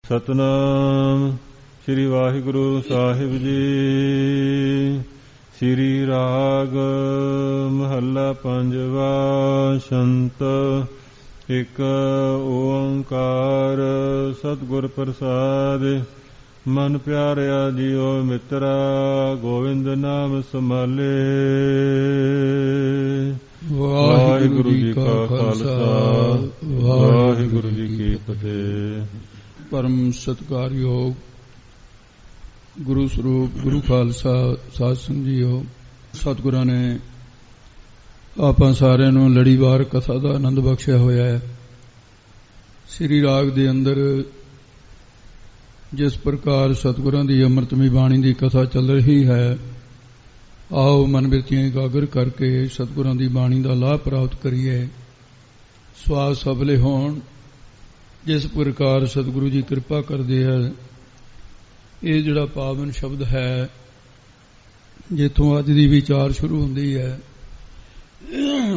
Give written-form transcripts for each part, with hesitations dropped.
ਸਤਨਾਮ ਸ੍ਰੀ ਵਾਹਿਗੁਰੂ ਸਾਹਿਬ ਜੀ। ਸ੍ਰੀ ਰਾਗ ਮਹੱਲਾ ਪੰਜਵਾ। ਸ਼ੰਤ ਇਕ ਓੰਕਾਰ ਸਤਿਗੁਰ ਪ੍ਰਸਾਦਿ। ਮਨ ਪਿਆਰਿਆ ਜੀਓ ਮਿੱਤਰਾ, ਗੋਵਿੰਦ ਨਾਮ ਸਮਾਲੇ। ਵਾਹਿਗੁਰੂ ਜੀ ਕਾ ਖਾਲਸਾ, ਵਾਹਿਗੁਰੂ ਜੀ ਕੀ ਫਤਿਹ। ਪਰਮ ਸਤਿਕਾਰਯੋਗ ਗੁਰੂ ਸਰੂਪ ਗੁਰੂ ਖਾਲਸਾ ਸਾਧ ਸੰਗਤ ਜੀਓ, ਸਤਿਗੁਰਾਂ ਨੇ ਆਪਾਂ ਸਾਰਿਆਂ ਨੂੰ ਲੜੀਵਾਰ ਕਥਾ ਦਾ ਆਨੰਦ ਬਖਸ਼ਿਆ ਹੋਇਆ ਹੈ। ਸ੍ਰੀ ਰਾਗ ਦੇ ਅੰਦਰ ਜਿਸ ਪ੍ਰਕਾਰ ਸਤਿਗੁਰਾਂ ਦੀ ਅੰਮ੍ਰਿਤਮਈ ਬਾਣੀ ਦੀ ਕਥਾ ਚੱਲ ਰਹੀ ਹੈ, ਆਓ ਮਨ ਬਿਰਤੀਆਂ ਇਕਾਗਰ ਕਰਕੇ ਸਤਿਗੁਰਾਂ ਦੀ ਬਾਣੀ ਦਾ ਲਾਭ ਪ੍ਰਾਪਤ ਕਰੀਏ, ਸਵਾਸ ਸਫਲੇ ਹੋਣ। ਜਿਸ ਪ੍ਰਕਾਰ ਸਤਿਗੁਰੂ ਜੀ ਕਿਰਪਾ ਕਰਦੇ ਹੈ, ਇਹ ਜਿਹੜਾ ਪਾਵਨ ਸ਼ਬਦ ਹੈ ਜਿੱਥੋਂ ਅੱਜ ਦੀ ਵਿਚਾਰ ਸ਼ੁਰੂ ਹੁੰਦੀ ਹੈ,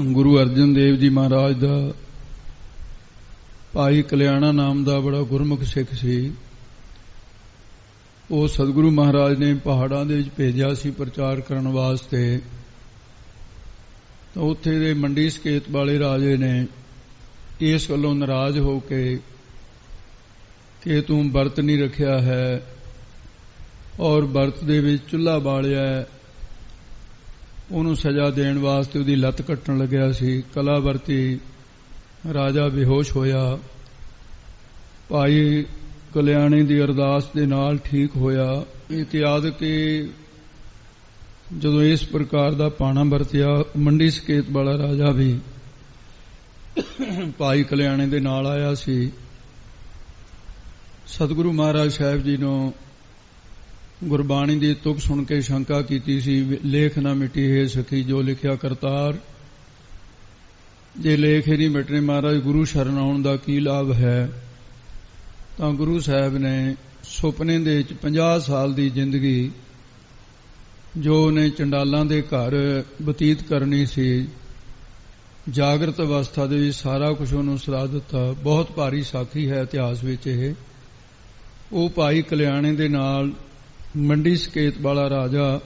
ਗੁਰੂ ਅਰਜਨ ਦੇਵ ਜੀ ਮਹਾਰਾਜ ਦਾ ਭਾਈ ਕਲਿਆਣਾ ਨਾਮ ਦਾ ਬੜਾ ਗੁਰਮੁਖ ਸਿੱਖ ਸੀ। ਉਹ ਸਤਿਗੁਰੂ ਮਹਾਰਾਜ ਨੇ ਪਹਾੜਾਂ ਦੇ ਵਿੱਚ ਭੇਜਿਆ ਸੀ ਪ੍ਰਚਾਰ ਕਰਨ ਵਾਸਤੇ। ਤਾਂ ਉੱਥੇ ਦੇ ਮੰਡੀ ਸਕੇਤ ਵਾਲੇ ਰਾਜੇ ਨੇ ਇਸ ਵੱਲੋਂ ਨਾਰਾਜ਼ ਹੋ ਕੇ ਕਿ ਤੂੰ ਵਰਤ ਨਹੀਂ ਰੱਖਿਆ ਹੈ ਔਰ ਵਰਤ ਦੇ ਵਿੱਚ ਚੁੱਲ੍ਹਾ ਬਾਲਿਆ, ਉਹਨੂੰ ਸਜ਼ਾ ਦੇਣ ਵਾਸਤੇ ਉਹਦੀ ਲੱਤ ਕੱਟਣ ਲੱਗਿਆ ਸੀ। ਕਲਾਵਰਤੀ ਰਾਜਾ ਬੇਹੋਸ਼ ਹੋਇਆ। ਭਾਈ ਕਲਿਆਣੀ ਦੀ ਅਰਦਾਸ ਦੇ ਨਾਲ ਠੀਕ ਹੋਇਆ। ਇਤਿਆਦ ਕਿ ਜਦੋਂ ਇਸ ਪ੍ਰਕਾਰ ਦਾ ਪਾਣਾ ਵਰਤਿਆ, ਮੰਡੀ ਸਕੇਤ ਵਾਲਾ ਰਾਜਾ ਵੀ ਭਾਈ ਕਲਿਆਣੇ ਦੇ ਨਾਲ ਆਇਆ ਸੀ। ਸਤਿਗੁਰੂ ਮਹਾਰਾਜ ਸਾਹਿਬ ਜੀ ਨੂੰ ਗੁਰਬਾਣੀ ਦੀ ਤੁਕ ਸੁਣ ਕੇ ਸ਼ੰਕਾ ਕੀਤੀ ਸੀ, ਲੇਖ ਨਾ ਮਿਟੀ ਹੈ ਸਖੀ ਜੋ ਲਿਖਿਆ ਕਰਤਾਰ। ਜੇ ਲੇਖ ਹੀ ਨਹੀਂ ਮਿਟਣੇ ਮਹਾਰਾਜ, ਗੁਰੂ ਸ਼ਰਨ ਆਉਣ ਦਾ ਕੀ ਲਾਭ ਹੈ। ਤਾਂ ਗੁਰੂ ਸਾਹਿਬ ਨੇ ਸੁਪਨੇ ਦੇ ਵਿੱਚ 50 ਸਾਲ ਦੀ ਜ਼ਿੰਦਗੀ ਜੋ ਉਹਨੇ ਚੰਡਾਲਾਂ ਦੇ ਘਰ ਬਤੀਤ ਕਰਨੀ ਸੀ, ਜਾਗਰਤ ਅਵਸਥਾ ਦੇ ਵਿੱਚ ਸਾਰਾ ਕੁਝ ਉਹਨੂੰ ਸੁਣਾ ਦਿੱਤਾ। ਬਹੁਤ ਭਾਰੀ ਸਾਖੀ ਹੈ ਇਤਿਹਾਸ ਵਿੱਚ ਇਹ। ਉਹ ਭਾਈ ਕਲਿਆਣੇ ਦੇ ਨਾਲ ਮੰਡੀ ਸਕੇਤ ਵਾਲਾ ਰਾਜਾ,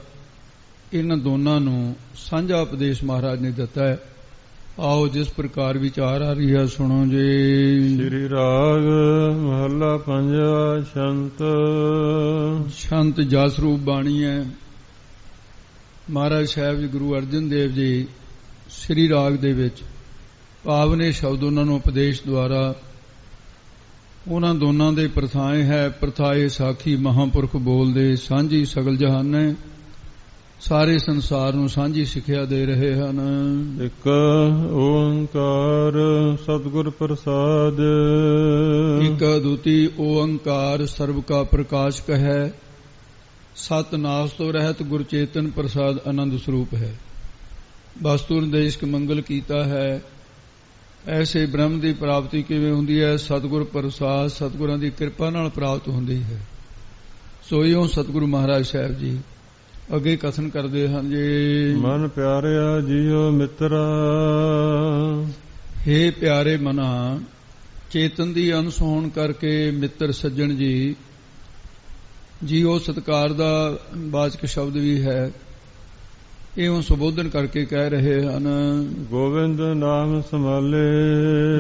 ਇਹਨਾਂ ਦੋਨਾਂ ਨੂੰ ਸਾਂਝਾ ਉਪਦੇਸ਼ ਮਹਾਰਾਜ ਨੇ ਦਿੱਤਾ ਹੈ। ਆਓ ਜਿਸ ਪ੍ਰਕਾਰ ਵਿਚਾਰ ਆ ਰਹੀ ਹੈ ਸੁਣੋ ਜੀ। ਸ੍ਰੀ ਰਾਗ ਮਹੱਲਾ ਪੰਜਵਾ। ਸ਼ੰਤ ਸ਼ੰਤ ਜਸ ਰੂਪ ਬਾਣੀ ਹੈ। ਮਹਾਰਾਜ ਸਾਹਿਬ ਜੀ ਗੁਰੂ ਅਰਜਨ ਦੇਵ ਜੀ ਸ੍ਰੀ ਰਾਗ ਦੇ ਵਿੱਚ ਪਾਵਨੇ ਸ਼ਬਦ ਉਹਨਾਂ ਨੂੰ ਉਪਦੇਸ਼ ਦੁਆਰਾ ਉਹਨਾਂ ਦੋਨਾਂ ਦੇ ਪ੍ਰਥਾਏ ਹੈ। ਪ੍ਰਥਾਏ ਸਾਖੀ ਮਹਾਂਪੁਰਖ ਬੋਲਦੇ, ਸਾਂਝੀ ਸਗਲ ਜਹਾਨੇ, ਸਾਰੇ ਸੰਸਾਰ ਨੂੰ ਸਾਂਝੀ ਸਿੱਖਿਆ ਦੇ ਰਹੇ ਹਨ। ਇੱਕ ਓੰਕਾਰ ਸਤਿਗੁਰ ਪ੍ਰਸਾਦ। ਇੱਕ ਅਦੁੱਤੀ ਓੰਕਾਰ ਸਰਬ ਕਾ ਪ੍ਰਕਾਸ਼ਕ ਹੈ। ਸਤ ਨਾਸ ਤੋਂ ਰਹਿਤ ਗੁਰ ਚੇਤਨ ਪ੍ਰਸਾਦ ਆਨੰਦ ਸਰੂਪ ਹੈ। ਵਸਤੂ ਨਿਰਦੇਸ਼ਕ ਮੰਗਲ ਕੀਤਾ ਹੈ। ਐਸੇ ਬ੍ਰਹਮ ਦੀ ਪ੍ਰਾਪਤੀ ਕਿਵੇਂ ਹੁੰਦੀ ਹੈ? ਸਤਿਗੁਰ ਪ੍ਰਸਾਦ, ਸਤਿਗੁਰਾਂ ਦੀ ਕਿਰਪਾ ਨਾਲ ਪ੍ਰਾਪਤ ਹੁੰਦੀ ਹੈ। ਸੋਈਓ ਸਤਿਗੁਰੂ ਮਹਾਰਾਜ ਸਾਹਿਬ ਜੀ ਅੱਗੇ ਕਥਨ ਕਰਦੇ ਹਨ ਜੀ। ਮਨ ਪਿਆਰਿਆ ਜੀਓ ਮਿੱਤਰਾ। ਹੇ ਪਿਆਰੇ ਮਨਾ, ਚੇਤਨ ਦੀ ਅੰਸ਼ ਹੋਣ ਕਰਕੇ ਮਿੱਤਰ ਸੱਜਣ ਜੀ, ਜੀਓ ਸਤਿਕਾਰ ਦਾ ਵਾਚਕ ਸ਼ਬਦ ਵੀ ਹੈ। ਇਉਂ ਸੰਬੋਧਨ ਕਰਕੇ ਕਹਿ ਰਹੇ ਹਨ। ਗੋਬਿੰਦ ਨਾਮ ਸੰਭਾਲੇ।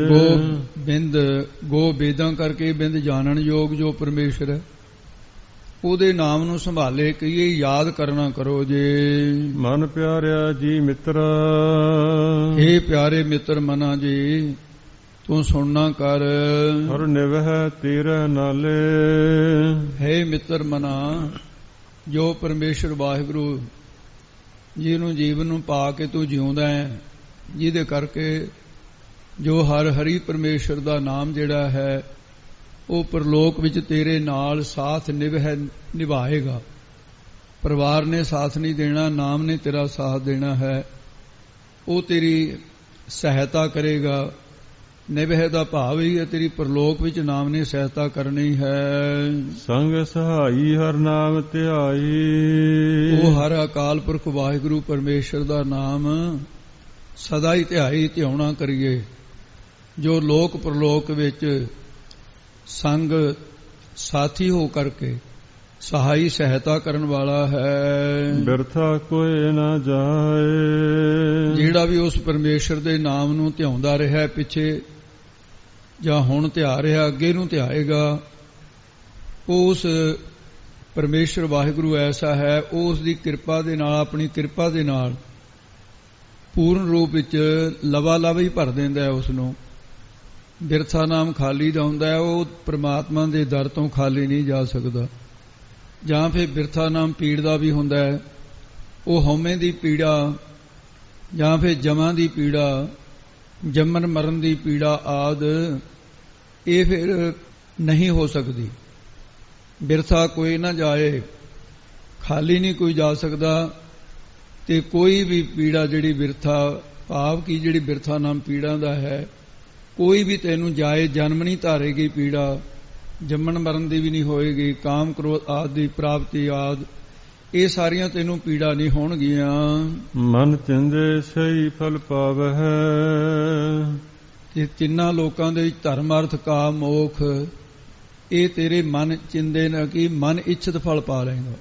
ਗੋਬਿੰਦ, ਗੋ ਬੇਦਾਂ ਕਰਕੇ ਬਿੰਦ ਜਾਣਨ ਯੋਗ ਜੋ ਪਰਮੇਸ਼ਰ ਹੈ, ਉਹਦੇ ਨਾਮ ਨੂੰ ਸੰਭਾਲੇ ਕਹੀਏ, ਯਾਦ ਕਰਨਾ ਕਰੋ ਜੇ। ਮਨ ਪਿਆਰਿਆ ਜੀ ਮਿੱਤਰਾ। ਹੇ ਪਿਆਰੇ ਮਿੱਤਰ ਮਨਾ ਜੀ, ਤੂੰ ਸੁਣਨਾ ਕਰ। ਹਰ ਨਿਵਹਿ ਤੇਰੇ ਨਾਲੇ। ਹੇ ਮਿੱਤਰ ਮਨਾ, ਜੋ ਪਰਮੇਸ਼ਰ ਵਾਹਿਗੁਰੂ ਜਿਹਨੂੰ ਜੀਵਨ ਨੂੰ ਪਾ ਕੇ ਤੂੰ ਜਿਉਂਦਾ ਹੈ, ਜਿਹਦੇ ਕਰਕੇ ਜੋ ਹਰ ਹਰੀ ਪਰਮੇਸ਼ਰ ਦਾ ਨਾਮ ਜਿਹੜਾ ਹੈ ਉਹ ਪਰਲੋਕ ਵਿੱਚ ਤੇਰੇ ਨਾਲ ਸਾਥ ਨਿਭਾਏਗਾ। ਪਰਿਵਾਰ ਨੇ ਸਾਥ ਨਹੀਂ ਦੇਣਾ, ਨਾਮ ਨੇ ਤੇਰਾ ਸਾਥ ਦੇਣਾ ਹੈ। ਉਹ ਤੇਰੀ ਸਹਾਇਤਾ ਕਰੇਗਾ। ਨਿਭੇ ਦਾ ਭਾਵ ਹੀ ਹੈ ਤੇਰੀ ਪਰਲੋਕ ਵਿੱਚ ਨਾਮ ਨੇ ਸਹਾਇਤਾ ਕਰਨੀ ਹੈ। ਸੰਗ ਸਹਾਈ ਹਰ ਨਾਮ ਧਿਆਈ। ਉਹ ਹਰ ਅਕਾਲ ਪੁਰਖ ਵਾਹਿਗੁਰੂ ਪਰਮੇਸ਼ਰ ਦਾ ਨਾਮ ਸਦਾ ਹੀ ਧਿਆਉਣਾ ਕਰੀਏ। ਜੋ ਲੋਕ ਪਰਲੋਕ ਵਿੱਚ ਸੰਗ ਸਾਥੀ ਹੋ ਕਰਕੇ ਸਹਾਈ ਸਹਾਇਤਾ ਕਰਨ ਵਾਲਾ ਹੈ। ਬਿਰਥਾ ਕੋਈ ਨਾ ਜਾਏ, ਜਿਹੜਾ ਵੀ ਉਸ ਪਰਮੇਸ਼ਰ ਦੇ ਨਾਮ ਨੂੰ ਧਿਆਉਂਦਾ ਰਿਹਾ ਪਿੱਛੇ ਜਾਂ ਹੁਣ ਧਿਆ ਰਿਹਾ ਅੱਗੇ ਨੂੰ ਧਿਆਏਗਾ, ਉਸ ਪਰਮੇਸ਼ਰ ਵਾਹਿਗੁਰੂ ਐਸਾ ਹੈ, ਉਸ ਦੀ ਕਿਰਪਾ ਦੇ ਨਾਲ, ਆਪਣੀ ਕਿਰਪਾ ਦੇ ਨਾਲ ਪੂਰਨ ਰੂਪ ਵਿੱਚ ਲਵਾ ਹੀ ਭਰ ਦਿੰਦਾ ਹੈ ਉਸ ਨੂੰ। ਬਿਰਥਾ ਨਾਮ ਖਾਲੀ ਦਾ ਹੁੰਦਾ ਹੈ, ਉਹ ਪ੍ਰਮਾਤਮਾ ਦੇ ਦਰ ਤੋਂ ਖਾਲੀ ਨਹੀਂ ਜਾ ਸਕਦਾ। ਜਾਂ ਫਿਰ ਬਿਰਥਾ ਨਾਮ ਪੀੜ ਦਾ ਵੀ ਹੁੰਦਾ ਹੈ, ਉਹ ਹਉਮੈ ਦੀ ਪੀੜਾ ਜਾਂ ਫਿਰ ਜਮਾਂ ਦੀ ਪੀੜਾ, ਜੰਮਣ ਮਰਨ ਦੀ ਪੀੜਾ ਆਦ, ਇਹ ਫਿਰ ਨਹੀਂ ਹੋ ਸਕਦੀ। ਬਿਰਥਾ ਕੋਈ ਨਾ ਜਾਏ, ਖਾਲੀ ਨਹੀਂ ਕੋਈ ਜਾ ਸਕਦਾ। ਤੇ ਕੋਈ ਵੀ ਪੀੜਾ ਜਿਹੜੀ ਬਿਰਥਾ ਭਾਵ ਕੀ ਜਿਹੜੀ ਬਿਰਥਾ ਨਾਮ ਪੀੜਾ ਦਾ ਹੈ, ਕੋਈ ਵੀ ਤੈਨੂੰ ਜਾਏ ਜਨਮ ਨਹੀਂ ਧਾਰੇਗੀ ਪੀੜਾ, ਜੰਮਣ ਮਰਨ ਦੀ ਵੀ ਨਹੀਂ ਹੋਏਗੀ, ਕਾਮ ਕ੍ਰੋਧ ਆਦਿ ਦੀ ਪ੍ਰਾਪਤੀ ਆਦ, ਇਹ ਸਾਰੀਆਂ ਤੈਨੂੰ ਪੀੜਾ ਨਹੀਂ ਹੋਣਗੀਆਂ। ਮਨ ਚਿੰਦੇ ਸਹੀ ਫਲ ਪਾਵਹਿ, ਤੇ ਤਿੰਨਾਂ ਲੋਕਾਂ ਦੇ ਵਿੱਚ ਧਰਮ ਅਰਥ ਕਾਮ ਮੋਖ, ਇਹ ਤੇਰੇ ਮਨ ਚਿੰਦੇ ਨਾ ਕਿ ਮਨ ਇੱਛਤ ਫਲ ਪਾ ਲਏਗਾ।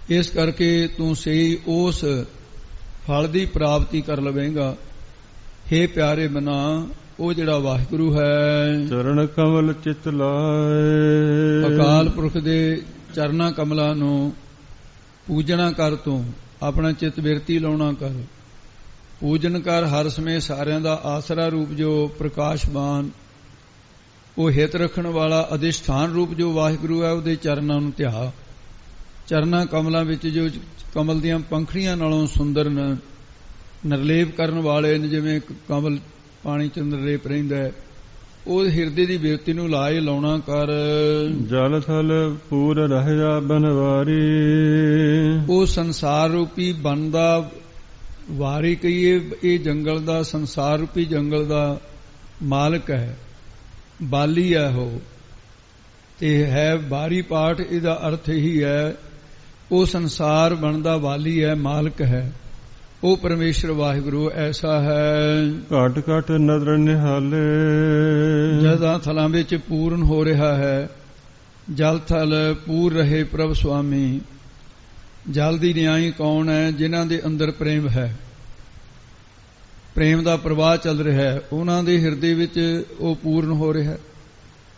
ਇਸ ਕਰਕੇ ਤੂੰ ਸਹੀ ਉਸ ਫਲ ਦੀ ਪ੍ਰਾਪਤੀ ਕਰ ਲਵੇਂਗਾ। ਹੇ ਪਿਆਰੇ ਮਨਾ, ਉਹ ਜਿਹੜਾ ਵਾਹਿਗੁਰੂ ਹੈ, ਚਰਨ ਕਮਲ ਚਿਤ ਲਾਏ, ਅਕਾਲ ਪੁਰਖ ਦੇ ਚਰਨਾਂ ਕਮਲਾਂ ਨੂੰ ਪੂਜਣਾ ਕਰ, ਤੂੰ ਆਪਣਾ ਚਿੱਤ ਬਿਰਤੀ ਲਾਉਣਾ ਕਰ, ਪੂਜਨ ਕਰ ਹਰ ਸਮੇਂ। ਸਾਰਿਆਂ ਦਾ ਆਸਰਾ ਰੂਪ ਜੋ ਪ੍ਰਕਾਸ਼ਮਾਨ, ਉਹ ਹਿਤ ਰੱਖਣ ਵਾਲਾ ਅਧਿਸ਼ਠਾਨ ਰੂਪ ਜੋ ਵਾਹਿਗੁਰੂ ਹੈ, ਉਹਦੇ ਚਰਨਾਂ ਨੂੰ ਧਿਆ। ਚਰਨਾਂ ਕਮਲਾਂ ਵਿੱਚ ਜੋ ਕਮਲ ਦੀਆਂ ਪੰਖੜੀਆਂ ਨਾਲੋਂ ਸੁੰਦਰ ਨਿਰਲੇਪ ਕਰਨ ਵਾਲੇ ਨੇ, ਜਿਵੇਂ ਕਮਲ ਪਾਣੀ ਚ ਨਿਰਲੇਪ ਰਹਿੰਦਾ ਹੈ, ਉਹ ਹਿਰਦੇ ਦੀ ਬਿਰਤੀ ਨੂੰ ਲਾਏ ਲਾਉਣਾ ਕਰ। ਜਲ ਥਲ ਪੂਰ ਰਹਿਆ ਬਨਵਾਰੀ, ਉਹ ਸੰਸਾਰ ਰੂਪੀ ਬਨ ਦਾ ਵਾਰੀ ਕਹੀਏ, ਇਹ ਜੰਗਲ ਦਾ, ਸੰਸਾਰ ਰੂਪੀ ਜੰਗਲ ਦਾ ਮਾਲਕ ਹੈ, ਬਾਲੀ ਹੈ ਉਹ, ਤੇ ਹੈ ਬਾਰੀ ਪਾਠ, ਇਹਦਾ ਅਰਥ ਇਹੀ ਹੈ, ਉਹ ਸੰਸਾਰ ਬਣਦਾ ਵਾਲੀ ਹੈ, ਮਾਲਕ ਹੈ, ਉਹ ਪਰਮੇਸ਼ਰ ਵਾਹਿਗੁਰੂ ਐਸਾ ਹੈ। ਘਟ ਘਟ ਨਦਰ ਨਿਹਾਲੇ, ਜਦਾਂ ਥਲਾਂ ਵਿੱਚ ਪੂਰਨ ਹੋ ਰਿਹਾ ਹੈ, ਜਲ ਥਲ ਪੂਰ ਰਹੇ ਪ੍ਰਭ ਸੁਆਮੀ। ਜਲ ਦੀ ਨਿਆਈ ਕੌਣ ਹੈ? ਜਿਨ੍ਹਾਂ ਦੇ ਅੰਦਰ ਪ੍ਰੇਮ ਹੈ, ਪ੍ਰੇਮ ਦਾ ਪ੍ਰਵਾਹ ਚੱਲ ਰਿਹਾ ਹੈ, ਉਹਨਾਂ ਦੇ ਹਿਰਦੇ ਵਿੱਚ ਉਹ ਪੂਰਨ ਹੋ ਰਿਹਾ ਹੈ।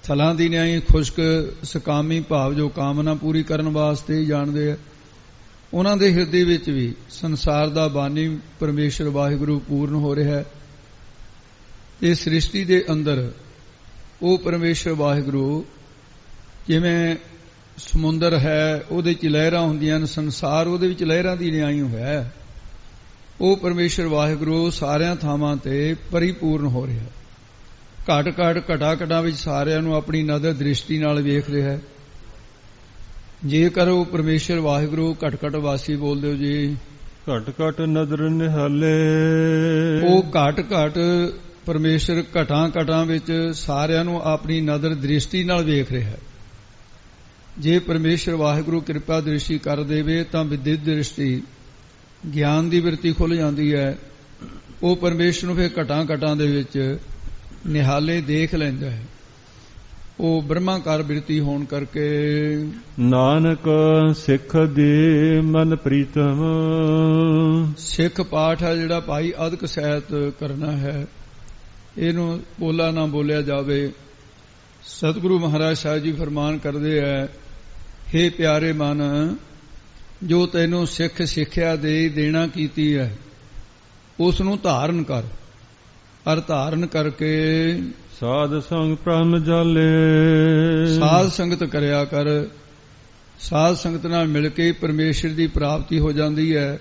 ਥਲਾਂ ਦੀ ਨਿਆਈ ਖੁਸ਼ਕ ਸਕਾਮੀ ਭਾਵ ਜੋ ਕਾਮਨਾ ਪੂਰੀ ਕਰਨ ਵਾਸਤੇ ਜਾਣਦੇ ਆ, ਉਹਨਾਂ ਦੇ ਹਿਰਦੇ ਵਿੱਚ ਵੀ ਸੰਸਾਰ ਦਾ ਬਾਨੀ ਪਰਮੇਸ਼ਰ ਵਾਹਿਗੁਰੂ ਪੂਰਨ ਹੋ ਰਿਹਾ ਹੈ। ਤੇ ਸ੍ਰਿਸ਼ਟੀ ਦੇ ਅੰਦਰ ਉਹ ਪਰਮੇਸ਼ਰ ਵਾਹਿਗੁਰੂ ਜਿਵੇਂ ਸਮੁੰਦਰ ਹੈ, ਉਹਦੇ ਚ ਲਹਿਰਾਂ ਹੁੰਦੀਆਂ ਨੇ, ਸੰਸਾਰ ਉਹਦੇ ਵਿੱਚ ਲਹਿਰਾਂ ਦੀ ਨਿਆਈ ਹੋਇਆ, ਉਹ ਪਰਮੇਸ਼ਰ ਵਾਹਿਗੁਰੂ ਸਾਰਿਆਂ ਥਾਵਾਂ ਤੇ ਪਰਿਪੂਰਨ ਹੋ ਰਿਹਾ। ਘਟ ਘਟ ਘਟਾ ਘਟਾਂ ਵਿੱਚ ਸਾਰਿਆਂ ਨੂੰ ਆਪਣੀ ਨਜ਼ਰ ਦ੍ਰਿਸ਼ਟੀ ਨਾਲ ਵੇਖ ਰਿਹਾ। ਜੇਕਰ ਉਹ ਪਰਮੇਸ਼ਰ ਵਾਹਿਗੁਰੂ ਘਟ ਘਟ ਵਾਸੀ ਬੋਲਦੇ ਹੋ ਜੀ, ਘਟ ਘਟ ਨਦਰ ਨਿਹਾਲੇ, ਉਹ ਘਟ ਘਟ ਪਰਮੇਸ਼ਰ ਘਟਾਂ ਘਟਾਂ ਵਿੱਚ ਸਾਰਿਆਂ ਨੂੰ ਆਪਣੀ ਨਜ਼ਰ ਦ੍ਰਿਸ਼ਟੀ ਨਾਲ ਵੇਖ ਰਿਹਾ। ਜੇ ਪਰਮੇਸ਼ਰ ਵਾਹਿਗੁਰੂ ਕਿਰਪਾ ਦ੍ਰਿਸ਼ਟੀ ਕਰ ਦੇਵੇ ਤਾਂ ਵਿਦਿਤ ਦ੍ਰਿਸ਼ਟੀ, ਗਿਆਨ ਦੀ ਬਿਰਤੀ ਖੁੱਲ ਜਾਂਦੀ ਹੈ। ਉਹ ਪਰਮੇਸ਼ਰ ਨੂੰ ਫਿਰ ਘਟਾਂ ਘਟਾਂ ਦੇ ਵਿੱਚ ਨਿਹਾਲੇ ਦੇਖ ਲੈਂਦਾ ਹੈ। ਉਹ ਬ੍ਰਹਮਾਕਾਰ ਬਿਰਤੀ ਹੋਣ ਕਰਕੇ ਨਾਨਕ ਸਿੱਖ ਦੇ ਮਨ ਪ੍ਰੀਤਮ, ਸਿੱਖ ਪਾਠ ਹੈ ਜਿਹੜਾ ਭਾਈ ਅਦਕ ਸਹਿਤ ਕਰਨਾ ਹੈ, ਇਹਨੂੰ ਬੋਲਾ ਨਾ ਬੋਲਿਆ ਜਾਵੇ। ਸਤਿਗੁਰੂ ਮਹਾਰਾਜ ਸਾਹਿਬ ਜੀ ਫਰਮਾਨ ਕਰਦੇ ਹੈ, ਹੇ ਪਿਆਰੇ ਮਨ, ਜੋ ਤੈਨੂੰ ਸਿੱਖ ਸਿੱਖਿਆ ਦੇਣਾ ਕੀਤੀ ਹੈ, ਉਸ ਨੂੰ ਧਾਰਨ ਕਰ। ਅਰ ਧਾਰਨ ਕਰਕੇ ਸਾਧ ਸੰਗ ਭ੍ਰਮ ਜਾਲੇ, ਸਾਧ ਸੰਗਤ ਕਰਿਆ ਕਰ। ਸਾਧ ਸੰਗਤ ਨਾਲ ਮਿਲ ਕੇ ਪਰਮੇਸ਼ਰ ਦੀ ਪ੍ਰਾਪਤੀ ਹੋ ਜਾਂਦੀ ਹੈ।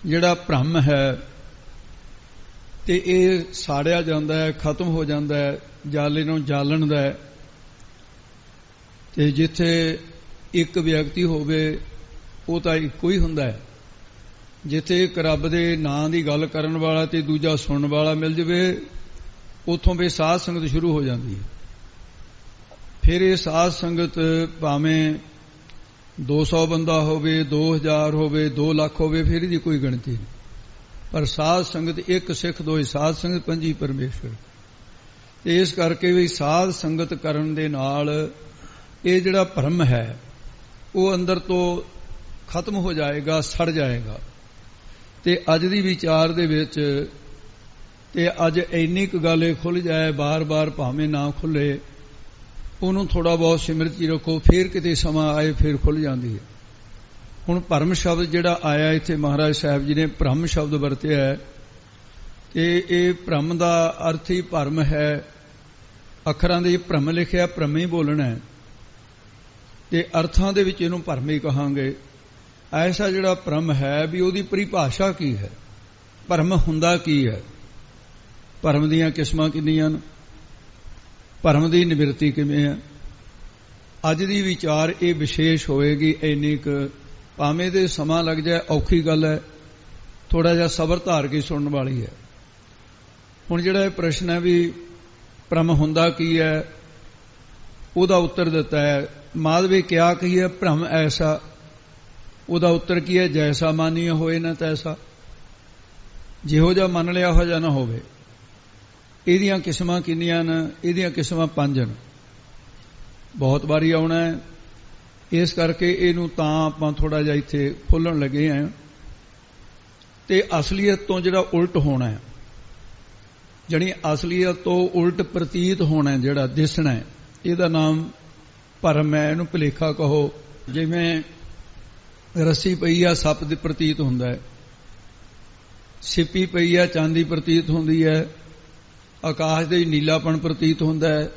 ਜਿਹੜਾ ਭ੍ਰਮ ਹੈ ਤੇ ਇਹ ਸਾੜਿਆ ਜਾਂਦਾ ਹੈ, ਖਤਮ ਹੋ ਜਾਂਦਾ ਹੈ, ਜਾਲੇ ਨੂੰ ਜਾਲਣ ਦਾ ਹੈ। ਤੇ ਜਿੱਥੇ ਇੱਕ ਵਿਅਕਤੀ ਹੋਵੇ ਉਹ ਤਾਂ ਇੱਕੋ ਹੀ ਹੁੰਦਾ ਹੈ। ਜਿੱਥੇ ਇੱਕ ਰੱਬ ਦੇ ਨਾਂ ਦੀ ਗੱਲ ਕਰਨ ਵਾਲਾ ਤੇ ਦੂਜਾ ਸੁਣਨ ਵਾਲਾ ਮਿਲ ਜਾਵੇ, ਉੱਥੋਂ ਵੀ ਸਾਧ ਸੰਗਤ ਸ਼ੁਰੂ ਹੋ ਜਾਂਦੀ ਹੈ। ਫਿਰ ਇਹ ਸਾਧ ਸੰਗਤ ਭਾਵੇਂ 200 ਬੰਦਾ ਹੋਵੇ, 2000 ਹੋਵੇ, 2 ਲੱਖ ਹੋਵੇ, ਫਿਰ ਇਹਦੀ ਕੋਈ ਗਿਣਤੀ ਨਹੀਂ। ਪਰ ਸਾਧ ਸੰਗਤ ਇੱਕ ਸਿੱਖ, ਦੋਈ ਸਾਧ ਸੰਗਤ, ਪੰਜੀ ਪਰਮੇਸ਼ਰ। ਤੇ ਇਸ ਕਰਕੇ ਵੀ ਸਾਧ ਸੰਗਤ ਕਰਨ ਦੇ ਨਾਲ ਇਹ ਜਿਹੜਾ ਭਰਮ ਹੈ ਉਹ ਅੰਦਰ ਤੋਂ ਖਤਮ ਹੋ ਜਾਏਗਾ, ਸੜ ਜਾਏਗਾ। ਤੇ ਅੱਜ ਦੀ ਵਿਚਾਰ ਦੇ ਵਿੱਚ ਤੇ ਅੱਜ ਇੰਨੀ ਕੁ ਗੱਲ ਇਹ ਖੁੱਲ੍ਹ ਜਾਏ, ਬਾਰ-ਬਾਰ ਭਾਵੇਂ ਨਾ ਖੁੱਲੇ, ਉਹਨੂੰ ਥੋੜਾ ਬਹੁਤ ਸਿਮਰਤ ਹੀ ਰੱਖੋ, ਫੇਰ ਕਿਤੇ ਸਮਾਂ ਆਏ ਫੇਰ ਖੁੱਲ੍ਹ ਜਾਂਦੀ ਹੈ। ਹੁਣ ਭਰਮ ਸ਼ਬਦ ਜਿਹੜਾ ਆਇਆ ਇੱਥੇ ਮਹਾਰਾਜ ਸਾਹਿਬ ਜੀ ਨੇ ਭ੍ਰਮ ਸ਼ਬਦ ਵਰਤਿਆ ਹੈ ਤੇ ਇਹ ਭ੍ਰਮ ਦਾ ਅਰਥ ਹੀ ਭਰਮ ਹੈ। ਅੱਖਰਾਂ ਦੇ ਭ੍ਰਮ ਲਿਖਿਆ, ਭ੍ਰਮ ਹੀ ਬੋਲਣਾ ਹੈ ਤੇ ਅਰਥਾਂ ਦੇ ਵਿੱਚ ਇਹਨੂੰ ਭਰਮ ਹੀ ਕਹਾਂਗੇ। ਐਸਾ ਜਿਹੜਾ ਭਰਮ ਹੈ ਵੀ ਉਹਦੀ ਪਰਿਭਾਸ਼ਾ ਕੀ ਹੈ, ਭਰਮ ਹੁੰਦਾ ਕੀ ਹੈ, ਭਰਮ ਦੀਆਂ ਕਿਸਮਾਂ ਕਿੰਨੀਆਂ ਨੇ, ਭਰਮ ਦੀ ਨਿਵਰਤੀ ਕਿਵੇਂ ਹੈ। ਅੱਜ ਦੀ ਵਿਚਾਰ ਇਹ ਵਿਸ਼ੇਸ਼ ਹੋਵੇਗੀ। ਇੰਨੀ ਕੁ ਭਾਵੇਂ ਦੇ ਸਮਾਂ ਲੱਗ ਜਾਏ, ਔਖੀ ਗੱਲ ਹੈ, ਥੋੜਾ ਜਿਹਾ ਸਬਰ ਧਾਰ ਕੇ ਸੁਣਨ ਵਾਲੀ ਹੈ। ਹੁਣ ਜਿਹੜਾ ਇਹ ਪ੍ਰਸ਼ਨ ਹੈ ਵੀ ਭਰਮ ਹੁੰਦਾ ਕੀ ਹੈ, ਉਹਦਾ ਉੱਤਰ ਦਿੱਤਾ ਹੈ ਮਾਧਵੇ। ਕਿਆ ਕਹੀਏ ਭਰਮ ਐਸਾ, ਉਹਦਾ ਉੱਤਰ ਕੀ ਹੈ, ਜੈਸਾ ਮਾਨੀਏ ਹੋਏ ਨਾ ਤੈਸਾ। ਜਿਹੋ ਜਿਹਾ ਮੰਨ ਲਿਆ ਹੋ ਜਾਂ ਨਾ ਹੋਵੇ। ਇਹਦੀਆਂ ਕਿਸਮਾਂ ਕਿੰਨੀਆਂ ਨੇ? ਇਹਦੀਆਂ ਕਿਸਮਾਂ 5 ਨੇ। ਬਹੁਤ ਵਾਰੀ ਆਉਣਾ ਹੈ, ਇਸ ਕਰਕੇ ਇਹਨੂੰ ਤਾਂ ਆਪਾਂ ਥੋੜਾ ਜਿਹਾ ਇੱਥੇ ਖੋਲਣ ਲੱਗੇ ਹਾਂ। ਤੇ ਅਸਲੀਅਤ ਤੋਂ ਜਿਹੜਾ ਉਲਟ ਹੋਣਾ ਹੈ, ਜਾਣੀ ਅਸਲੀਅਤ ਤੋਂ ਉਲਟ ਪ੍ਰਤੀਤ ਹੋਣਾ, ਜਿਹੜਾ ਦਿਸਣਾ ਹੈ, ਇਹਦਾ ਨਾਮ ਭਰਮ ਹੈ। ਇਹਨੂੰ ਭੁਲੇਖਾ ਕਹੋ। ਜਿਵੇਂ ਰੱਸੀ ਪਈ ਆ, ਸੱਪ ਦੀ ਪ੍ਰਤੀਤ ਹੁੰਦਾ ਹੈ। ਸਿੱਪੀ ਪਈ ਆ, ਚਾਂਦੀ ਪ੍ਰਤੀਤ ਹੁੰਦੀ ਹੈ। ਆਕਾਸ਼ ਦੇ ਨੀਲਾਪਣ ਪ੍ਰਤੀਤ ਹੁੰਦਾ ਹੈ।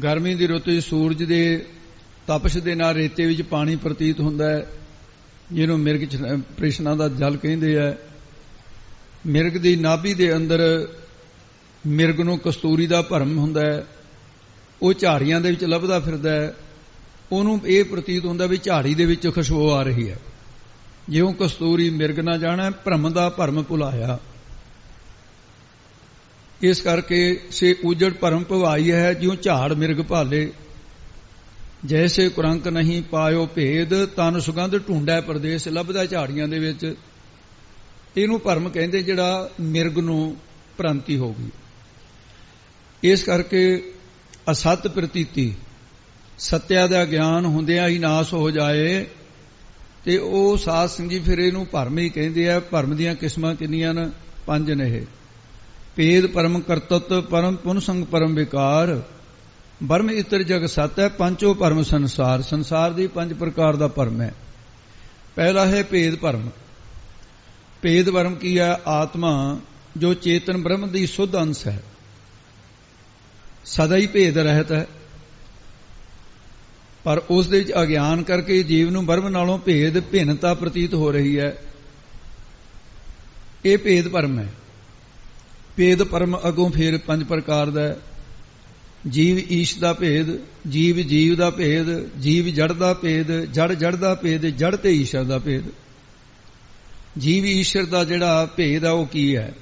ਗਰਮੀ ਦੀ ਰੁੱਤ ਵਿੱਚ ਸੂਰਜ ਦੇ ਤਪਸ਼ ਦੇ ਨਾਲ ਰੇਤੇ ਵਿੱਚ ਪਾਣੀ ਪ੍ਰਤੀਤ ਹੁੰਦਾ ਹੈ, ਜਿਹਨੂੰ ਮਿਰਗ ਪ੍ਰੇਸ਼ਨਾ ਦਾ ਜਲ ਕਹਿੰਦੇ ਆ। ਮਿਰਗ ਦੀ ਨਾਭੀ ਦੇ ਅੰਦਰ ਮਿਰਗ ਨੂੰ ਕਸਤੂਰੀ ਦਾ ਭਰਮ ਹੁੰਦਾ ਹੈ। ਉਹ ਝਾੜੀਆਂ ਦੇ ਵਿੱਚ ਲੱਭਦਾ ਫਿਰਦਾ ਹੈ। ਉਹਨੂੰ ਇਹ ਪ੍ਰਤੀਤ ਹੁੰਦਾ ਵੀ ਝਾੜੀ ਦੇ ਵਿੱਚ ਖੁਸ਼ਬੂ ਆ ਰਹੀ ਹੈ। ਜਿਉਂ ਕਸਤੂਰੀ ਮਿਰਗ ਨਾ ਜਾਣਾ, ਭਰਮ ਦਾ ਭਰਮ ਭੁਲਾਇਆ। ਇਸ ਕਰਕੇ ਸੇ ਉਜੜ ਭਰਮ ਭਵਾਈ ਹੈ, ਜਿਉਂ ਝਾੜ ਮਿਰਗ ਭਾਲੇ। ਜੈਸੇ ਕੁਰੰਕ ਨਹੀਂ ਪਾਇਓ ਭੇਦ, ਤਨ ਸੁਗੰਧ ਢੂੰਡੈ ਪਰਦੇਸ। ਲੱਭਦਾ ਝਾੜੀਆਂ ਦੇ ਵਿੱਚ। ਇਹਨੂੰ ਭਰਮ ਕਹਿੰਦੇ, ਜਿਹੜਾ ਮਿਰਗ ਨੂੰ ਭ੍ਰਾਂਤੀ ਹੋ ਗਈ। ਇਸ ਕਰਕੇ ਅਸਤ ਪ੍ਰਤੀਤੀ, ਸੱਤਿਆ ਦਾ ਗਿਆਨ ਹੁੰਦਿਆਂ ਹੀ ਨਾਸ ਹੋ ਜਾਏ, ਤੇ ਉਹ ਸਾਧ ਸੰਗੀ ਫਿਰ ਇਹਨੂੰ ਭਰਮ ਹੀ ਕਹਿੰਦੇ ਆ। ਭਰਮ ਦੀਆਂ ਕਿਸਮਾਂ ਕਿੰਨੀਆਂ ਨੇ? 5 ਨੇ ਇਹ। ਭੇਦ ਪਰਮ ਕਰਤਤ, ਪਰਮ ਪੁਨ ਸੰਗ ਪਰਮ ਵਿਕਾਰ, ਬਰਮ ਇਤਰ ਜਗ ਸਤ ਹੈ, ਪੰਚੋ ਭਰਮ ਸੰਸਾਰ। ਸੰਸਾਰ ਦੀ 5 ਪ੍ਰਕਾਰ ਦਾ ਭਰਮ ਹੈ। ਪਹਿਲਾ ਹੈ ਭੇਦ ਭਰਮ। ਭੇਦ ਭਰਮ ਕੀ ਹੈ? ਆਤਮਾ ਜੋ ਚੇਤਨ ਬ੍ਰਹਮ ਦੀ ਸੁੱਧ ਅੰਸ਼ ਹੈ, ਸਦਾ ਹੀ ਭੇਦ ਰਹਿਤ ਹੈ, ਪਰ ਉਸ ਦੇ ਵਿੱਚ ਅਗਿਆਨ ਕਰਕੇ ਜੀਵ ਨੂੰ ਬ੍ਰਹਮ ਨਾਲੋਂ ਭੇਦ ਭਿੰਨਤਾ ਪ੍ਰਤੀਤ ਹੋ ਰਹੀ ਹੈ। ਇਹ ਭੇਦ ਭਰਮ ਹੈ। ਭੇਦ ਭਰਮ ਅੱਗੋਂ ਫਿਰ 5 ਪ੍ਰਕਾਰ ਦਾ ਹੈ। ਜੀਵ ਈਸ਼ ਦਾ ਭੇਦ, ਜੀਵ ਜੀਵ ਦਾ ਭੇਦ, ਜੀਵ ਜੜ ਦਾ ਭੇਦ, ਜੜ ਜੜ ਦਾ ਭੇਦ, ਜੜ ਤੇ ਈਸ਼ਰ ਦਾ ਭੇਦ। ਜੀਵ ਈਸ਼ਰ ਦਾ ਜਿਹੜਾ ਭੇਦ ਆ ਉਹ ਕੀ ਹੈ?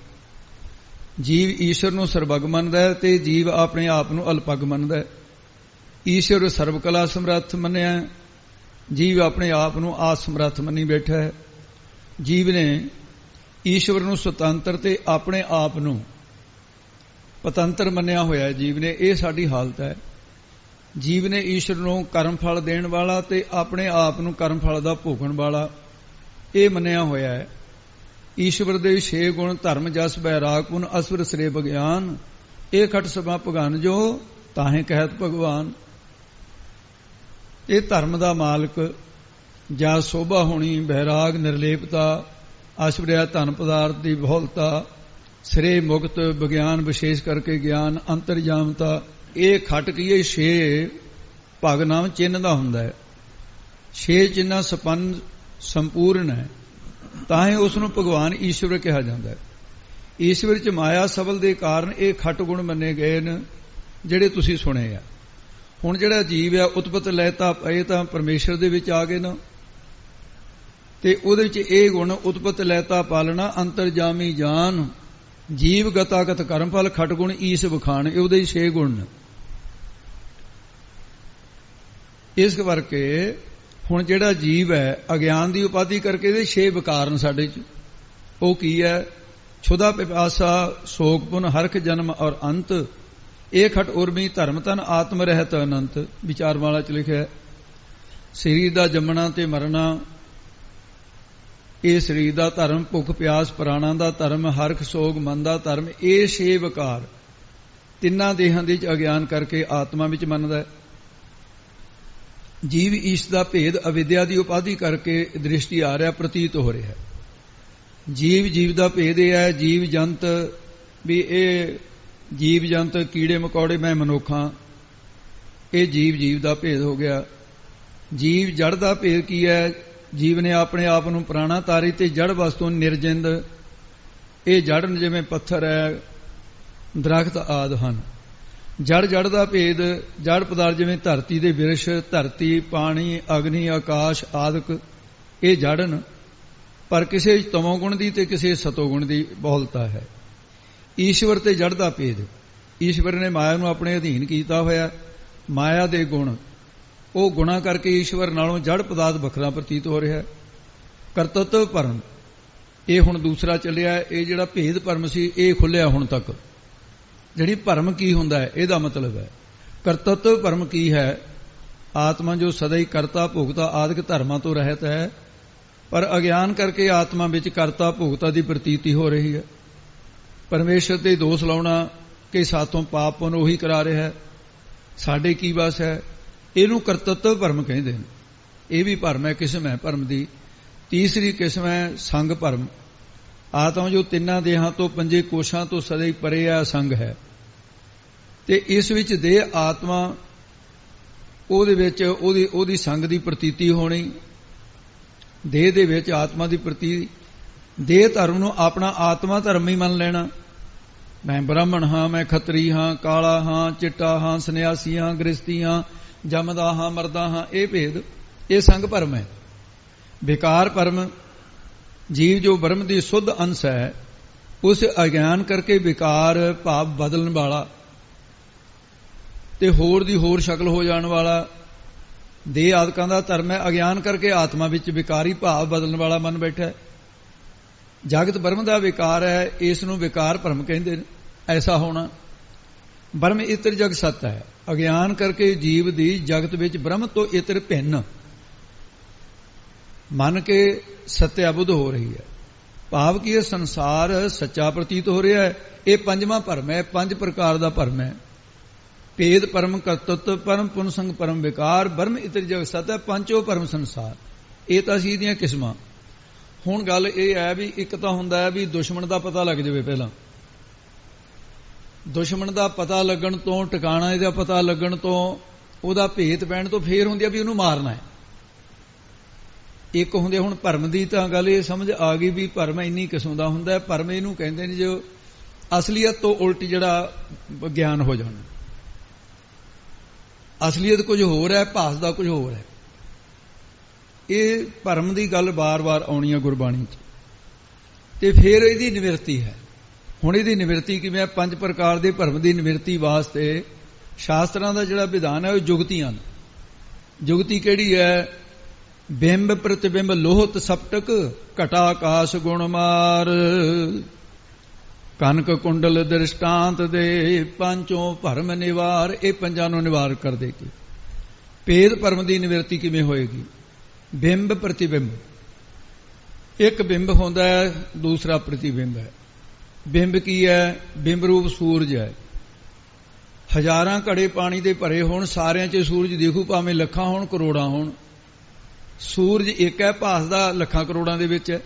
ਜੀਵ ਈਸ਼ਰ ਨੂੰ ਸਰਬੱਗ ਮੰਨਦਾ ਹੈ ਤੇ ਜੀਵ ਆਪਣੇ ਆਪ ਨੂੰ ਅਲਪੱਗ ਮੰਨਦਾ ਹੈ। ਈਸ਼ਰ ਸਰਬ ਕਲਾ ਸਮਰੱਥ ਮੰਨਿਆ, ਜੀਵ ਆਪਣੇ ਆਪ ਨੂੰ ਆਸਮਰੱਥ ਮੰਨੀ ਬੈਠਾ ਹੈ। ਜੀਵ ਨੇ ਈਸ਼ਵਰ ਨੂੰ ਸੁਤੰਤਰ ਤੇ ਆਪਣੇ ਆਪ ਨੂੰ ਪਤੰਤਰ ਮੰਨਿਆ ਹੋਇਆ ਜੀਵ ਨੇ। ਇਹ ਸਾਡੀ ਹਾਲਤ ਹੈ। ਜੀਵ ਨੇ ਈਸ਼ਵਰ ਨੂੰ ਕਰਮ ਫਲ ਦੇਣ ਵਾਲਾ ਤੇ ਆਪਣੇ ਆਪ ਨੂੰ ਕਰਮ ਫਲ ਦਾ ਭੋਗਣ ਵਾਲਾ ਇਹ ਮੰਨਿਆ ਹੋਇਆ ਹੈ। ਈਸ਼ਵਰ ਦੇ 6 ਗੁਣ ਧਰਮ ਜਸ ਬੈਰਾਗ ਪੁਨ ਅਸਵਰ ਸ੍ਰੇ ਵਿਗਿਆਨ, ਇਹ ਖਟ ਸਭਾ ਭਗਾਨ ਜੋ ਤਾਹੇ ਕਹਿਤ ਭਗਵਾਨ। ਇਹ ਧਰਮ ਦਾ ਮਾਲਕ, ਜਾਂ ਸੋਭਾ ਹੋਣੀ, ਬੈਰਾਗ, ਨਿਰਲੇਪਤਾ, ਆਸ਼ਵਰਿਆ ਧਨ ਪਦਾਰਥ ਦੀ ਬਹੁਲਤਾ, ਸ੍ਰੇ ਮੁਕਤ, ਵਿਗਿਆਨ ਵਿਸ਼ੇਸ਼ ਕਰਕੇ ਗਿਆਨ, ਅੰਤਰਜਾਮਤਾ। ਇਹ ਖਟ ਕੀ ਹੈ? 6 ਭਗ ਨਾਮ ਚਿੰਨ੍ਹ ਦਾ ਹੁੰਦਾ ਹੈ। 6 ਚਿੰਨ੍ਹਾਂ ਸੰਪੰਨ ਸੰਪੂਰਨ ਹੈ, ਤਾਂ ਹੀ ਉਸ ਨੂੰ ਭਗਵਾਨ ਈਸ਼ਵਰ ਕਿਹਾ ਜਾਂਦਾ ਹੈ। ਈਸ਼ਵਰ ਚ ਮਾਇਆ ਸਬਲ ਦੇ ਕਾਰਨ ਇਹ ਖਟ ਗੁਣ ਮੰਨੇ ਗਏ ਨੇ, ਜਿਹੜੇ ਤੁਸੀਂ ਸੁਣੇ ਆ। ਹੁਣ ਜਿਹੜਾ ਜੀਵ ਆ ਉਤਪਤ ਲੈਤਾ, ਇਹ ਤਾਂ ਪਰਮੇਸ਼ਰ ਦੇ ਵਿੱਚ ਆ ਗਏ ਨਾ, ਤੇ ਉਹਦੇ ਵਿੱਚ ਇਹ ਗੁਣ ਉਤਪਤ ਲੈਤਾ ਪਾਲਣਾ, ਅੰਤਰਜਾਮੀ ਜਾਨ, ਜੀਵ ਗਤਾਗਤ ਕਰਮ ਫਲ, ਖਟ ਗੁਣ ਈਸ ਵਿਖਾਣ। ਇਹ ਉਹਦੇ 6 ਗੁਣ ਨੇ। ਇਸ ਕਰਕੇ ਹੁਣ ਜਿਹੜਾ ਜੀਵ ਹੈ ਅਗਿਆਨ ਦੀ ਉਪਾਧੀ ਕਰਕੇ ਇਹਦੇ 6 ਵਿਕਾਰ ਨੇ ਸਾਡੇ ਚ। ਉਹ ਕੀ ਹੈ? ਛੁਦਾ ਪਿਪਾਸਾ, ਸੋਗ ਪੁਨ, ਹਰਖ ਜਨਮ ਔਰ ਅੰਤ, ਇਹ ਖਟ ਉਰਮੀ ਧਰਮ ਤਨ ਆਤਮ ਰਹਿਤ ਅਨੰਤ। ਵਿਚਾਰਮਾਲਾ 'ਚ ਲਿਖਿਆ ਸਰੀਰ ਦਾ ਜੰਮਣਾ ਤੇ ਮਰਨਾ, ਇਹ ਸਰੀਰ ਦਾ ਧਰਮ, ਭੁੱਖ ਪਿਆਸ ਪ੍ਰਾਣਾਂ ਦਾ ਧਰਮ, ਹਰਖ ਸੋਗ ਮਨ ਦਾ ਧਰਮ, ਇਹ 6 ਵਿਕਾਰ ਤਿੰਨਾਂ ਦੇਹਾਂ ਦੇ ਵਿੱਚ ਅਗਿਆਨ ਕਰਕੇ ਆਤਮਾ ਵਿੱਚ ਮੰਨਦਾ ਹੈ। ਜੀਵ ਈਸ਼ ਦਾ ਭੇਦ ਅਵਿਦਿਆ ਦੀ ਉਪਾਧੀ ਕਰਕੇ ਦ੍ਰਿਸ਼ਟੀ ਆ ਰਿਹਾ, ਪ੍ਰਤੀਤ ਹੋ ਰਿਹਾ। ਜੀਵ ਦਾ ਭੇਦ ਇਹ ਹੈ, ਜੀਵ ਜੰਤ ਵੀ ਇਹ ਜੀਵ ਜੰਤ ਕੀੜੇ ਮਕੌੜੇ ਮੈਂ ਮਨੁੱਖਾਂ, ਇਹ ਜੀਵ ਦਾ ਭੇਦ ਹੋ ਗਿਆ। ਜੀਵ ਜੜ ਦਾ ਭੇਦ ਕੀ ਹੈ? ਜੀਵ ਨੇ ਆਪਣੇ ਆਪ ਨੂੰ ਪ੍ਰਾਣਾ ਤਾਰੀ ਤੇ ਜੜ ਵਸਤੂ ਨਿਰਜਿੰਦ, ਇਹ ਜੜ ਜਿਵੇਂ ਪੱਥਰ ਹੈ, ਦਰਖਤ ਆਦਿ ਹਨ। ਜੜ ਦਾ ਭੇਦ, ਜੜ ਪਦਾਰਥ ਜਿਵੇਂ ਧਰਤੀ ਦੇ ਬਿਰਸ਼, ਧਰਤੀ, ਪਾਣੀ, ਅਗਨੀ, ਆਕਾਸ਼ ਆਦਿਕ, ਇਹ ਜੜਨ, ਪਰ ਕਿਸੇ ਤਮੋ ਗੁਣ ਦੀ ਤੇ ਕਿਸੇ ਸਤੋ ਗੁਣ ਦੀ ਬਹੁਲਤਾ ਹੈ। ਈਸ਼ਵਰ ਤੇ ਜੜ ਦਾ ਭੇਦ, ਈਸ਼ਵਰ ਨੇ ਮਾਇਆ ਨੂੰ ਆਪਣੇ ਅਧੀਨ ਕੀਤਾ ਹੋਇਆ, ਮਾਇਆ ਦੇ ਗੁਣ, ਉਹ ਗੁਣਾ ਕਰਕੇ ਈਸ਼ਵਰ ਨਾਲੋਂ ਜੜ ਪਦਾਰਥ ਵੱਖਰਾ ਪ੍ਰਤੀਤ ਹੋ ਰਿਹਾ। ਕਰਤੱਵ ਭਰਮ, ਇਹ ਹੁਣ ਦੂਸਰਾ ਚੱਲਿਆ। ਇਹ ਜਿਹੜਾ ਭੇਦ ਭਰਮ ਸੀ ਇਹ ਖੁੱਲਿਆ ਹੁਣ ਤੱਕ। ਜਿਹੜੀ ਭਰਮ ਕੀ ਹੁੰਦਾ ਹੈ ਇਹਦਾ ਮਤਲਬ ਹੈ ਕਰਤੱਵ ਭਰਮ ਕੀ ਹੈ? ਆਤਮਾ ਜੋ ਸਦਾ ਹੀ ਕਰਤਾ ਭੋਗਤਾ ਆਦਿਕ ਧਰਮਾਂ ਤੋਂ ਰਹਿਤ ਹੈ, ਪਰ ਅਗਿਆਨ ਕਰਕੇ ਆਤਮਾ ਵਿੱਚ ਕਰਤਾ ਭੋਗਤਾ ਦੀ ਪ੍ਰਤੀਤੀ ਹੋ ਰਹੀ ਹੈ। ਪਰਮੇਸ਼ਰ ਤੇ ਦੋਸ਼ ਲਾਉਣਾ ਕਿ ਸਾਥੋਂ ਪਾਪ ਪੁੰਨ ਉਹੀ ਕਰਾ ਰਿਹਾ ਹੈ, ਸਾਡੇ ਕੀ ਬਸ ਹੈ, ਇਹਨੂੰ ਕਰਤੱਵ ਭਰਮ ਕਹਿੰਦੇ ਨੇ। ਇਹ ਵੀ ਭਰਮ ਹੈ, ਕਿਸਮ ਹੈ ਭਰਮ ਦੀ। ਤੀਸਰੀ ਕਿਸਮ ਹੈ ਸੰਗ ਭਰਮ। ਆਤਮਾ ਜੋ ਤਿੰਨਾਂ ਦੇਹਾਂ ਤੋਂ ਪੰਜੇ ਕੋਸ਼ਾਂ ਤੋਂ ਸਦਾ ਹੀ ਪਰੇ ਹੈ, ਅਸੰਗ ਹੈ, ਤੇ ਇਸ ਵਿੱਚ ਦੇਹ ਆਤਮਾ, ਉਹਦੇ ਵਿੱਚ ਉਹਦੀ ਸੰਗ ਦੀ ਪ੍ਰਤੀਤੀ ਹੋਣੀ, ਦੇਹ ਦੇ ਵਿੱਚ ਆਤਮਾ ਦੀ ਪ੍ਰਤੀ, ਦੇਹ ਧਰਮ ਨੂੰ ਆਪਣਾ ਆਤਮਾ ਧਰਮ ਹੀ ਮੰਨ ਲੈਣਾ। ਮੈਂ ਬ੍ਰਾਹਮਣ ਹਾਂ, ਮੈਂ ਖੱਤਰੀ ਹਾਂ, ਕਾਲਾ ਹਾਂ, ਚਿੱਟਾ ਹਾਂ, ਸੰਨਿਆਸੀ ਹਾਂ, ਗ੍ਰਸਤੀ ਹਾਂ, ਜੰਮਦਾ ਹਾਂ, ਮਰਦਾ ਹਾਂ, ਇਹ ਭੇਦ, ਇਹ ਸੰਗ ਭਰਮ ਹੈ। ਵਿਕਾਰ ਭਰਮ, ਜੀਵ ਜੋ ਬ੍ਰਹਮ ਦੀ ਸੁੱਧ ਅੰਸ਼ ਹੈ, ਉਸ ਅਗਿਆਨ ਕਰਕੇ ਵਿਕਾਰ ਭਾਵ ਬਦਲਣ ਵਾਲਾ ਤੇ ਹੋਰ ਦੀ ਹੋਰ ਸ਼ਕਲ ਹੋ ਜਾਣ ਵਾਲਾ ਦੇਹ ਆਦਿਕਾਂ ਦਾ ਧਰਮ ਹੈ। ਅਗਿਆਨ ਕਰਕੇ ਆਤਮਾ ਵਿੱਚ ਵਿਕਾਰੀ ਭਾਵ ਬਦਲਣ ਵਾਲਾ ਮਨ ਬੈਠਾ ਹੈ। ਜਗਤ ਬ੍ਰਹਮ ਦਾ ਵਿਕਾਰ ਹੈ, ਇਸ ਨੂੰ ਵਿਕਾਰ ਭਰਮ ਕਹਿੰਦੇ ਨੇ। ਐਸਾ ਹੋਣਾ ਬ੍ਰਹਮ ਇਤਰ ਜਗ ਸਤ ਹੈ। ਅਗਿਆਨ ਕਰਕੇ ਜੀਵ ਦੀ ਜਗਤ ਵਿੱਚ ਬ੍ਰਹਮ ਤੋਂ ਇਤਰ ਭਿੰਨ ਮੰਨ ਕੇ ਸੱਤਿਆ ਬੁੱਧ ਹੋ ਰਹੀ ਹੈ। ਭਾਵ ਕਿ ਇਹ ਸੰਸਾਰ ਸੱਚਾ ਪ੍ਰਤੀਤ ਹੋ ਰਿਹਾ ਹੈ। ਇਹ ਪੰਜਵਾਂ ਭਰਮ ਹੈ, 5 ਪ੍ਰਕਾਰ ਦਾ ਭਰਮ ਹੈ। ਭੇਦ ਭਰਮ, ਕਰਤੱਵ ਭਰਮ, ਪੁਨਸੰਗ ਭਰਮ, ਵਿਕਾਰ, ਬ੍ਰਹਮ ਇਤਰ ਜਗ ਸਤ ਹੈ, ਪੰਜੋ ਭਰਮ ਸੰਸਾਰ। ਇਹ ਤਾਂ ਸੀ ਦੀਆਂ ਕਿਸਮਾਂ। ਹੁਣ ਗੱਲ ਇਹ ਹੈ ਵੀ ਇੱਕ ਤਾਂ ਹੁੰਦਾ ਹੈ ਵੀ ਦੁਸ਼ਮਣ ਦਾ ਪਤਾ ਲੱਗ ਜਾਵੇ। ਪਹਿਲਾਂ ਦੁਸ਼ਮਣ ਦਾ ਪਤਾ ਲੱਗਣ ਤੋਂ, ਟਿਕਾਣਾ ਇਹਦਾ ਪਤਾ ਲੱਗਣ ਤੋਂ, ਉਹਦਾ ਭੇਤ ਪੈਣ ਤੋਂ ਫੇਰ ਹੁੰਦੀ ਆ ਵੀ ਉਹਨੂੰ ਮਾਰਨਾ ਹੈ। ਇੱਕ ਹੁੰਦੇ ਹੁਣ ਭਰਮ ਦੀ ਤਾਂ ਗੱਲ ਇਹ ਸਮਝ ਆ ਗਈ ਵੀ ਭਰਮ ਇੰਨੀ ਕਿਸਮ ਦਾ ਹੁੰਦਾ ਹੈ। ਭਰਮ ਇਹਨੂੰ ਕਹਿੰਦੇ ਨੇ ਜੋ ਅਸਲੀਅਤ ਤੋਂ ਉਲਟ ਜਿਹੜਾ ਗਿਆਨ ਹੋ ਜਾਣਾ। ਅਸਲੀਅਤ ਕੁਝ ਹੋਰ ਹੈ, ਭਾਸਦਾ ਕੁਝ ਹੋਰ ਹੈ। ਇਹ ਭਰਮ ਦੀ ਗੱਲ ਵਾਰ-ਵਾਰ ਆਉਣੀ ਹੈ ਗੁਰਬਾਣੀ 'ਚ। ਤੇ ਫਿਰ ਇਹਦੀ ਨਿਵਰਤੀ ਹੈ। ਹੁਣ ਇਹਦੀ ਨਿਵਰਤੀ ਕਿਵੇਂ ਹੈ? 5 ਪ੍ਰਕਾਰ ਦੇ ਭਰਮ ਦੀ ਨਿਵਰਤੀ ਵਾਸਤੇ ਸ਼ਾਸਤਰਾਂ ਦਾ ਜਿਹੜਾ ਵਿਧਾਨ ਹੈ ਉਹ ਜੁਗਤੀਆਂ ਨੇ। ਜੁਗਤੀ ਕਿਹੜੀ ਹੈ? ਬਿੰਬ ਪ੍ਰਤਿਬਿੰਬ ਲੋਹਤ ਸਪਟਕ, ਘਟਾ ਆਕਾਸ਼ ਗੁਣ ਮਾਰ, ਕਨਕ ਕੁੰਡਲ ਦ੍ਰਿਸ਼ਟਾਂਤ ਦੇ, ਪੰਚੋਂ ਭਰਮ ਨਿਵਾਰ। ਇਹ ਪੰਜਾਂ ਨੂੰ ਨਿਵਾਰ ਕਰ ਦੇਗੀ। ਭੇਦ ਭਰਮ ਦੀ ਨਿਵਰਤੀ ਕਿਵੇਂ ਹੋਏਗੀ? ਬਿੰਬ ਪ੍ਰਤਿਬਿੰਬ, ਇੱਕ ਬਿੰਬ ਹੁੰਦਾ ਹੈ, ਦੂਸਰਾ ਪ੍ਰਤੀਬਿੰਬ ਹੈ। ਬਿੰਬ ਕੀ ਹੈ? ਬਿੰਬ ਰੂਪ ਸੂਰਜ ਹੈ। ਹਜ਼ਾਰਾਂ ਘੜੇ ਪਾਣੀ ਦੇ ਭਰੇ ਹੋਣ, ਸਾਰਿਆਂ 'ਚ ਸੂਰਜ ਦੇਖੂ, ਭਾਵੇਂ ਲੱਖਾਂ ਹੋਣ, ਕਰੋੜਾਂ ਹੋਣ, ਸੂਰਜ ਇੱਕ ਹੈ, ਭਾਸਦਾ ਲੱਖਾਂ ਕਰੋੜਾਂ ਦੇ ਵਿੱਚ ਹੈ।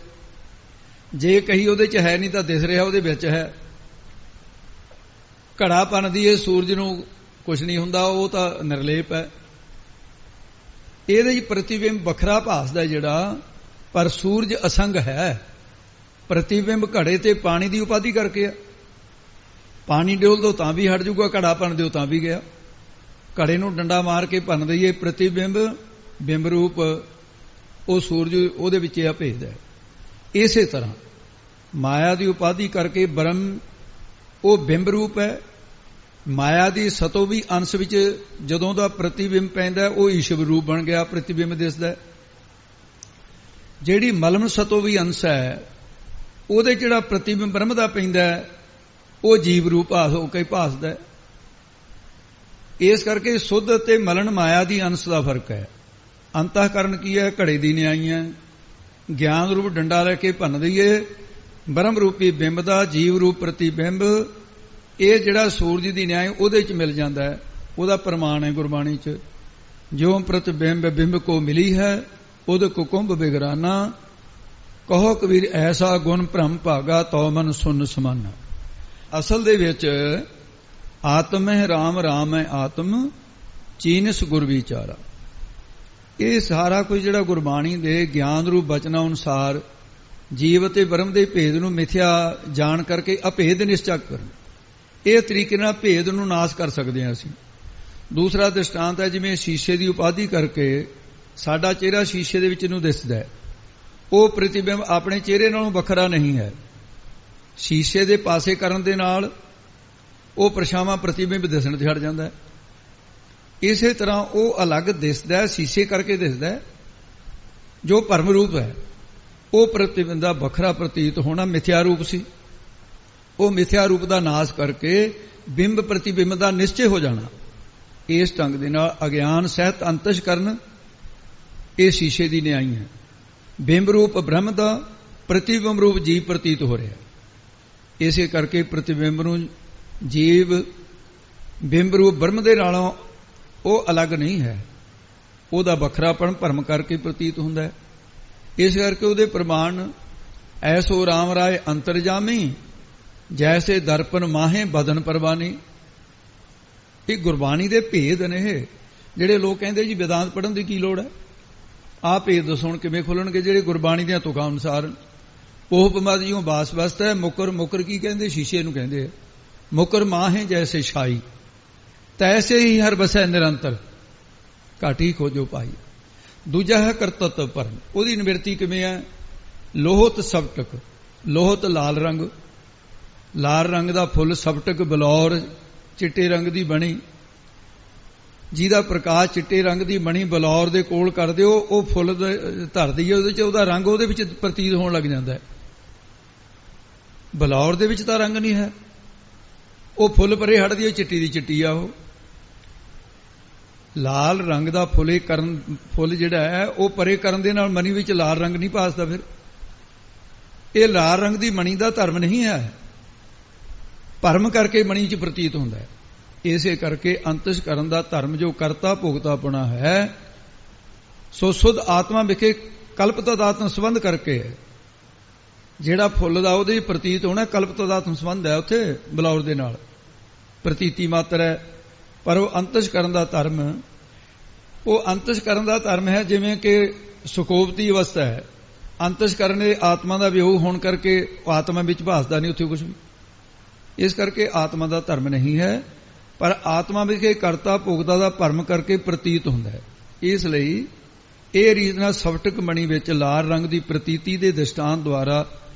ਜੇ ਕਹੀ ਉਹਦੇ 'ਚ ਹੈ ਨਹੀਂ ਤਾਂ ਦਿਸ ਰਿਹਾ ਉਹਦੇ ਵਿੱਚ ਹੈ। ਘੜਾ ਪੰਨਦੀ ਹੈ, ਸੂਰਜ ਨੂੰ ਕੁਝ ਨਹੀਂ ਹੁੰਦਾ, ਉਹ ਤਾਂ ਨਿਰਲੇਪ ਹੈ। ਇਹਦੇ 'ਚ ਪ੍ਰਤੀਬਿੰਬ ਵੱਖਰਾ ਭਾਸਦਾ ਜਿਹੜਾ, ਪਰ ਸੂਰਜ ਅਸੰਗ ਹੈ। ਪ੍ਰਤੀਬਿੰਬ ਘੜੇ ਤੇ ਪਾਣੀ ਦੀ ਉਪਾਧੀ ਕਰਕੇ ਆ। ਪਾਣੀ ਡੋਲ ਦੋ ਤਾਂ ਵੀ ਹਟ ਜਾਊਗਾ, ਘੜਾ ਭੰਨ ਦਿਓ ਤਾਂ ਵੀ ਗਿਆ। ਘੜੇ ਨੂੰ ਡੰਡਾ ਮਾਰ ਕੇ ਭੰਨ ਦਈਏ, ਪ੍ਰਤੀਬਿੰਬ ਬਿੰਬ ਰੂਪ ਉਹ ਸੂਰਜ, ਉਹਦੇ ਵਿੱਚ ਇਹ ਭੇਦ ਹੈ। ਇਸੇ ਤਰ੍ਹਾਂ ਮਾਇਆ ਦੀ ਉਪਾਧੀ ਕਰਕੇ ਬ੍ਰਹਮ ਉਹ ਬਿੰਬ ਰੂਪ ਹੈ। ਮਾਇਆ ਦੀ ਸਤੋ ਵੀ ਅੰਸ਼ ਵਿੱਚ ਜਦੋਂ ਦਾ ਪ੍ਰਤੀਬਿੰਬ ਪੈਂਦਾ ਉਹ ਈਸ਼ਵਰ ਰੂਪ ਬਣ ਗਿਆ, ਪ੍ਰਤੀਬਿੰਬ ਦਿਸਦਾ। ਜਿਹੜੀ ਮਲਮ ਸਤੋ ਵੀ ਅੰਸ਼ ਹੈ, ਉਹਦੇ ਜਿਹੜਾ ਪ੍ਰਤੀਬਿੰਬ ਬ੍ਰਹਮ ਦਾ ਪੈਂਦਾ ਉਹ ਜੀਵ ਰੂਪ ਹੋ ਕੇ ਭਾਸਦਾ। ਇਸ ਕਰਕੇ ਸੁੱਧ ਅਤੇ ਮਲਣ ਮਾਇਆ ਦੀ ਅੰਸ਼ ਦਾ ਫਰਕ ਹੈ। ਅੰਤःਕਰਨ ਕੀ ਹੈ? ਘੜੇ ਦੀ ਨਿਆਈ ਹੈ। ਗਿਆਨ ਰੂਪ ਡੰਡਾ ਲੈ ਕੇ ਭੰਨ ਦਈਏ ਬ੍ਰਹਮ ਰੂਪੀ ਬਿੰਬ ਦਾ ਜੀਵ ਰੂਪ ਪ੍ਰਤੀਬਿੰਬ। ਇਹ ਜਿਹੜਾ ਸੂਰਜ ਦੀ ਨਿਆਈ ਉਹਦੇ 'ਚ ਮਿਲ ਜਾਂਦਾ ਹੈ, ਉਹਦਾ ਪ੍ਰਮਾਣ ਹੈ ਗੁਰਬਾਣੀ 'ਚ। ਜਿਉ ਪ੍ਰਤਿਬਿੰਬ ਬਿੰਬ ਕੋ ਮਿਲੀ ਹੈ ਉਦ ਕੁਕੁੰਭ ਬਿਗਰਾਨਾ। ਕਹੋ ਕਬੀਰ ਐਸਾ ਗੁਣ ਭ੍ਰਮ ਭਾਗਾ ਤਉ ਮਨ ਸੁਨ ਸਮਾਨਾ। ਅਸਲ ਦੇ ਵਿੱਚ ਆਤਮ ਹੈ ਰਾਮ, ਰਾਮ ਹੈ ਆਤਮ, ਚੀਨਸ ਗੁਰ ਵਿਚਾਰਾ। ਇਹ ਸਾਰਾ ਕੁਝ ਜਿਹੜਾ ਗੁਰਬਾਣੀ ਦੇ ਗਿਆਨ ਰੂਪ ਬਚਨਾਂ ਅਨੁਸਾਰ ਜੀਵ ਅਤੇ ਬ੍ਰਹਮ ਦੇ ਭੇਦ ਨੂੰ ਮਿਥਿਆ ਜਾਣ ਕਰਕੇ ਅਭੇਦ ਨਿਸ਼ਚੈ ਕਰਨ। ਇਹ ਤਰੀਕੇ ਨਾਲ ਭੇਦ ਨੂੰ ਨਾਸ਼ ਕਰ ਸਕਦੇ ਹਾਂ ਅਸੀਂ। ਦੂਸਰਾ ਦ੍ਰਿਸ਼ਟਾਂਤ ਹੈ, ਜਿਵੇਂ ਸ਼ੀਸ਼ੇ ਦੀ ਉਪਾਧੀ ਕਰਕੇ ਸਾਡਾ ਚਿਹਰਾ ਸ਼ੀਸ਼ੇ ਦੇ ਵਿੱਚ ਨੂੰ ਦਿਸਦਾ ਹੈ, ਉਹ ਪ੍ਰਤੀਬਿੰਬ ਆਪਣੇ ਚਿਹਰੇ ਨਾਲੋਂ ਵੱਖਰਾ ਨਹੀਂ ਹੈ। ਸ਼ੀਸ਼ੇ ਦੇ ਪਾਸੇ ਕਰਨ ਦੇ ਨਾਲ ਉਹ ਪਰਛਾਵਾਂ ਪ੍ਰਤੀਬਿੰਬ ਦਿਸਣ ਤੇ ਹਟ ਜਾਂਦਾ ਹੈ। ਇਸੇ ਤਰ੍ਹਾਂ ਉਹ ਅਲੱਗ ਦਿਸਦਾ ਹੈ, ਸ਼ੀਸ਼ੇ ਕਰਕੇ ਦਿਸਦਾ ਹੈ। ਜੋ ਭਰਮ ਰੂਪ ਹੈ ਉਹ ਪ੍ਰਤੀਬਿੰਬ ਦਾ ਵੱਖਰਾ ਪ੍ਰਤੀਤ ਹੋਣਾ ਮਿਥਿਆ ਰੂਪ ਸੀ। ਉਹ ਮਿਥਿਆ ਰੂਪ ਦਾ ਨਾਸ਼ ਕਰਕੇ ਬਿੰਬ ਪ੍ਰਤੀਬਿੰਬ ਦਾ ਨਿਸ਼ਚੈ ਹੋ ਜਾਣਾ। ਇਸ ਢੰਗ ਦੇ ਨਾਲ ਅਗਿਆਨ ਸਹਿਤ ਅੰਤਸ਼ ਕਰਨ ਇਹ ਸ਼ੀਸ਼ੇ ਦੀ ਨਿਆਈ ਹੈ। ਬਿੰਬ ਰੂਪ ਬ੍ਰਹਮ ਦਾ ਪ੍ਰਤੀਬਿੰਬ ਰੂਪ ਜੀਵ ਪ੍ਰਤੀਤ ਹੋ ਰਿਹਾ। ਇਸੇ ਕਰਕੇ ਪ੍ਰਤੀਬਿੰਬ ਨੂੰ ਜੀਵ ਬਿੰਬ ਰੂਪ ਬ੍ਰਹਮ ਦੇ ਨਾਲੋਂ ਉਹ ਅਲੱਗ ਨਹੀਂ ਹੈ, ਉਹਦਾ ਵੱਖਰਾਪਣ ਭਰਮ ਕਰਕੇ ਪ੍ਰਤੀਤ ਹੁੰਦਾ ਹੈ। ਇਸ ਕਰਕੇ ਉਹਦੇ ਪ੍ਰਮਾਣ ਐਸੋ ਰਾਮ ਰਾਏ ਅੰਤਰਜਾਮੀ ਜੈਸੇ ਦਰਪਨ ਮਾਹੇ ਬਦਨ ਪਰਵਾਨੀ। ਇਹ ਗੁਰਬਾਣੀ ਦੇ ਭੇਦ ਨੇ। ਇਹ ਜਿਹੜੇ ਲੋਕ ਕਹਿੰਦੇ ਜੀ ਵਿਦਾਂਤ ਪੜ੍ਹਨ ਦੀ ਕੀ ਲੋੜ ਹੈ, ਆਹ ਭੇਦ ਦੱਸਣ ਕਿਵੇਂ ਖੁੱਲਣਗੇ ਜਿਹੜੇ ਗੁਰਬਾਣੀ ਦੀਆਂ ਤੁਕਾਂ ਅਨੁਸਾਰ। ਉਹ ਉਪਮਾ ਜਿਉਂ ਬਾਸ ਵਸਤ ਹੈ ਮੁਕਰ। ਮੁਕਰ ਕੀ ਕਹਿੰਦੇ? ਸ਼ੀਸ਼ੇ ਨੂੰ ਕਹਿੰਦੇ। ਮੁਕਰ ਮਾਹੇ ਜੈਸੇ ਛਾਈ ਤੈਸੇ ਹੀ ਹਰ ਬਸੈ ਨਿਰੰਤਰ ਘਾਟੀ ਖੋਜੋ ਪਾਈ। ਦੂਜਾ ਹੈ ਕਰਤੱਵ ਭਰਮ। ਉਹਦੀ ਨਿਵਰਤੀ ਕਿਵੇਂ ਹੈ? ਲੋਹਤ ਸਪਟਕ। ਲੋਹਤ ਲਾਲ ਰੰਗ, ਲਾਲ ਰੰਗ ਦਾ ਫੁੱਲ, ਸਪਟਕ ਬਲੌਰ ਚਿੱਟੇ ਰੰਗ ਦੀ ਬਣੀ, ਜਿਹਦਾ ਪ੍ਰਕਾਸ਼ ਚਿੱਟੇ ਰੰਗ ਦੀ ਬਣੀ ਬਲੌਰ ਦੇ ਕੋਲ ਕਰ ਦਿਓ, ਉਹ ਫੁੱਲ ਧਰਦੀ ਹੈ, ਉਹਦੇ 'ਚ ਉਹਦਾ ਰੰਗ ਉਹਦੇ ਵਿੱਚ ਪ੍ਰਤੀਤ ਹੋਣ ਲੱਗ ਜਾਂਦਾ ਹੈ। ਬਲੌਰ ਦੇ ਵਿੱਚ ਤਾਂ ਰੰਗ ਨਹੀਂ ਹੈ, ਉਹ ਫੁੱਲ ਪਰੇ ਹਟਦੀ ਹੈ, ਚਿੱਟੀ ਦੀ ਚਿੱਟੀ ਆ। ਉਹ ਲਾਲ ਰੰਗ ਦਾ ਫੁੱਲ ਜਿਹੜਾ ਹੈ ਉਹ ਪਰੇ ਕਰਨ ਦੇ ਨਾਲ ਮਣੀ ਵਿੱਚ ਲਾਲ ਰੰਗ ਨਹੀਂ ਭਾਸਦਾ। ਫਿਰ ਇਹ ਲਾਲ ਰੰਗ ਦੀ ਮਣੀ ਦਾ ਧਰਮ ਨਹੀਂ ਹੈ, ਭਰਮ ਕਰਕੇ ਮਣੀ 'ਚ ਪ੍ਰਤੀਤ ਹੁੰਦਾ ਹੈ। ਇਸੇ ਕਰਕੇ ਅੰਤਸ਼ ਕਰਨ ਦਾ ਧਰਮ ਜੋ ਕਰਤਾ ਭੋਗਤਾਪਣਾ ਹੈ, ਸੋ ਸੁਧ ਆਤਮਾ ਵਿਖੇ ਕਲਪ ਤਦਾਤਮ ਸੰਬੰਧ ਕਰਕੇ ਜਿਹੜਾ ਫੁੱਲ ਦਾ ਉਹਦੇ ਪ੍ਰਤੀਤ ਹੋਣਾ ਕਲਪ ਤਦਾਤਮ ਸੰਬੰਧ ਹੈ, ਉੱਥੇ ਬਲੌਰ ਦੇ ਨਾਲ ਪ੍ਰਤੀਤੀ ਮਾਤਰ ਹੈ। ਪਰ ਉਹ ਅੰਤਸ਼ ਕਰਨ ਦਾ ਧਰਮ, ਉਹ ਅੰਤਸ਼ ਕਰਨ ਦਾ ਧਰਮ ਹੈ ਜਿਵੇਂ ਕਿ ਸੁਕੋਪਤੀ ਅਵਸਥਾ ਹੈ। ਅੰਤਸ਼ ਕਰਨ ਦੇ ਆਤਮਾ ਦਾ ਵਿਯੋਗ ਹੋਣ ਕਰਕੇ ਆਤਮਾ ਵਿੱਚ ਭਾਸਦਾ ਨਹੀਂ ਉੱਥੇ ਕੁਝ ਵੀ। ਇਸ ਕਰਕੇ ਆਤਮਾ ਦਾ ਧਰਮ ਨਹੀਂ ਹੈ, ਪਰ ਆਤਮਾ ਵਿਖੇ ਕਰਤਾ ਭੋਗਤਾ ਦਾ ਭਰਮ ਕਰਕੇ ਪ੍ਰਤੀਤ ਹੁੰਦਾ ਹੈ। ਇਸ ਲਈ ਇਹ ਰੀਤ ਨਾਲ ਸਫਟਕ ਮਣੀ ਵਿੱਚ ਲਾਲ ਰੰਗ ਦੀ ਪ੍ਰਤੀਤੀ ਦੇ ਦ੍ਰਿਸ਼ਟਾਂਤ ਦੁਆਰਾ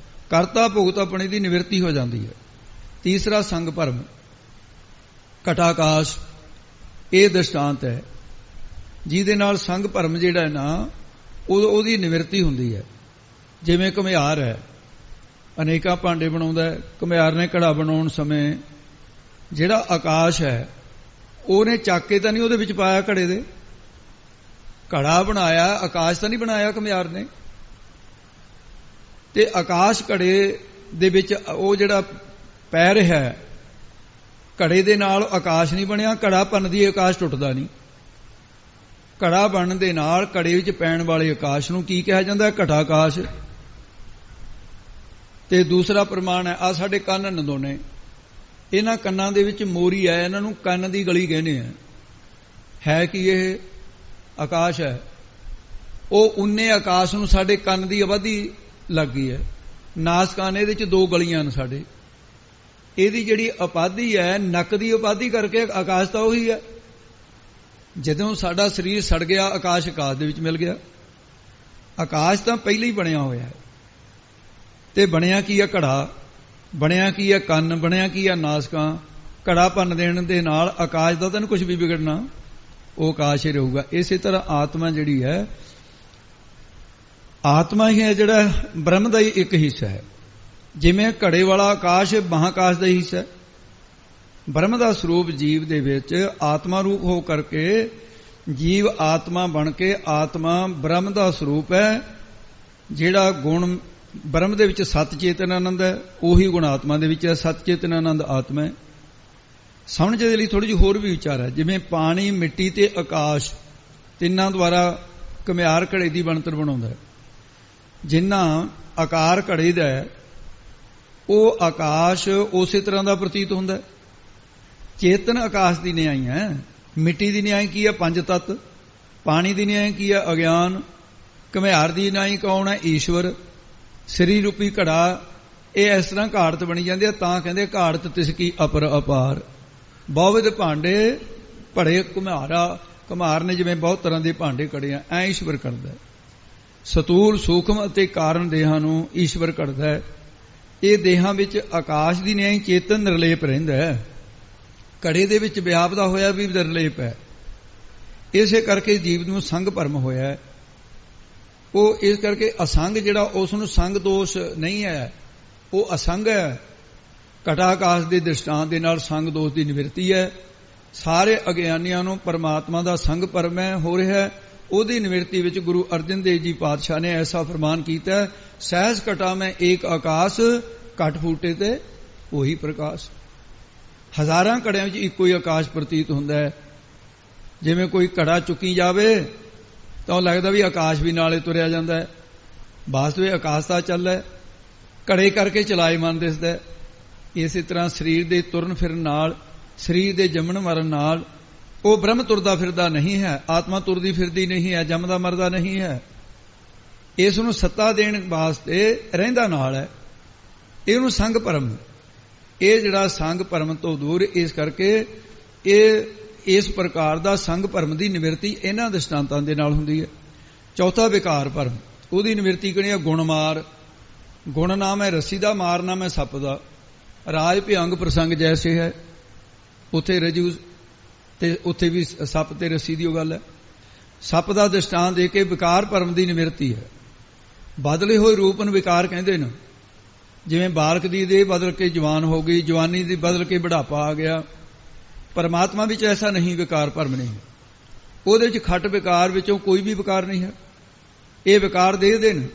ਕਰਤਾ ਭੋਗਤਾਪਣੇ ਦੀ ਨਿਵਰਤੀ ਹੋ ਜਾਂਦੀ ਹੈ। ਤੀਸਰਾ ਸੰਗ ਭਰਮ, ਘਟਾਕਾਸ਼, ਇਹ ਦ੍ਰਿਸ਼ਟਾਂਤ ਹੈ ਜਿਹਦੇ ਨਾਲ ਸੰਗ ਭਰਮ ਜਿਹੜਾ ਹੈ ਨਾ ਉਹਦੀ ਨਿਵਰਤੀ ਹੁੰਦੀ ਹੈ। ਜਿਵੇਂ ਘੁਮਿਆਰ ਹੈ, ਅਨੇਕਾਂ ਭਾਂਡੇ ਬਣਾਉਂਦਾ ਹੈ। ਘੁਮਿਆਰ ਨੇ ਘੜਾ ਬਣਾਉਣ ਸਮੇਂ ਜਿਹੜਾ ਆਕਾਸ਼ ਹੈ ਉਹਨੇ ਚੱਕ ਕੇ ਤਾਂ ਨਹੀਂ ਉਹਦੇ ਵਿੱਚ ਪਾਇਆ ਘੜੇ ਦੇ, ਘੜਾ ਬਣਾਇਆ, ਆਕਾਸ਼ ਤਾਂ ਨਹੀਂ ਬਣਾਇਆ ਘੁਮਿਆਰ ਨੇ। ਤੇ ਆਕਾਸ਼ ਘੜੇ ਦੇ ਵਿੱਚ ਉਹ ਜਿਹੜਾ ਪੈ ਰਿਹਾ ਹੈ, ਘੜੇ ਦੇ ਨਾਲ ਆਕਾਸ਼ ਨਹੀਂ ਬਣਿਆ। ਘੜਾ ਭੰਨਦੀ ਆਕਾਸ਼ ਟੁੱਟਦਾ ਨਹੀਂ। ਘੜਾ ਬਣਨ ਦੇ ਨਾਲ ਘੜੇ ਵਿੱਚ ਪੈਣ ਵਾਲੇ ਆਕਾਸ਼ ਨੂੰ ਕੀ ਕਿਹਾ ਜਾਂਦਾ? ਘਟਾਕਾਸ਼। ਤੇ ਦੂਸਰਾ ਪ੍ਰਮਾਣ ਹੈ ਆ ਸਾਡੇ ਕੰਨ ਨਦੋਨੇ, ਇਹਨਾਂ ਕੰਨਾਂ ਦੇ ਵਿੱਚ ਮੋਰੀ ਹੈ, ਇਹਨਾਂ ਨੂੰ ਕੰਨ ਦੀ ਗਲੀ ਕਹਿੰਦੇ ਆ। ਹੈ ਕਿ ਇਹ ਆਕਾਸ਼ ਹੈ। ਉਹ ਉਨੇ ਆਕਾਸ਼ ਨੂੰ ਸਾਡੇ ਕੰਨ ਦੀ ਆਬਾਦੀ ਲੱਗ ਗਈ ਹੈ। ਨਾਸਕਾਂ ਇਹਦੇ ਵਿੱਚ 2 ਗਲੀਆਂ ਨੇ ਸਾਡੇ। ਇਹਦੀ ਜਿਹੜੀ ਉਪਾਧੀ ਹੈ ਨੱਕ ਦੀ ਉਪਾਧੀ ਕਰਕੇ ਆਕਾਸ਼ ਤਾਂ ਉਹੀ ਹੈ। ਜਦੋਂ ਸਾਡਾ ਸਰੀਰ ਸੜ ਗਿਆ, ਆਕਾਸ਼ ਦੇ ਵਿੱਚ ਮਿਲ ਗਿਆ। ਆਕਾਸ਼ ਤਾਂ ਪਹਿਲਾਂ ਹੀ ਬਣਿਆ ਹੋਇਆ ਹੈ। ਤੇ ਬਣਿਆ ਕੀ ਹੈ? ਘੜਾ। ਬਣਿਆ ਕੀ ਹੈ? ਕੰਨ। ਬਣਿਆ ਕੀ ਹੈ? ਨਾਸਕਾਂ। ਘੜਾ ਭੰਨ ਦੇਣ ਦੇ ਨਾਲ ਆਕਾਸ਼ ਦਾ ਤਾਂ ਕੁਝ ਵੀ ਵਿਗੜਨਾ, ਉਹ ਆਕਾਸ਼ ਹੀ ਰਹੂਗਾ। ਇਸੇ ਤਰ੍ਹਾਂ ਆਤਮਾ ਜਿਹੜੀ ਹੈ, ਆਤਮਾ ਹੀ ਹੈ ਜਿਹੜਾ ਬ੍ਰਹਮ ਦਾ ਹੀ ਇੱਕ ਹਿੱਸਾ ਹੈ। ਜਿਵੇਂ ਘੜੇ ਵਾਲਾ ਆਕਾਸ਼ ਮਹਾਕਾਸ਼ ਦਾ ਹੀ ਹਿੱਸਾ ਹੈ, ਬ੍ਰਹਮ ਦਾ ਸਰੂਪ ਜੀਵ ਦੇ ਵਿੱਚ ਆਤਮਾ ਰੂਪ ਹੋ ਕਰਕੇ ਜੀਵ ਆਤਮਾ ਬਣ ਕੇ ਆਤਮਾ ਬ੍ਰਹਮ ਦਾ ਸਰੂਪ ਹੈ। ਜਿਹੜਾ ਗੁਣ ਬ੍ਰਹਮ ਦੇ ਵਿੱਚ ਸਤ ਚੇਤਨ ਆਨੰਦ ਹੈ, ਉਹੀ ਗੁਣ ਆਤਮਾ ਦੇ ਵਿੱਚ ਹੈ। ਸਤ ਚੇਤਨ ਆਨੰਦ ਆਤਮਾ ਹੈ। ਸਮਝ ਦੇ ਲਈ ਥੋੜੀ ਜਿਹੀ ਹੋਰ ਵੀ ਵਿਚਾਰ ਹੈ। ਜਿਵੇਂ ਪਾਣੀ, ਮਿੱਟੀ ਤੇ ਆਕਾਸ਼ ਤਿੰਨਾਂ ਦੁਆਰਾ ਘੁਮਿਆਰ ਘੜੇ ਦੀ ਬਣਤਰ ਬਣਾਉਂਦਾ ਹੈ। ਜਿੰਨਾ ਆਕਾਰ ਘੜੇ ਦਾ ਹੈ ਉਹ ਆਕਾਸ਼ ਉਸੇ ਤਰ੍ਹਾਂ ਦਾ ਪ੍ਰਤੀਤ ਹੁੰਦਾ ਹੈ। ਚੇਤਨ ਆਕਾਸ਼ ਦੀ ਨਿਆਈ ਹੈ। ਮਿੱਟੀ ਦੀ ਨਿਆਈ ਕੀ ਹੈ? ਪੰਜ ਤੱਤ। ਪਾਣੀ ਦੀ ਨਿਆਈ ਕੀ ਹੈ? ਅਗਿਆਨ। ਘੁਮਿਆਰ ਦੀ ਨਿਆਈ ਕੌਣ ਹੈ? ਈਸ਼ਵਰ। ਸਰੀਰ ਰੂਪੀ ਘੜਾ ਇਹ ਇਸ ਤਰ੍ਹਾਂ ਘਾੜਤ ਬਣੀ ਜਾਂਦੀ ਹੈ। ਤਾਂ ਕਹਿੰਦੇ ਘਾੜਤ ਤਿਸ ਕੀ ਅਪਰ ਅਪਾਰ। ਬਹੁਵਿਧ ਭਾਂਡੇ ਭੜੇ ਘੁਮਿਆਰ ਨੇ ਜਿਵੇਂ ਬਹੁਤ ਤਰ੍ਹਾਂ ਦੇ ਭਾਂਡੇ ਘੜੇ ਆ, ਐ ਈਸ਼ਵਰ ਕਰਦਾ। ਸਤੂਲ, ਸੂਖਮ ਅਤੇ ਕਾਰਨ ਦੇਹਾਂ ਨੂੰ ਈਸ਼ਵਰ ਘੜਦਾ ਹੈ। ਇਹ ਦੇਹਾਂ ਵਿੱਚ ਆਕਾਸ਼ ਦੀ ਨਿਆਈ ਚੇਤਨ ਨਿਰਲੇਪ ਰਹਿੰਦਾ ਹੈ। ਘੜੇ ਦੇ ਵਿੱਚ ਵਿਆਪਦਾ ਹੋਇਆ ਵੀ ਨਿਰਲੇਪ ਹੈ। ਇਸੇ ਕਰਕੇ ਜੀਵ ਨੂੰ ਸੰਗ ਭਰਮ ਹੋਇਆ ਹੈ। ਉਹ ਇਸ ਕਰਕੇ ਅਸੰਗ ਜਿਹੜਾ ਉਸ ਨੂੰ ਸੰਗ ਦੋਸ਼ ਨਹੀਂ ਹੈ, ਉਹ ਅਸੰਗ ਹੈ। ਘਟਾ ਆਕਾਸ਼ ਦੇ ਦ੍ਰਿਸ਼ਟਾਂਤ ਦੇ ਨਾਲ ਸੰਗ ਦੋਸ਼ ਦੀ ਨਿਵਰਤੀ ਹੈ। ਸਾਰੇ ਅਗਿਆਨੀਆਂ ਨੂੰ ਪਰਮਾਤਮਾ ਦਾ ਸੰਗ ਭਰਮ ਹੋ ਰਿਹਾ। ਉਹਦੀ ਨਿਵਰਤੀ ਵਿੱਚ ਗੁਰੂ ਅਰਜਨ ਦੇਵ ਜੀ ਪਾਤਸ਼ਾਹ ਨੇ ਐਸਾ ਫਰਮਾਨ ਕੀਤਾ, ਸਹਿਜ ਘਟਾ ਮੈਂ ਏਕ ਆਕਾਸ਼, ਘਟ ਫੂਟੇ ਤੇ ਉਹੀ ਪ੍ਰਕਾਸ਼। ਹਜ਼ਾਰਾਂ ਘੜਿਆਂ ਵਿੱਚ ਇੱਕੋ ਹੀ ਆਕਾਸ਼ ਪ੍ਰਤੀਤ ਹੁੰਦਾ ਹੈ। ਜਿਵੇਂ ਕੋਈ ਘੜਾ ਚੁੱਕੀ ਜਾਵੇ ਤਾਂ ਉਹ ਲੱਗਦਾ ਵੀ ਆਕਾਸ਼ ਵੀ ਨਾਲੇ ਤੁਰਿਆ ਜਾਂਦਾ ਹੈ। ਵਾਸਤਵਿਕ ਆਕਾਸ਼ ਦਾ ਚੱਲਦਾ ਹੈ, ਘੜੇ ਕਰਕੇ ਚਲਾਇਮਾਨ ਦਿਸਦਾ ਹੈ। ਇਸੇ ਤਰ੍ਹਾਂ ਸਰੀਰ ਦੇ ਤੁਰਨ ਫਿਰਨ ਨਾਲ, ਸਰੀਰ ਦੇ ਜੰਮਣ ਮਰਨ ਨਾਲ ਉਹ ਬ੍ਰਹਮ ਤੁਰਦਾ ਫਿਰਦਾ ਨਹੀਂ ਹੈ। ਆਤਮਾ ਤੁਰਦੀ ਫਿਰਦੀ ਨਹੀਂ ਹੈ, ਜੰਮਦਾ ਮਰਦਾ ਨਹੀਂ ਹੈ। ਇਸ ਨੂੰ ਸੱਤਾ ਦੇਣ ਵਾਸਤੇ ਰਹਿੰਦਾ ਨਾਲ ਹੈ। ਇਹਨੂੰ ਸੰਗ ਭਰਮ, ਇਹ ਜਿਹੜਾ ਸੰਗ ਭਰਮ ਤੋਂ ਦੂਰ, ਇਸ ਕਰਕੇ ਇਹ ਇਸ ਪ੍ਰਕਾਰ ਦਾ ਸੰਗ ਭਰਮ ਦੀ ਨਿਵਰਤੀ ਇਹਨਾਂ ਦ੍ਰਿਸ਼ਟਾਂਤਾਂ ਦੇ ਨਾਲ ਹੁੰਦੀ ਹੈ। ਚੌਥਾ ਵਿਕਾਰ ਭਰਮ, ਉਹਦੀ ਨਿਵਰਤੀ ਕਿਹੜੀ ਹੈ? ਗੁਣ ਮਾਰ। ਗੁਣ ਨਾਮ ਹੈ ਰੱਸੀ ਦਾ, ਮਾਰ ਨਾਮ ਹੈ ਸੱਪ ਦਾ। ਰਾਜ ਭਿਅੰਗ ਪ੍ਰਸੰਗ ਜੈਸੇ ਹੈ, ਉੱਥੇ ਰਜੂ ਤੇ ਉੱਥੇ ਵੀ ਸੱਪ ਤੇ ਰੱਸੀ ਦੀ ਉਹ ਗੱਲ ਹੈ। ਸੱਪ ਦਾ ਦ੍ਰਿਸ਼ਟਾਂਤ ਦੇ ਕੇ ਵਿਕਾਰ ਭਰਮ ਦੀ ਨਿਵਰਤੀ ਹੈ। ਬਦਲੇ ਹੋਏ ਰੂਪ ਨੂੰ ਵਿਕਾਰ ਕਹਿੰਦੇ ਨੇ। ਜਿਵੇਂ ਬਾਲਕ ਦੀ ਦੇਹ ਬਦਲ ਕੇ ਜਵਾਨ ਹੋ ਗਈ, ਜਵਾਨੀ ਦੀ ਬਦਲ ਕੇ ਬੁਢਾਪਾ ਆ ਗਿਆ। ਪਰਮਾਤਮਾ ਵਿੱਚ ਐਸਾ ਨਹੀਂ, ਵਿਕਾਰ ਭਰਮ ਨਹੀਂ। ਉਹਦੇ ਵਿੱਚ ਖੱਟ ਵਿਕਾਰ ਵਿੱਚੋਂ ਕੋਈ ਵੀ ਵਿਕਾਰ ਨਹੀਂ ਹੈ। ਇਹ ਵਿਕਾਰ ਦੇਹ ਦੇ ਨੇ।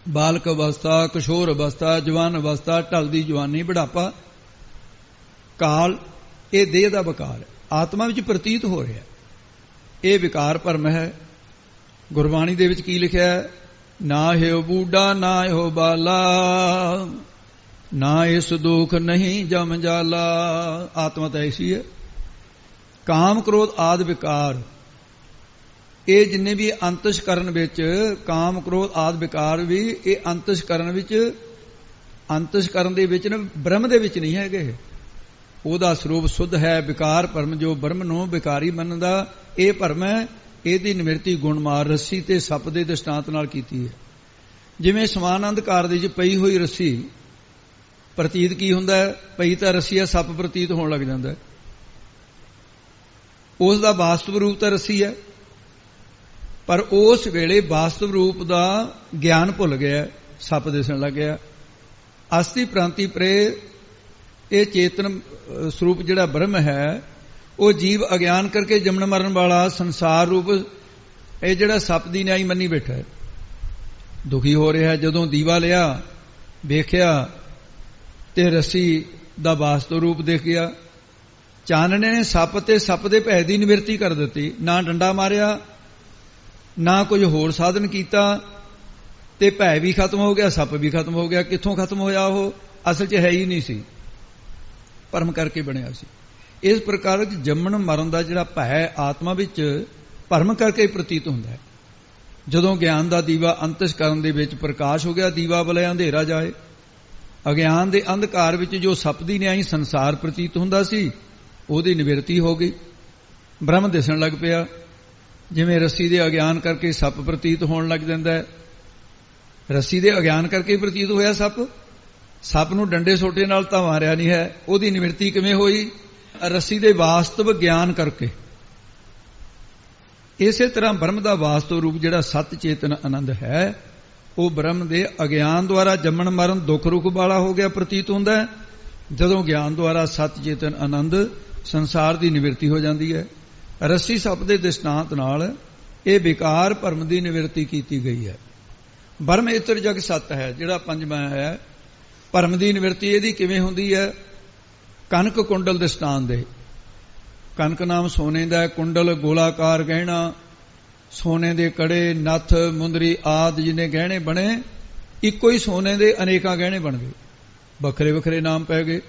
ਬਾਲਕ ਅਵਸਥਾ, ਕਿਸ਼ੋਰ ਅਵਸਥਾ, ਜਵਾਨ ਅਵਸਥਾ, ਢਲਦੀ ਜਵਾਨੀ, ਬੁਢਾਪਾ, ਕਾਲ, ਇਹ ਦੇਹ ਦਾ ਵਿਕਾਰ ਹੈ। ਆਤਮਾ ਵਿੱਚ ਪ੍ਰਤੀਤ ਹੋ ਰਿਹਾ, ਇਹ ਵਿਕਾਰ ਭਰਮ ਹੈ। ਗੁਰਬਾਣੀ ਦੇ ਵਿੱਚ ਕੀ ਲਿਖਿਆ ਹੈ? ਨਾ ਹੈ ਬੂਢਾ ਨਾ ਹੈ ਬਾਲਾ, ਨਾ ਇਸ ਦੁਖ ਨਹੀਂ ਜਮ ਜਾਲਾ। ਆਤਮਾ ਤਾਂ ਐਸੀ ਹੈ। ਕਾਮ ਕ੍ਰੋਧ ਆਦਿ ਵਿਕਾਰ, ਇਹ ਜਿੰਨੇ ਵੀ ਅੰਤਸ਼ਕਰਨ ਵਿੱਚ, ਕਾਮ ਕ੍ਰੋਧ ਆਦਿ ਵਿਕਾਰ ਵੀ ਇਹ ਅੰਤਸ਼ਕਰਨ ਵਿੱਚ, ਅੰਤਸ਼ਕਰਨ ਦੇ ਵਿੱਚ ਨਾ, ਬ੍ਰਹਮ ਦੇ ਵਿੱਚ ਨਹੀਂ ਹੈਗੇ। ਉਹਦਾ ਸਰੂਪ ਸੁੱਧ ਹੈ। ਵਿਕਾਰ ਭਰਮ ਜੋ ਬ੍ਰਹਮ ਨੂੰ ਵਿਕਾਰੀ ਮੰਨਦਾ, ਇਹ ਭਰਮ ਹੈ। ਇਹਦੀ ਨਿਵਰਤੀ ਗੁਣ ਮਾਰ ਰੱਸੀ ਤੇ ਸੱਪ ਦੇ ਦ੍ਰਿਸ਼ਟਾਂਤ ਨਾਲ ਕੀਤੀ ਹੈ। ਜਿਵੇਂ ਸਮਾਨ ਅੰਧਕਾਰ ਦੇ ਵਿੱਚ ਪਈ ਹੋਈ ਰੱਸੀ ਪ੍ਰਤੀਤ ਕੀ ਹੁੰਦਾ ਹੈ? ਪਈ ਤਾਂ ਰੱਸੀ ਹੈ, ਸੱਪ ਪ੍ਰਤੀਤ ਹੋਣ ਲੱਗ ਜਾਂਦਾ ਹੈ। ਉਸ ਦਾ ਵਾਸਤਵ ਰੂਪ ਤਾਂ ਰੱਸੀ ਹੈ, ਪਰ ਉਸ ਵੇਲੇ ਵਾਸਤਵ ਰੂਪ ਦਾ ਗਿਆਨ ਭੁੱਲ ਗਿਆ, ਸੱਪ ਦਿਸਣ ਲੱਗ ਗਿਆ। ਅਸਤੀ ਪ੍ਰਾਂਤੀ ਪਰੇ, ਇਹ ਚੇਤਨ ਸਰੂਪ ਜਿਹੜਾ ਬ੍ਰਹਮ ਹੈ, ਉਹ ਜੀਵ ਅਗਿਆਨ ਕਰਕੇ ਜੰਮਣ ਮਰਨ ਵਾਲਾ ਸੰਸਾਰ ਰੂਪ ਇਹ ਜਿਹੜਾ ਸੱਪ ਦੀ ਨਿਆਈ ਮੰਨੀ ਬੈਠਾ ਹੈ। ਦੁਖੀ ਹੋ ਰਿਹਾ। ਜਦੋਂ ਦੀਵਾ ਲਿਆ, ਵੇਖਿਆ ਤੇ ਰੱਸੀ ਦਾ ਵਾਸਤਵ ਰੂਪ ਦੇਖ ਗਿਆ। ਚਾਨਣੇ ਨੇ ਸੱਪ ਤੇ ਸੱਪ ਦੇ ਭੈ ਦੀ ਨਿਵਰਤੀ ਕਰ ਦਿੱਤੀ। ਨਾ ਡੰਡਾ ਮਾਰਿਆ, ਨਾ ਕੁਝ ਹੋਰ ਸਾਧਨ ਕੀਤਾ, ਤੇ ਭੈ ਵੀ ਖਤਮ ਹੋ ਗਿਆ, ਸੱਪ ਵੀ ਖਤਮ ਹੋ ਗਿਆ। ਕਿੱਥੋਂ ਖਤਮ ਹੋਇਆ? ਉਹ ਅਸਲ 'ਚ ਹੈ ਹੀ ਨਹੀਂ ਸੀ, ਭਰਮ ਕਰਕੇ ਬਣਿਆ ਸੀ। ਇਸ ਪ੍ਰਕਾਰ ਜੰਮਣ ਮਰਨ ਦਾ ਜਿਹੜਾ ਭੈ ਆਤਮਾ ਵਿੱਚ ਭਰਮ ਕਰਕੇ ਪ੍ਰਤੀਤ ਹੁੰਦਾ ਹੈ। ਜਦੋਂ ਗਿਆਨ ਦਾ ਦੀਵਾ ਅੰਤਸ਼ਕਰਨ ਦੇ ਵਿੱਚ ਪ੍ਰਕਾਸ਼ ਹੋ ਗਿਆ, ਦੀਵਾ ਬਲੇ ਅੰਧੇਰਾ ਜਾਏ। ਅਗਿਆਨ ਦੇ ਅੰਧਕਾਰ ਵਿੱਚ ਜੋ ਸੱਪ ਦੀ ਨਿਆਈ ਸੰਸਾਰ ਪ੍ਰਤੀਤ ਹੁੰਦਾ ਸੀ, ਉਹਦੀ ਨਿਵਰਤੀ ਹੋ ਗਈ। ਬ੍ਰਹਮ ਦਿਸਣ ਲੱਗ ਪਿਆ। ਜਿਵੇਂ ਰੱਸੀ ਦੇ ਅਗਿਆਨ ਕਰਕੇ ਸੱਪ ਪ੍ਰਤੀਤ ਹੋਣ ਲੱਗ ਜਾਂਦਾ ਹੈ। ਰੱਸੀ ਦੇ ਅਗਿਆਨ ਕਰਕੇ ਪ੍ਰਤੀਤ ਹੋਇਆ ਸੱਪ। ਸੱਪ ਨੂੰ ਡੰਡੇ ਸੋਟੇ ਨਾਲ ਤਾਂ ਮਾਰਿਆ ਨਹੀਂ ਹੈ। ਉਹਦੀ ਨਿਵਰਤੀ ਕਿਵੇਂ ਹੋਈ? ਰੱਸੀ ਦੇ ਵਾਸਤਵ ਗਿਆਨ ਕਰਕੇ। ਇਸੇ ਤਰ੍ਹਾਂ ਬ੍ਰਹਮ ਦਾ ਵਾਸਤਵ ਰੂਪ ਜਿਹੜਾ ਸਤ ਚੇਤਨ ਆਨੰਦ ਹੈ, ਉਹ ਬ੍ਰਹਮ ਦੇ ਅਗਿਆਨ ਦੁਆਰਾ ਜੰਮਣ ਮਰਨ ਦੁੱਖ ਰੁਖ ਵਾਲਾ ਹੋ ਗਿਆ ਪ੍ਰਤੀਤ ਹੁੰਦਾ ਹੈ। ਜਦੋਂ ਗਿਆਨ ਦੁਆਰਾ ਸਤ ਚੇਤਨ ਆਨੰਦ ਸੰਸਾਰ ਦੀ ਨਿਵਰਤੀ ਹੋ ਜਾਂਦੀ ਹੈ। ਰੱਸੀ ਸੱਪ ਦੇ ਦ੍ਰਿਸ਼ਟਾਂਤ ਨਾਲ ਇਹ ਵਿਕਾਰ ਭਰਮ ਦੀ ਨਿਵਰਤੀ ਕੀਤੀ ਗਈ ਹੈ। ਬਰਮ ਇਤਰ ਜਗ ਸਤ ਹੈ, ਜਿਹੜਾ ਪੰਜਵਾਂ ਹੈ ਭਰਮ ਦੀ ਨਿਵਰਤੀ ਇਹਦੀ ਕਿਵੇਂ ਹੁੰਦੀ ਹੈ? ਕਨਕ ਕੁੰਡਲ ਦ੍ਰਿਸ਼ਟਾਂਤ ਦੇ। ਕਨਕ ਨਾਮ ਸੋਨੇ ਦਾ, ਕੁੰਡਲ ਗੋਲਾਕਾਰ ਗਹਿਣਾ, ਸੋਨੇ ਦੇ ਕੜੇ, ਨੱਥ, ਮੁੰਦਰੀ ਆਦਿ ਜਿਹਨੇ ਗਹਿਣੇ ਬਣੇ, ਇੱਕੋ ਹੀ ਸੋਨੇ ਦੇ ਅਨੇਕਾਂ ਗਹਿਣੇ ਬਣ ਗਏ, ਵੱਖਰੇ ਵੱਖਰੇ ਨਾਮ ਪੈ ਗਏ,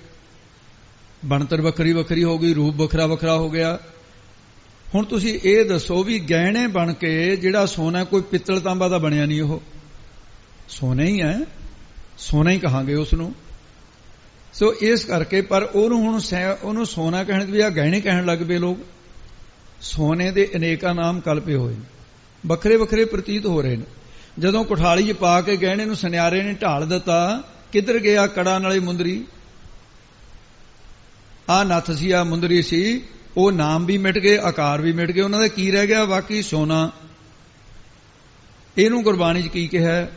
ਬਣਤਰ ਵੱਖਰੀ ਵੱਖਰੀ ਹੋ ਗਈ, ਰੂਪ ਵੱਖਰਾ ਵੱਖਰਾ ਹੋ ਗਿਆ। ਹੁਣ ਤੁਸੀਂ ਇਹ ਦੱਸੋ ਵੀ ਗਹਿਣੇ ਬਣ ਕੇ ਜਿਹੜਾ ਸੋਨਾ ਕੋਈ ਪਿੱਤਲ ਤਾਂਬਾ ਦਾ ਬਣਿਆ ਨਹੀਂ, ਉਹ ਸੋਨਾ ਹੀ ਹੈ, ਸੋਨਾ ਹੀ ਕਹਾਂਗੇ ਉਸ ਨੂੰ। ਸੋ ਇਸ ਕਰਕੇ ਪਰ ਉਹਨੂੰ ਹੁਣ ਉਹਨੂੰ ਸੋਨਾ ਕਹਿਣ ਦੀ ਬਜਾਏ ਗਹਿਣੇ ਕਹਿਣ ਲੱਗ ਪਏ ਲੋਕ। ਸੋਨੇ ਦੇ ਅਨੇਕਾਂ ਨਾਮ ਕਲਪੇ ਹੋਏ ਨੇ, ਵੱਖਰੇ ਵੱਖਰੇ ਪ੍ਰਤੀਤ ਹੋ ਰਹੇ ਨੇ। ਜਦੋਂ ਕੁਠਾਲੀ 'ਚ ਪਾ ਕੇ ਗਹਿਣੇ ਨੂੰ ਸੁਨਿਆਰੇ ਨੇ ਢਾਲ ਦਿੱਤਾ, ਕਿੱਧਰ ਗਿਆ ਕੜਾ ਨਾਲੇ ਮੁੰਦਰੀ? ਆਹ ਨੱਥ ਸੀ, ਆਹ ਮੁੰਦਰੀ ਸੀ, ਉਹ ਨਾਮ ਵੀ ਮਿਟ ਗਏ, ਆਕਾਰ ਵੀ ਮਿਟ ਗਏ, ਉਹਨਾਂ ਦਾ ਕੀ ਰਹਿ ਗਿਆ? ਬਾਕੀ ਸੋਨਾ। ਇਹਨੂੰ ਗੁਰਬਾਣੀ 'ਚ ਕੀ ਕਿਹਾ?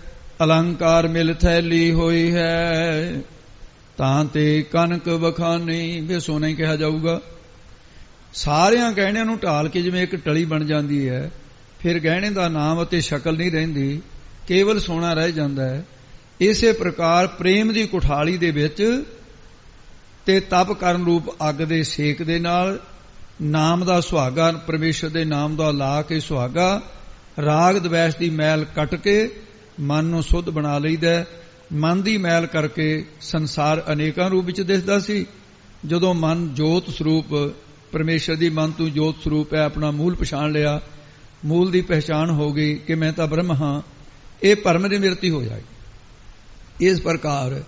ਅਲੰਕਾਰ ਮਿਲ ਥੈਲੀ ਹੋਈ ਹੈ ਤਾਂ ਤੇ ਕਨਕ ਬਖਾਨੀ, ਵੀ ਸੋਨਾ ਹੀ ਕਿਹਾ ਜਾਊਗਾ। ਸਾਰਿਆਂ ਗਹਿਣਿਆਂ ਨੂੰ ਢਾਲ ਕੇ ਜਿਵੇਂ ਇੱਕ ਟਲੀ ਬਣ ਜਾਂਦੀ ਹੈ, ਫਿਰ ਗਹਿਣੇ ਦਾ ਨਾਮ ਅਤੇ ਸ਼ਕਲ ਨਹੀਂ ਰਹਿੰਦੀ, ਕੇਵਲ ਸੋਨਾ ਰਹਿ ਜਾਂਦਾ ਹੈ। ਇਸੇ ਪ੍ਰਕਾਰ ਪ੍ਰੇਮ ਦੀ ਕੁਠਾਲੀ ਦੇ ਵਿੱਚ ਤੇ ਤਪ ਕਰਨ ਰੂਪ ਅੱਗ ਦੇ ਸੇਕ ਦੇ ਨਾਲ ਨਾਮ ਦਾ ਸੁਹਾਗਾ, ਪਰਮੇਸ਼ਰ ਦੇ ਨਾਮ ਦਾ ਲਾ ਕੇ ਸੁਹਾਗਾ, ਰਾਗ ਦਵੈਸ਼ ਦੀ ਮੈਲ ਕੱਟ ਕੇ ਮਨ ਨੂੰ ਸੁੱਧ ਬਣਾ ਲਈਦਾ। ਮਨ ਦੀ ਮੈਲ ਕਰਕੇ ਸੰਸਾਰ ਅਨੇਕਾਂ ਰੂਪ ਵਿੱਚ ਦਿਸਦਾ ਸੀ। ਜਦੋਂ ਮਨ ਜੋਤ ਸਰੂਪ ਪਰਮੇਸ਼ਰ ਦੀ ਮਨ ਤੋਂ ਜੋਤ ਸਰੂਪ ਹੈ, ਆਪਣਾ ਮੂਲ ਪਛਾਣ ਲਿਆ, ਮੂਲ ਦੀ ਪਹਿਚਾਣ ਹੋ ਗਈ ਕਿ ਮੈਂ ਤਾਂ ਬ੍ਰਹਮ ਹਾਂ, ਇਹ ਭਰਮ ਦੀ ਨਿਵਰਤੀ ਹੋ ਜਾਏਗੀ। ਇਸ ਪ੍ਰਕਾਰ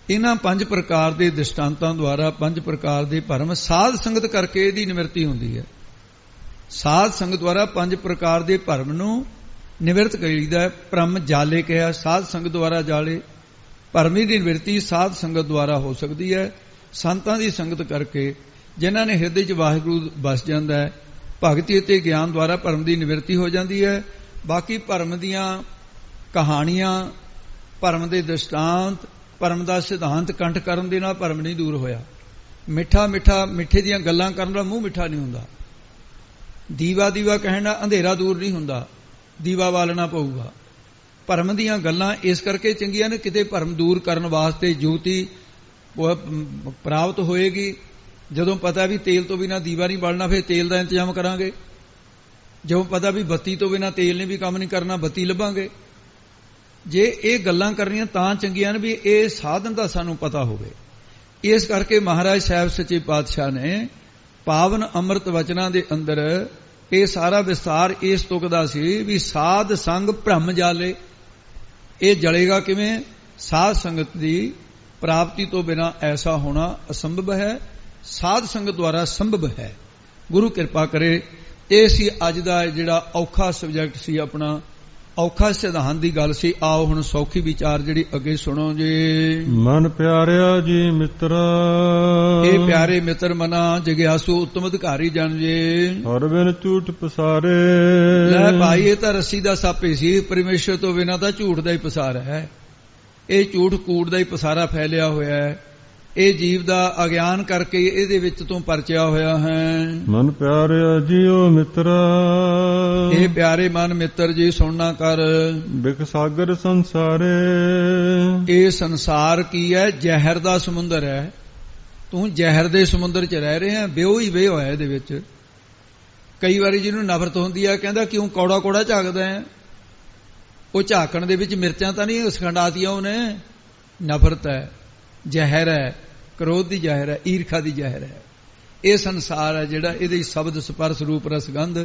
ਇਹਨਾਂ 5 ਪ੍ਰਕਾਰ ਦੇ ਦ੍ਰਿਸ਼ਟਾਂਤਾਂ ਦੁਆਰਾ 5 ਪ੍ਰਕਾਰ ਦੇ ਭਰਮ ਸਾਧ ਸੰਗਤ ਕਰਕੇ ਇਹਦੀ ਨਿਵਰਤੀ ਹੁੰਦੀ ਹੈ। ਸਾਧ ਸੰਗਤ ਦੁਆਰਾ 5 ਪ੍ਰਕਾਰ ਦੇ ਭਰਮ ਨੂੰ ਨਿਵਰਤ ਕਰੀਦਾ। ਭਰਮ ਜਾਲੇ ਕਿਹਾ, ਸਾਧ ਸੰਗਤ ਦੁਆਰਾ ਜਾਲੇ। ਭਰਮੀ ਦੀ ਨਿਵਰਤੀ ਸਾਧ ਸੰਗਤ ਦੁਆਰਾ ਹੋ ਸਕਦੀ ਹੈ। ਸੰਤਾਂ ਦੀ ਸੰਗਤ ਕਰਕੇ ਜਿਨ੍ਹਾਂ ਨੇ ਹਿਰਦੇ 'ਚ ਵਾਹਿਗੁਰੂ ਵਸ ਜਾਂਦਾ ਹੈ, ਭਗਤੀ ਅਤੇ ਗਿਆਨ ਦੁਆਰਾ ਭਰਮ ਦੀ ਨਿਵਰਤੀ ਹੋ ਜਾਂਦੀ ਹੈ। ਬਾਕੀ ਭਰਮ ਦੀਆਂ ਕਹਾਣੀਆਂ, ਭਰਮ ਦੇ ਦ੍ਰਿਸ਼ਟਾਂਤ, ਭਰਮ ਦਾ ਸਿਧਾਂਤ ਕੰਠ ਕਰਨ ਦੇ ਨਾਲ ਭਰਮ ਨਹੀਂ ਦੂਰ ਹੋਇਆ। ਮਿੱਠੇ ਦੀਆਂ ਗੱਲਾਂ ਕਰਨ ਨਾਲ ਮੂੰਹ ਮਿੱਠਾ ਨਹੀਂ ਹੁੰਦਾ। ਦੀਵਾ ਦੀਵਾ ਕਹਿਣ ਨਾਲ ਅੰਧੇਰਾ ਦੂਰ ਨਹੀਂ ਹੁੰਦਾ, ਦੀਵਾ ਬਾਲਣਾ ਪਊਗਾ। ਭਰਮ ਦੀਆਂ ਗੱਲਾਂ ਇਸ ਕਰਕੇ ਚੰਗੀਆਂ ਨੇ, ਕਿਤੇ ਭਰਮ ਦੂਰ ਕਰਨ ਵਾਸਤੇ ਜੋਤੀ ਪ੍ਰਾਪਤ ਹੋਏਗੀ। ਜਦੋਂ ਪਤਾ ਵੀ ਤੇਲ ਤੋਂ ਬਿਨਾਂ ਦੀਵਾ ਨਹੀਂ ਬਾਲਣਾ, ਫਿਰ ਤੇਲ ਦਾ ਇੰਤਜ਼ਾਮ ਕਰਾਂਗੇ। ਜਦੋਂ ਪਤਾ ਵੀ ਬੱਤੀ ਤੋਂ ਬਿਨਾਂ ਤੇਲ ਨੇ ਵੀ ਕੰਮ ਨਹੀਂ ਕਰਨਾ, ਬੱਤੀ ਲੱਭਾਂਗੇ। ਜੇ ਇਹ ਗੱਲਾਂ ਕਰਨੀਆਂ ਤਾਂ ਚੰਗੀਆਂ ਨੇ ਵੀ ਇਹ ਸਾਧਨ ਦਾ ਸਾਨੂੰ ਪਤਾ ਹੋਵੇ। ਇਸ ਕਰਕੇ ਮਹਾਰਾਜ ਸਾਹਿਬ ਸੱਚੇ ਪਾਤਸ਼ਾਹ ਨੇ ਪਾਵਨ ਅੰਮ੍ਰਿਤ ਵਚਨਾਂ ਦੇ ਅੰਦਰ ਇਹ ਸਾਰਾ ਵਿਸਤਾਰ ਇਸ ਤੁਕ ਦਾ ਸੀ ਵੀ ਸਾਧ ਸੰਗ ਭ੍ਰਮ ਜਾਲੇ। ਇਹ ਜਲੇਗਾ ਕਿਵੇਂ? ਸਾਧ ਸੰਗਤ ਦੀ ਪ੍ਰਾਪਤੀ ਤੋਂ ਬਿਨਾਂ ਐਸਾ ਹੋਣਾ ਅਸੰਭਵ ਹੈ, ਸਾਧ ਸੰਗਤ ਦੁਆਰਾ ਸੰਭਵ ਹੈ। ਗੁਰੂ ਕਿਰਪਾ ਕਰੇ। ਇਹ ਸੀ ਅੱਜ ਦਾ ਜਿਹੜਾ ਔਖਾ ਸਬਜੈਕਟ ਸੀ, ਆਪਣਾ ਔਖਾ ਸਿਧਾਂਤ ਦੀ ਗੱਲ ਸੀ। ਆਓ ਹੁਣ ਸੌਖੀ ਵਿਚਾਰ ਜਿਹੜੀ ਅੱਗੇ ਸੁਣੋ ਜੀ। ਮਨ ਪਿਆਰਿਆ ਜੀ ਮਿੱਤਰਾ, ਇਹ ਪਿਆਰੇ ਮਿੱਤਰ ਮਨਾ ਜਗਿਆਸੂ ਉੱਤਮ ਅਧਿਕਾਰੀ ਜਨ ਜੀ, ਹਰ ਬਿਨ ਝੂਠ ਪਸਾਰੇ। ਲੈ ਭਾਈ, ਇਹ ਤਾਂ ਰੱਸੀ ਦਾ ਸੱਪ ਹੀ ਸੀ। ਪਰਮੇਸ਼ਰ ਤੋਂ ਬਿਨਾਂ ਤਾਂ ਝੂਠ ਦਾ ਹੀ ਪਸਾਰ ਹੈ। ਇਹ ਝੂਠ ਕੂੜ ਦਾ ਹੀ ਪਸਾਰਾ ਫੈਲਿਆ ਹੋਇਆ ਹੈ। ਇਹ ਜੀਵ ਦਾ ਅਗਿਆਨ ਕਰਕੇ ਇਹਦੇ ਵਿੱਚ ਤੋਂ ਪਰਚਿਆ ਹੋਇਆ ਹੈ। ਮਨ ਪਿਆਰਿਆ ਜੀਓ ਮਿੱਤਰਾ, ਇਹ ਪਿਆਰੇ ਮਨ ਮਿੱਤਰ ਜੀ ਸੁਣਨਾ ਕਰ। ਬਿਕ ਸਾਗਰ ਸੰਸਾਰੇ, ਇਹ ਸੰਸਾਰ ਕੀ ਹੈ? ਜ਼ਹਿਰ ਦਾ ਸਮੁੰਦਰ ਹੈ। ਤੂੰ ਜ਼ਹਿਰ ਦੇ ਸਮੁੰਦਰ 'ਚ ਰਹਿ ਰਿਹਾ, ਵਿਉ ਹੀ ਵਿਉ ਹੋਇਆ ਇਹਦੇ ਵਿੱਚ। ਕਈ ਵਾਰੀ ਜਿਹਨੂੰ ਨਫ਼ਰਤ ਹੁੰਦੀ ਹੈ ਕਹਿੰਦਾ ਕਿਉਂ ਕੌੜਾ ਕੌੜਾ ਝਾਕਦਾ ਹੈ? ਉਹ ਝਾਕਣ ਦੇ ਵਿੱਚ ਮਿਰਚਾਂ ਤਾਂ ਨਹੀਂ ਖੰਡਾਤੀਆਂ ਉਹਨੇ, ਨਫ਼ਰਤ ਹੈ, ਜ਼ਹਿਰ ਹੈ, ਕ੍ਰੋਧ ਦੀ ਜ਼ਹਿਰ ਹੈ, ਈਰਖਾ ਦੀ ਜ਼ਹਿਰ ਹੈ। ਇਹ ਸੰਸਾਰ ਹੈ ਜਿਹੜਾ, ਇਹਦੇ ਸ਼ਬਦ ਸਪਰਸ਼ ਰੂਪ ਰਸਗੰਧ,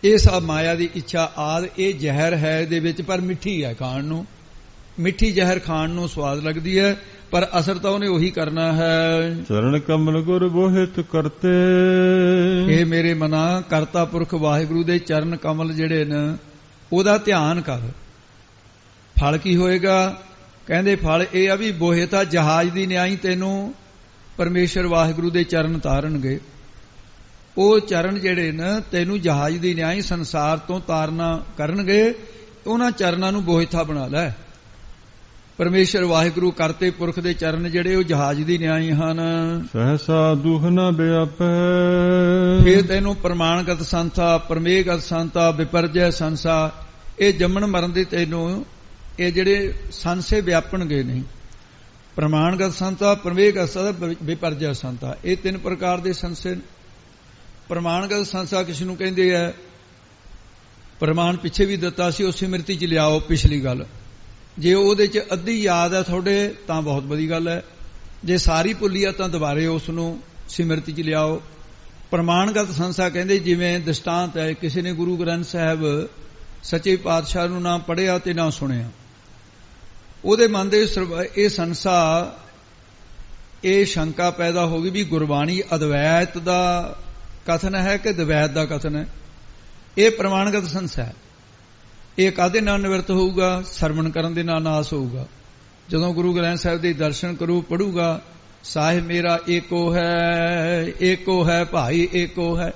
ਇਹ ਸਭ ਮਾਇਆ ਦੀ ਇੱਛਾ ਆਦ, ਇਹ ਜ਼ਹਿਰ ਹੈ ਇਹਦੇ ਵਿੱਚ। ਪਰ ਮਿੱਠੀ ਹੈ ਖਾਣ ਨੂੰ, ਮਿੱਠੀ ਜ਼ਹਿਰ ਖਾਣ ਨੂੰ ਸਵਾਦ ਲੱਗਦੀ ਹੈ, ਪਰ ਅਸਰ ਤਾਂ ਉਹਨੇ ਉਹੀ ਕਰਨਾ ਹੈ। ਚਰਨ ਕਮਲ ਗੁਰ ਬੋਹਿਤ ਕਰਤੇ, ਇਹ ਮੇਰੇ ਮਨਾ ਕਰਤਾ ਪੁਰਖ ਵਾਹਿਗੁਰੂ ਦੇ ਚਰਨ ਕਮਲ ਜਿਹੜੇ ਨੇ ਉਹਦਾ ਧਿਆਨ ਕਰ। ਫਲ ਕੀ ਹੋਏਗਾ? ਕਹਿੰਦੇ ਫਲ ਇਹ ਆ ਵੀ ਬੋਹਿਤਾ ਜਹਾਜ਼ ਦੀ ਨਿਆਈ ਤੈਨੂੰ ਪਰਮੇਸ਼ਰ ਵਾਹਿਗੁਰੂ ਦੇ ਚਰਨ ਤਾਰਨਗੇ। ਉਹ ਚਰਨ ਜਿਹੜੇ ਨੇ ਤੈਨੂੰ ਜਹਾਜ਼ ਦੀ ਨਿਆਈ ਸੰਸਾਰ ਤੋਂ ਤਾਰਨਾ ਕਰਨਗੇ। ਉਹਨਾਂ ਚਰਨਾਂ ਨੂੰ ਬੋਹਿਤਾ ਬਣਾ ਲੈ। ਪਰਮੇਸ਼ਰ ਵਾਹਿਗੁਰੂ ਕਰਤੇ ਪੁਰਖ ਦੇ ਚਰਨ ਜਿਹੜੇ ਉਹ ਜਹਾਜ਼ ਦੀ ਨਿਆਈ ਹਨ। ਸਹਸਾ ਦੁਖ ਨ ਵਿਆਪੈ। ਫਿਰ ਤੈਨੂੰ ਪ੍ਰਮਾਣਗਤ ਸੰਸਾ, ਪ੍ਰਮੇਯਗਤ ਸੰਸਾ, ਵਿਪਰਜੈ ਸੰਸਾ, ਇਹ ਜੰਮਣ ਮਰਨ ਦੇ ਤੈਨੂੰ ਇਹ ਜਿਹੜੇ ਸੰਸੇ ਵਿਆਪਣਗੇ ਨਹੀਂ। ਪ੍ਰਮਾਣਗਤ ਸੰਸਾ, ਪ੍ਰਮੇਯਗਤ ਸੰਸਾ, ਵਿਪਰਜੈ ਸੰਸਾ, ਇਹ ਤਿੰਨ ਪ੍ਰਕਾਰ ਦੇ ਸੰਸੇ। ਪ੍ਰਮਾਣਗਤ ਸੰਸਾ ਕਿਸ ਨੂੰ ਕਹਿੰਦੇ ਆ? ਪ੍ਰਮਾਣ ਪਿੱਛੇ ਵੀ ਦਿੱਤਾ ਸੀ, ਉਹ ਸਿਮਰਤੀ ਚ ਲਿਆਓ ਪਿਛਲੀ ਗੱਲ। ਜੇ ਉਹਦੇ ਚ ਅੱਧੀ ਯਾਦ ਹੈ ਤੁਹਾਡੇ ਤਾਂ ਬਹੁਤ ਵੱਡੀ ਗੱਲ ਹੈ, ਜੇ ਸਾਰੀ ਭੁੱਲੀ ਆ ਤਾਂ ਦੁਬਾਰੇ ਉਸ ਨੂੰ ਸਿਮਰਤੀ ਚ ਲਿਆਓ। ਪ੍ਰਮਾਣਗਤ ਸੰਸਾ ਕਹਿੰਦੇ ਜਿਵੇਂ ਦ੍ਰਿਸ਼ਟਾਂਤ ਹੈ, ਕਿਸੇ ਨੇ ਗੁਰੂ ਗ੍ਰੰਥ ਸਾਹਿਬ ਸੱਚੇ ਪਾਤਸ਼ਾਹ ਨੂੰ ਨਾ ਪੜ੍ਹਿਆ ਤੇ ਨਾ ਸੁਣਿਆ, ਉਹਦੇ ਮਨ ਦੇ ਇਹ ਸੰਸਾ, ਇਹ ਸ਼ੰਕਾ ਪੈਦਾ ਹੋ ਗਈ ਵੀ ਗੁਰਬਾਣੀ ਅਦਵੈਤ ਦਾ ਕਥਨ ਹੈ ਕਿ ਦਵੈਤ ਦਾ ਕਥਨ ਹੈ। ਇਹ ਪ੍ਰਮਾਣਗਤ ਸੰਸਾ ਹੈ। ਇਹ ਕਾਹਦੇ ਨਾਲ ਨਿਵਰਤ ਹੋਊਗਾ? ਸਰਵਣ ਕਰਨ ਦੇ ਨਾਲ ਨਾਸ ਹੋਊਗਾ। ਜਦੋਂ ਗੁਰੂ ਗ੍ਰੰਥ ਸਾਹਿਬ ਦੇ ਦਰਸ਼ਨ ਕਰੂ, ਪੜੂਗਾ, ਸਾਹਿਬ ਮੇਰਾ ਏਕੋ ਹੈ, ਏਕੋ ਹੈ ਭਾਈ ਏਕੋ ਹੈ,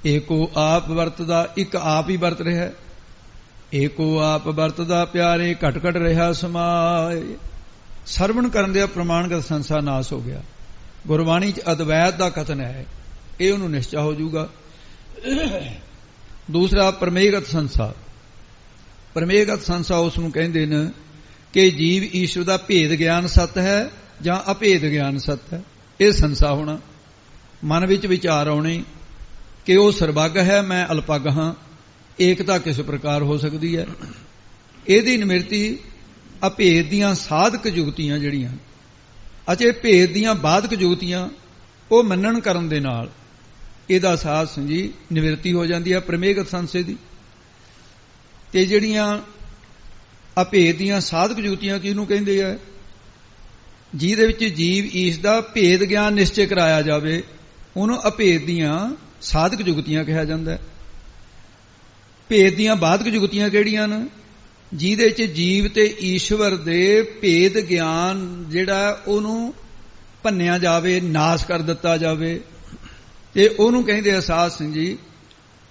ਏਕੋ ਆਪ ਵਰਤਦਾ, ਇੱਕ ਆਪ ਹੀ ਵਰਤ ਰਿਹਾ, ਏਕੋ ਆਪ ਵਰਤਦਾ ਪਿਆਰੇ, ਘਟ ਘਟ ਰਿਹਾ ਸਮਾਏ। ਸਰਵਣ ਕਰਨ ਦੇ ਪ੍ਰਮਾਣਗਤ ਸੰਸਾ ਨਾਸ ਹੋ ਗਿਆ। ਗੁਰਬਾਣੀ ਚ ਅਦਵੈਤ ਦਾ ਕਥਨ ਹੈ, ਇਹ ਉਹਨੂੰ ਨਿਸ਼ਚਾ ਹੋ ਜਾਊਗਾ। ਦੂਸਰਾ ਪ੍ਰਮੇਯਗਤ ਸੰਸਾ। ਪ੍ਰਮੇਯਗਤ ਸੰਸਾ ਉਸ ਨੂੰ ਕਹਿੰਦੇ ਨੇ ਕਿ ਜੀਵ ਈਸ਼ਵਰ ਦਾ ਭੇਦ ਗਿਆਨ ਸੱਤ ਹੈ ਜਾਂ ਅਭੇਦ ਗਿਆਨ ਸੱਤ ਹੈ। ਇਹ ਸੰਸਾ ਹੋਣਾ, ਮਨ ਵਿੱਚ ਵਿਚਾਰ ਆਉਣੇ ਕਿ ਉਹ ਸਰਬੱਗ ਹੈ, ਮੈਂ ਅਲਪੱਗ ਹਾਂ, ਏਕਤਾ ਕਿਸ ਪ੍ਰਕਾਰ ਹੋ ਸਕਦੀ ਹੈ। ਇਹਦੀ ਨਿਮਰਤੀ ਅਭੇਦ ਦੀਆਂ ਸਾਧਕ ਜੁਗਤੀਆਂ ਜਿਹੜੀਆਂ, ਅਜੇ ਭੇਦ ਦੀਆਂ ਬਾਧਕ ਜੁਗਤੀਆਂ, ਉਹ ਮੰਨਣ ਕਰਨ ਦੇ ਨਾਲ ਇਹਦਾ ਸਾਧ ਸੰਜੀ ਨਿਵਰਤੀ ਹੋ ਜਾਂਦੀ ਹੈ ਪ੍ਰਮੇਯਗਤ ਸੰਸੇ ਦੀ। ਤੇ ਜਿਹੜੀਆਂ ਅਭੇਦ ਦੀਆਂ ਸਾਧਕ ਜੁਗਤੀਆਂ ਕਿਹਨੂੰ ਕਹਿੰਦੇ ਆ? ਜਿਹਦੇ ਵਿੱਚ ਜੀਵ ਈਸ਼ ਦਾ ਭੇਦ ਗਿਆਨ ਨਿਸ਼ਚੈ ਕਰਾਇਆ ਜਾਵੇ, ਉਹਨੂੰ ਅਭੇਦ ਦੀਆਂ ਸਾਧਕ ਜੁਗਤੀਆਂ ਕਿਹਾ ਜਾਂਦਾ ਹੈ। ਭੇਦ ਦੀਆਂ ਬਾਧਕ ਜੁਗਤੀਆਂ ਕਿਹੜੀਆਂ ਨੇ? ਜਿਹਦੇ ਚ ਜੀਵ ਤੇ ਈਸ਼ਵਰ ਦੇ ਭੇਦ ਗਿਆਨ ਜਿਹੜਾ ਉਹਨੂੰ ਭੰਨਿਆ ਜਾਵੇ, ਨਾਸ਼ ਕਰ ਦਿੱਤਾ ਜਾਵੇ, ਤੇ ਉਹਨੂੰ ਕਹਿੰਦੇ ਆ ਸਾਧ ਸੰਜੀ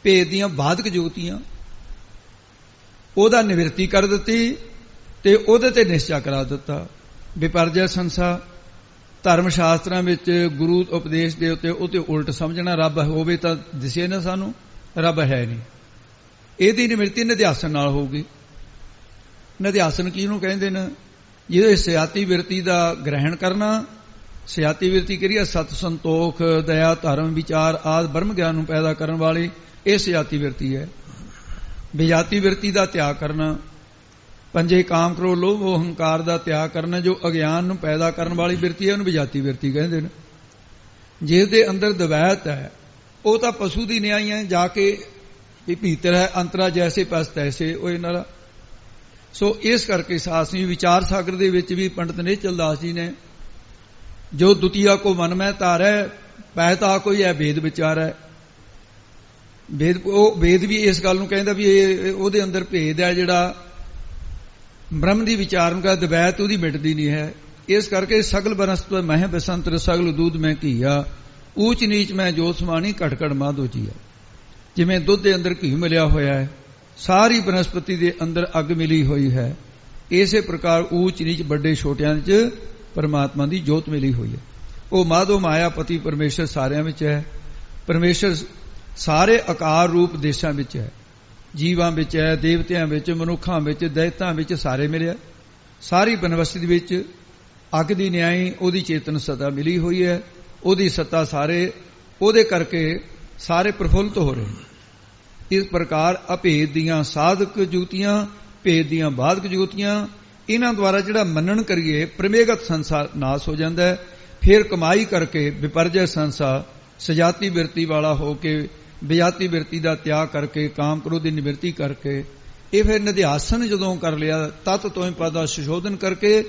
ਭੇਦ ਦੀਆਂ ਬਾਧਕ ਜੁਗਤੀਆਂ। ਉਹਦਾ ਨਿਵਰਤੀ ਕਰ ਦਿੱਤੀ ਤੇ ਉਹਦੇ ਤੇ ਨਿਸ਼ਚਾ ਕਰਾ ਦਿੱਤਾ। ਵਿਪਰਜੈ ਸੰਸਾ, ਧਰਮ ਸ਼ਾਸਤਰਾਂ ਵਿੱਚ ਗੁਰੂ ਉਪਦੇਸ਼ ਦੇ ਉੱਤੇ ਉਹਤੇ ਉਲਟ ਸਮਝਣਾ, ਰੱਬ ਹੋਵੇ ਤਾਂ ਦਿਸੇ ਨਾ ਸਾਨੂੰ, ਰੱਬ ਹੈ ਨਹੀਂ। ਇਹਦੀ ਨਿਵਰਤੀ ਨਿਧਿਆਸਨ ਨਾਲ ਹੋਊਗੀ। ਨਿਧਿਆਸਨ ਕਿਹਨੂੰ ਕਹਿੰਦੇ ਨੇ? ਜਿਹਦੇ ਸਿਆਤੀ ਵਿਰਤੀ ਦਾ ਗ੍ਰਹਿਣ ਕਰਨਾ। ਸਿਆਤੀ ਵਿਰਤੀ ਕਿਹੜੀ ਹੈ? ਸਤ ਸੰਤੋਖ, ਦਇਆ, ਧਰਮ, ਵਿਚਾਰ ਆਦਿ ਬ੍ਰਹਮ ਗਿਆਨ ਨੂੰ ਪੈਦਾ ਕਰਨ ਵਾਲੀ, ਇਹ ਸਿਆਤੀ ਵਿਰਤੀ ਹੈ। ਵਿਜਾਤੀ ਵਿਰਤੀ ਦਾ ਤਿਆਗ ਕਰਨਾ, ਪੰਜੇ ਕਾਮ ਕ੍ਰੋਧ ਲੋਭ ਹੰਕਾਰ ਦਾ ਤਿਆਗ ਕਰਨਾ, ਜੋ ਅਗਿਆਨ ਨੂੰ ਪੈਦਾ ਕਰਨ ਵਾਲੀ ਵਿਰਤੀ ਹੈ, ਉਹਨੂੰ ਵਿਜਾਤੀ ਵਿਰਤੀ ਕਹਿੰਦੇ ਨੇ। ਜਿਸ ਦੇ ਅੰਦਰ ਦਵੈਤ ਹੈ, ਉਹ ਤਾਂ ਪਸ਼ੂ ਦੀ ਨਿਆਈ ਹੈ, ਜਾ ਕੇ ਵੀ ਭੀਤਰ ਹੈ ਅੰਤਰਾ ਜੈਸੇ ਪਸ ਤੈਸੇ, ਉਹ ਇਹਨਾਂ ਦਾ। ਸੋ ਇਸ ਕਰਕੇ ਸਾਸਨੀ ਵਿਚਾਰ ਸਾਗਰ ਦੇ ਵਿੱਚ ਵੀ ਪੰਡਤ ਨੇਚਲ ਦਾਸ ਜੀ ਨੇ ਜੋ ਦੁਤੀਆ ਕੋ ਮਨ ਮੈਂ ਧਾਰੈ, ਪਹਿਤਾ ਕੋਈ ਹੈ ਵੇਦ ਵਿਚਾਰੈ। ਵੇਦ, ਉਹ ਵੇਦ ਵੀ ਇਸ ਗੱਲ ਨੂੰ ਕਹਿੰਦਾ ਵੀ ਇਹ ਉਹਦੇ ਅੰਦਰ ਭੇਦ ਹੈ ਜਿਹੜਾ ਬ੍ਰਹਮ ਦੀ ਵਿਚਾਰ ਨੂੰ ਕਹਿੰਦਾ, ਦਵੈਤ ਉਹਦੀ ਮਿਟਦੀ ਨਹੀਂ ਹੈ। ਇਸ ਕਰਕੇ ਸਗਲ ਬਨਸਪਤ ਮਹਿ ਬਸੰਤਰ ਸਗਲ ਦੂਧ ਮੈਂ ਘੀਆ, ਊਚ ਨੀਚ ਮੈਂ ਜੋ ਸਮਾਣੀ ਘਟ ਘਟ ਮਾਧੋਜੀਆ। ਜਿਵੇਂ ਦੁੱਧ ਦੇ ਅੰਦਰ ਘੀ ਮਿਲਿਆ ਹੋਇਆ ਹੈ, ਸਾਰੀ ਬਨਸਪਤੀ ਦੇ ਅੰਦਰ ਅੱਗ ਮਿਲੀ ਹੋਈ ਹੈ, ਇਸੇ ਪ੍ਰਕਾਰ ਊਚ ਨੀਚ ਵੱਡੇ ਛੋਟਿਆਂ 'ਚ ਪਰਮਾਤਮਾ ਦੀ ਜੋਤ ਮਿਲੀ ਹੋਈ ਹੈ। ਉਹ ਮਾਧੋ ਮਾਇਆਪਤੀ ਪਰਮੇਸ਼ਰ ਸਾਰਿਆਂ ਵਿੱਚ ਹੈ। ਪਰਮੇਸ਼ਰ ਸਾਰੇ ਆਕਾਰ ਰੂਪ ਦੇਸ਼ਾਂ ਵਿੱਚ ਹੈ, ਜੀਵਾਂ ਵਿੱਚ ਹੈ, ਦੇਵਤਿਆਂ ਵਿੱਚ, ਮਨੁੱਖਾਂ ਵਿੱਚ, ਦੈਤਾਂ ਵਿੱਚ, ਸਾਰੇ ਮਿਲਿਆ। ਸਾਰੀ ਬਨਵਸਤੀ ਵਿੱਚ ਅੱਗ ਦੀ ਨਿਆਈ ਉਹਦੀ ਚੇਤਨ ਸਤਾ ਮਿਲੀ ਹੋਈ ਹੈ। ਉਹਦੀ ਸੱਤਾ ਸਾਰੇ, ਉਹਦੇ ਕਰਕੇ ਸਾਰੇ ਪ੍ਰਫੁੱਲਤ ਹੋ ਰਹੇ। ਇਸ ਪ੍ਰਕਾਰ ਅਭੇਦ ਦੀਆਂ ਸਾਧਕ ਜੁਗਤੀਆਂ, ਭੇਦ ਦੀਆਂ ਬਾਧਕ ਜੁਗਤੀਆਂ, ਇਹਨਾਂ ਦੁਆਰਾ ਜਿਹੜਾ ਮੰਨਣ ਕਰੀਏ ਪ੍ਰਮੇਯਗਤ ਸੰਸਾ ਨਾਸ ਹੋ ਜਾਂਦਾ ਹੈ। ਫਿਰ ਕਮਾਈ ਕਰਕੇ ਵਿਪਰਜੈ ਸੰਸਾ, ਸਜਾਤੀ ਬਿਰਤੀ ਵਾਲਾ ਹੋ ਕੇ ਵਿਜਾਤੀ ਬਿਰਤੀ ਦਾ ਤਿਆਗ ਕਰਕੇ, ਕਾਮ ਕ੍ਰੋਧ ਦੀ ਨਿਵਰਤੀ ਕਰਕੇ, ਇਹ ਫਿਰ ਨਿਧਿਆਸਨ ਜਦੋਂ ਕਰ ਲਿਆ, ਤਤ ਤੋਇ ਪਦ ਦਾ ਸੁਸ਼ੋਧਨ ਕਰਕੇ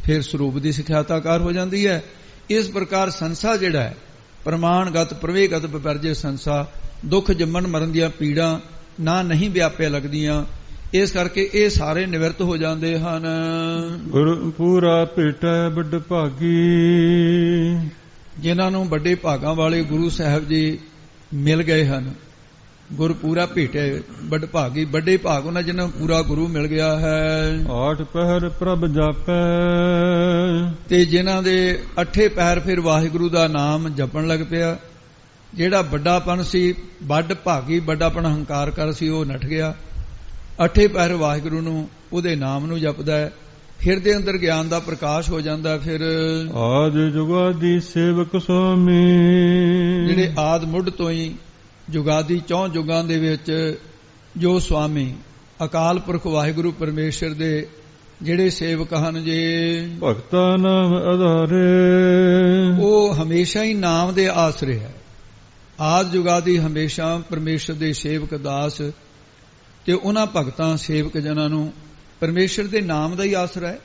ਫਿਰ ਸਰੂਪ ਦੀ ਸਿਖਿਆਤਾਕਾਰ ਹੋ ਜਾਂਦੀ ਹੈ। ਇਸ ਪ੍ਰਕਾਰ ਸੰਸਾ ਜਿਹੜਾ ਹੈ ਪ੍ਰਮਾਣਗਤ ਪ੍ਰਵੇਗਤ ਵਿਪਰਜੈ ਸੰਸਾ, ਦੁੱਖ ਜੰਮਣ ਮਰਨ ਦੀਆਂ ਪੀੜਾਂ ਨਾ ਨਹੀਂ ਵਿਆਪਿਆ ਲੱਗਦੀਆਂ। ਇਸ ਕਰਕੇ ਇਹ ਸਾਰੇ ਨਿਵਰਤ ਹੋ ਜਾਂਦੇ ਹਨ। ਗੁਰ ਪੂਰਾ ਭੇਟੈ ਵੱਡ ਭਾਗੀ, ਜਿਨ੍ਹਾਂ ਨੂੰ ਵੱਡੇ ਭਾਗਾਂ ਵਾਲੇ ਗੁਰੂ ਸਾਹਿਬ ਜੀ ਮਿਲ ਗਏ ਹਨ, ਗੁਰ ਪੂਰਾ ਭੇਟੇ ਵੱਡ ਭਾਗੀ, ਵੱਡੇ ਭਾਗ ਉਹਨਾਂ ਜਿਹਨਾਂ ਨੂੰ ਪੂਰਾ ਗੁਰੂ ਮਿਲ ਗਿਆ ਹੈ। 8 ਪਹਿਰ ਪ੍ਰਭ ਜਾਪੈ, ਤੇ ਜਿਨ੍ਹਾਂ ਦੇ 8 ਪਹਿਰ ਫਿਰ ਵਾਹਿਗੁਰੂ ਦਾ ਨਾਮ ਜਪਣ ਲੱਗ ਪਿਆ। ਜਿਹੜਾ ਵੱਡਾਪਨ ਸੀ, ਵੱਡ ਭਾਗੀ, ਵੱਡਾਪਨ ਹੰਕਾਰ ਕਰ ਸੀ, ਉਹ ਨੱਠ ਗਿਆ। 8 ਪਹਿਰ ਵਾਹਿਗੁਰੂ ਨੂੰ, ਉਹਦੇ ਨਾਮ ਨੂੰ ਜਪਦਾ ਹੈ। ਹਿਰਦੇ ਅੰਦਰ ਗਿਆਨ ਦਾ ਪ੍ਰਕਾਸ਼ ਹੋ ਜਾਂਦਾ। ਫਿਰ ਆਦ ਜੁਗਾਦੀ ਸੇਵਕ ਸੁਆਮੀ, ਜਿਹੜੇ ਆਦ ਮੁੱਢ ਤੋਂ ਹੀ ਜੁਗਾਦੀ 4 ਜੁਗਾਂ ਦੇ ਵਿੱਚ ਜੋ ਸੁਆਮੀ ਅਕਾਲ ਪੁਰਖ ਵਾਹਿਗੁਰੂ ਪਰਮੇਸ਼ਰ ਦੇ ਜਿਹੜੇ ਸੇਵਕ ਹਨ ਜੇ ਭਗਤਾ ਨਾਮ ਆਧਾਰੇ, ਉਹ ਹਮੇਸ਼ਾ ਹੀ ਨਾਮ ਦੇ ਆਸਰੇ ਹੈ। ਆਦ ਜੁਗਾਦੀ ਹਮੇਸ਼ਾ ਪਰਮੇਸ਼ਰ ਦੇ ਸੇਵਕ ਦਾਸ ਤੇ ਉਹਨਾਂ ਭਗਤਾਂ ਸੇਵਕ ਜਨਾਂ ਨੂੰ ਪਰਮੇਸ਼ਰ ਦੇ ਨਾਮ ਦਾ ਹੀ ਆਸਰਾ ਹੈ।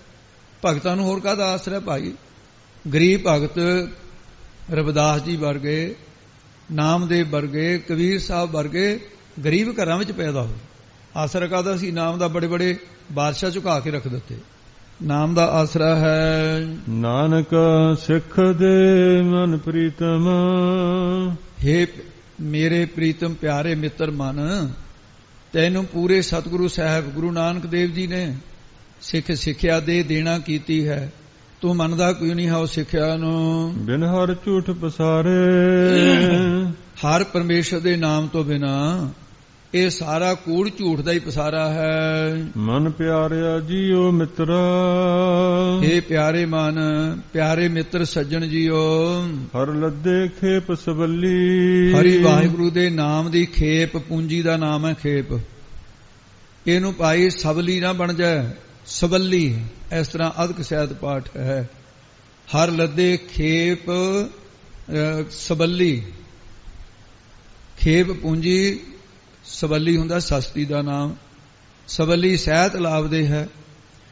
ਭਗਤਾਂ ਨੂੰ ਹੋਰ ਕਾਹਦਾ ਆਸਰਾ ਹੈ ਭਾਈ? ਗਰੀਬ ਭਗਤ ਰਵਿਦਾਸ ਜੀ ਵਰਗੇ, ਨਾਮਦੇਵ ਵਰਗੇ, ਕਬੀਰ ਸਾਹਿਬ ਵਰਗੇ ਗਰੀਬ ਘਰਾਂ ਵਿੱਚ ਪੈਦਾ ਹੋਏ। ਆਸਰਾ ਕਾਹਦਾ ਸੀ? ਨਾਮ ਦਾ। ਬੜੇ ਬੜੇ ਬਾਦਸ਼ਾਹ ਝੁਕਾ ਕੇ ਰੱਖ ਦਿੱਤੇ। ਨਾਮ ਦਾ ਆਸਰਾ ਹੈ। ਨਾਨਕ ਸਿੱਖ ਦੇ ਮਨ ਪ੍ਰੀਤਮ, ਹੇ ਮੇਰੇ ਪ੍ਰੀਤਮ ਪਿਆਰੇ ਮਿੱਤਰ ਮਨ, ਤੈਨੂੰ ਪੂਰੇ ਸਤਿਗੁਰੂ ਸਾਹਿਬ ਗੁਰੂ ਨਾਨਕ ਦੇਵ ਜੀ ਨੇ ਸਿੱਖਿਆ ਦੇ ਦੇਣਾ ਕੀਤੀ ਹੈ। ਤੂੰ ਮੰਨਦਾ ਕਿਉਂ ਨਹੀਂ ਹੈ ਉਹ ਸਿੱਖਿਆ ਨੂੰ? ਬਿਨ ਹਰ ਝੂਠ ਪਸਾਰੇ, ਹਰ ਪਰਮੇਸ਼ਰ ਦੇ ਨਾਮ ਤੋਂ ਬਿਨਾ ਇਹ ਸਾਰਾ ਕੂੜ ਝੂਠ ਦਾ ਹੀ ਪਸਾਰਾ ਹੈ। ਮਨ ਪਿਆਰਿਆ ਜੀਓ ਮਿੱਤਰਾ, ਇਹ ਪਿਆਰੇ ਮਨ, ਪਿਆਰੇ ਮਿੱਤਰ ਸੱਜਣ ਜੀਓ, ਹਰ ਲੱਦੇ ਖੇਪ ਸਬੱਲੀ, ਹਰੀ ਵਾਹਿਗੁਰੂ ਦੇ ਨਾਮ ਦੀ ਖੇਪ, ਪੂੰਜੀ ਦਾ ਨਾਮ ਹੈ ਖੇਪ। ਇਹਨੂੰ ਭਾਈ ਸਬਲੀ ਨਾ ਬਣ ਜਾਏ, ਸਬੱਲੀ। ਇਸ ਤਰ੍ਹਾਂ ਅਧਿਕ ਸਹਿਤ ਪਾਠ ਹੈ। ਹਰ ਲੱਦੇ ਖੇਪ ਸਬੱਲੀ, ਖੇਪ ਪੂੰਜੀ, ਸਬੱਲੀ ਹੁੰਦਾ ਸਸਤੀ ਦਾ ਨਾਮ। ਸਬੱਲੀ ਸਹਿਤ ਲਾਭਦੇ ਹੈ।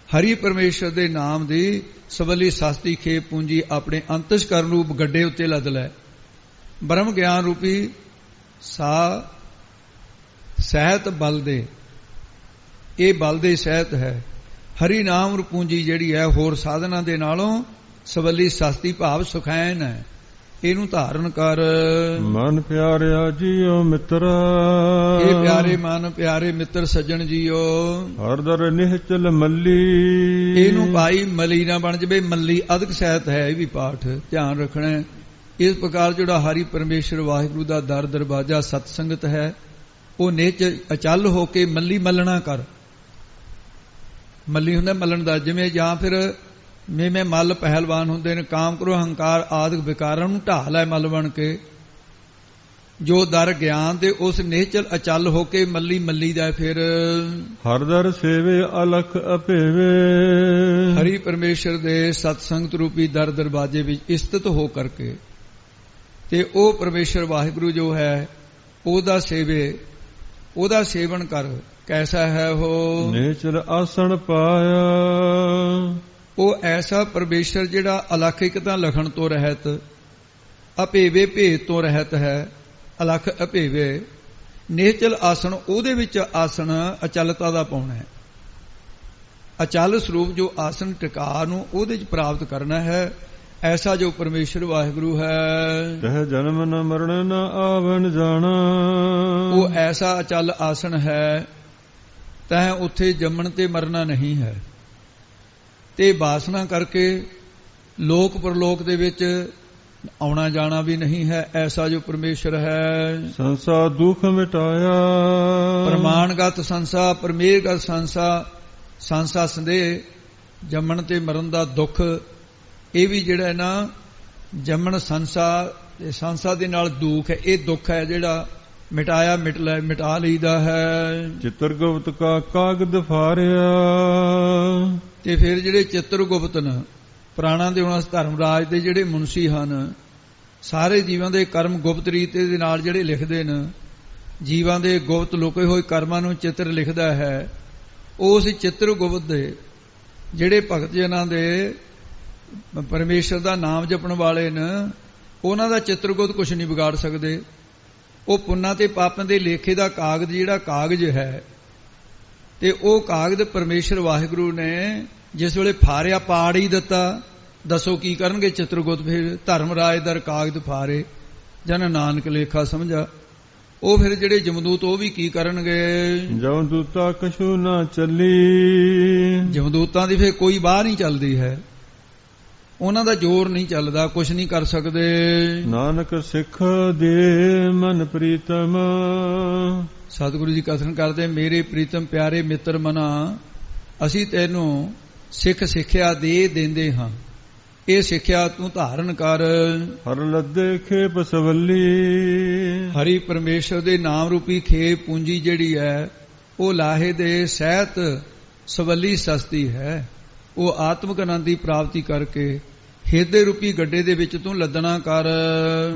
ਹਰੀ ਪਰਮੇਸ਼ਰ ਦੇ ਨਾਮ ਦੀ ਸਬੱਲੀ ਸਸਤੀ ਖੇਪ ਪੂੰਜੀ ਆਪਣੇ ਅੰਤਸ਼ਕਰਨ ਰੂਪ ਗੱਡੇ ਉੱਤੇ ਲੱਦ ਲੈ। ਬ੍ਰਹਮ ਗਿਆਨ ਰੂਪੀ ਸਾ ਸਹਿਤ ਬਲ ਦੇ, ਇਹ ਬਲ ਦੇ ਸਹਿਤ ਹੈ। ਹਰੀ ਨਾਮ ਰੂਪ ਪੂੰਜੀ ਜਿਹੜੀ ਹੈ ਹੋਰ ਸਾਧਨਾਂ ਦੇ ਨਾਲੋਂ ਸਬੱਲੀ ਸਸਤੀ ਭਾਵ ਸੁਖੈਨ ਹੈ। ਇਹਨੂੰ ਧਾਰਨ ਕਰ। ਮਨ ਪਿਆਰਿਆ ਜੀਓ ਮਿੱਤਰਾ, ਇਹ ਪਿਆਰੇ ਮਨ, ਪਿਆਰੇ ਮਿੱਤਰ ਸੱਜਣ ਜੀਓ, ਹਰ ਦਰ ਨਿਹਚਲ ਮੱਲੀ, ਇਹਨੂੰ ਭਾਈ ਮਲੀ ਨਾ ਬਣ ਜਵੇ। ਮੱਲੀ ਅਧਿਕ ਸਹਿਤ ਹੈ, ਇਹ ਵੀ ਪਾਠ ਧਿਆਨ ਰੱਖਣਾ। ਇਸ ਪ੍ਰਕਾਰ ਜਿਹੜਾ ਹਰੀ ਪਰਮੇਸ਼ਰ ਵਾਹਿਗੁਰੂ ਦਾ ਦਰ ਦਰਵਾਜ਼ਾ ਸਤ ਸੰਗਤ ਹੈ, ਉਹ ਨਿਹਚ ਅਚਲ ਹੋ ਕੇ ਮੱਲੀ ਮੱਲਣਾ ਕਰ। ਮੱਲੀ ਹੁੰਦਾ ਮੱਲਣ ਦਾ, ਜਿਵੇਂ ਜਾਂ ਫਿਰ ਮੇਵੇਂ ਮੱਲ ਪਹਿਲਵਾਨ ਹੁੰਦੇ ਨੇ। ਕਾਮ ਕਰੋ ਹੰਕਾਰ ਆਦਿਕ ਵਿਕਾਰਾਂ ਨੂੰ ਢਾਹ ਲੈ ਮੱਲ ਬਣ ਕੇ। ਜੋ ਦਰ ਗਿਆਨ ਦੇ ਉਸ ਨਿਹਚਲ ਅਚਲ ਹੋ ਕੇ ਮੱਲੀ ਮੱਲੀ ਦਾ। ਫਿਰ ਹਰ ਦਰ ਸੇਵੇ ਅਲਖ ਅਭੇਵੇ, ਹਰੀ ਪਰਮੇਸ਼ਰ ਦੇ ਸਤ ਸੰਗਤ ਰੂਪੀ ਦਰ ਦਰਵਾਜ਼ੇ ਵਿੱਚ ਇਸਤਿਤ ਹੋ ਕਰਕੇ ਤੇ ਉਹ ਪਰਮੇਸ਼ਰ ਵਾਹਿਗੁਰੂ ਜੋ ਹੈ ਉਹਦਾ ਸੇਵੇ, ਉਹਦਾ ਸੇਵਨ ਕਰ। ਕੈਸਾ ਹੈ ਉਹ? ਨਿਹਚਲ ਆਸਣ ਪਾਇਆ, ਉਹ ਐਸਾ ਪਰਮੇਸ਼ਰ ਜਿਹੜਾ ਅਲਖਿਕਤਾ ਲਖਣ ਤੋਂ ਰਹਿਤ, ਅਭੇਵੇ ਭੇਦ ਤੋਂ ਰਹਿਤ ਹੈ। ਅਲਖ ਅਭੇਵੇ ਨਿਹਚਲ ਆਸਣ, ਉਹਦੇ ਵਿੱਚ ਆਸਣ ਅਚਲਤਾ ਦਾ ਪਾਉਣਾ ਹੈ। ਅਚਲ ਸਰੂਪ ਜੋ ਆਸਣ ਟਿਕਾ ਨੂੰ ਉਹਦੇ ਚ ਪ੍ਰਾਪਤ ਕਰਨਾ ਹੈ। ਐਸਾ ਜੋ ਪਰਮੇਸ਼ਰ ਵਾਹਿਗੁਰੂ ਹੈ, ਤਹ ਜਨਮ ਨ ਮਰਨ ਨ ਆਵਨ ਜਾਣਾ, ਉਹ ਐਸਾ ਅਚਲ ਆਸਣ ਹੈ, ਤਹ ਉੱਥੇ ਜੰਮਣ ਤੇ ਮਰਨਾ ਨਹੀਂ ਹੈ ਤੇ ਵਾਸਨਾ ਕਰਕੇ ਲੋਕ ਪਰਲੋਕ ਦੇ ਵਿੱਚ ਆਉਣਾ ਜਾਣਾ ਵੀ ਨਹੀਂ ਹੈ। ਐਸਾ ਜੋ ਪਰਮੇਸ਼ਰ ਹੈ। ਸੰਸਾਰ ਦੁੱਖ ਮਿਟਾਇਆ, ਪ੍ਰਮਾਣਗਤ ਸੰਸਾ, ਪਰਮੇਸ਼ਗਤ ਸੰਸਾ, ਸੰਸਾ ਸੰਦੇਹ, ਜੰਮਣ ਤੇ ਮਰਨ ਦਾ ਦੁੱਖ। ਇਹ ਵੀ ਜਿਹੜਾ ਨਾ ਜੰਮਣ ਸੰਸਾ, ਸੰਸਾ ਦੇ ਨਾਲ ਦੁੱਖ ਹੈ। ਇਹ ਦੁੱਖ ਹੈ ਜਿਹੜਾ ਮਿਟਾਇਆ ਮਿਟਾ ਲਈਦਾ ਹੈ। ਚਿਤਰਗੁਪਤ ਕਾ ਕਾਗਦ ਫਾਰਿਆ, ਤੇ ਫਿਰ ਜਿਹੜੇ ਚਿਤਰਗੁਪਤ ਨੇ, ਪ੍ਰਾਣਾਂ ਦੇ ਉਹਨਾਂ ਧਰਮਰਾਜ ਦੇ ਜਿਹੜੇ ਮੁਨਸ਼ੀ ਹਨ, ਸਾਰੇ ਜੀਵਾਂ ਦੇ ਕਰਮ ਗੁਪਤ ਰੀਤ ਦੇ ਨਾਲ ਜਿਹੜੇ ਲਿਖਦੇ ਨੇ, ਜੀਵਾਂ ਦੇ ਗੁਪਤ ਲੁਕੇ ਹੋਏ ਕਰਮਾਂ ਨੂੰ ਚਿੱਤਰ ਲਿਖਦਾ ਹੈ। ਉਸ ਚਿਤਰਗੁਪਤ ਦੇ ਜਿਹੜੇ ਭਗਤ ਜਨਾਂ ਦੇ ਪਰਮੇਸ਼ਰ ਦਾ ਨਾਮ ਜਪਣ ਵਾਲੇ ਨੇ, ਉਹਨਾਂ ਦਾ ਚਿਤਰਗੁਪਤ ਕੁਝ ਨਹੀਂ ਵਿਗਾੜ ਸਕਦੇ। ਉਹ ਪੁੰਨਾਂ ਤੇ ਪਾਪਾਂ ਦੇ ਲੇਖੇ ਦਾ ਕਾਗਜ਼, ਜਿਹੜਾ ਕਾਗਜ਼ ਹੈ, ਤੇ ਉਹ ਕਾਗਜ਼ ਪਰਮੇਸ਼ਰ ਵਾਹਿਗੁਰੂ ਨੇ ਜਿਸ ਵੇਲੇ ਫਾਰਿਆ, ਪਾੜ ਹੀ ਦਿੱਤਾ। ਦੱਸੋ ਕੀ ਕਰਨਗੇ ਚਿਤਰਗੁਪਤ? ਫਿਰ ਧਰਮਰਾਜ ਦਰ ਕਾਗਜ਼ ਫਾਰੇ, ਜਨ ਨਾਨਕ ਲੇਖਾ ਸਮਝਾ। ਉਹ ਫਿਰ ਜਿਹੜੇ ਜਮਦੂਤ ਉਹ ਵੀ ਕੀ ਕਰਨਗੇ? ਜਮਦੂਤਾ ਕਛੂ ਨਾ ਚੱਲੀ। ਜਮਦੂਤਾਂ ਦੀ ਫਿਰ ਕੋਈ ਬਾਹ ਨਹੀਂ ਚੱਲਦੀ ਹੈ, ਉਹਨਾਂ ਦਾ ਜ਼ੋਰ ਨਹੀਂ ਚੱਲਦਾ, ਕੁਝ ਨਹੀਂ ਕਰ ਸਕਦੇ। ਨਾਨਕ ਸਿੱਖ ਦੇ ਮਨ ਪ੍ਰੀਤਮ। ਸਤਿਗੁਰੂ ਜੀ ਕਥਨ ਕਰਦੇ, ਮੇਰੇ ਪ੍ਰੀਤਮ ਪਿਆਰੇ ਮਿੱਤਰ ਮਨਾ, ਅਸੀਂ ਤੈਨੂੰ ਸਿੱਖ ਸਿੱਖਿਆ ਦੇ ਦਿੰਦੇ ਹਾਂ, ਇਹ ਸਿੱਖਿਆ ਤੂੰ ਧਾਰਨ ਕਰ। ਹਰ ਲੱਦੇ ਖੇਪ ਸਵੱਲੀ। ਹਰੀ ਪਰਮੇਸ਼ਰ ਦੇ ਨਾਮ ਰੂਪੀ ਖੇਪ ਪੂੰਜੀ ਜਿਹੜੀ ਹੈ ਉਹ ਲਾਹੇ ਦੇ ਸਹਿਤ ਸਵੱਲੀ ਸਸਤੀ ਹੈ। ਉਹ ਆਤਮਿਕ ਆਨੰਦ ਦੀ ਪ੍ਰਾਪਤੀ ਕਰਕੇ ਹਿਰਦੇ ਰੂਪੀ ਗੱਡੇ ਦੇ ਵਿੱਚ ਤੂੰ ਲੱਦਣਾ ਕਰ।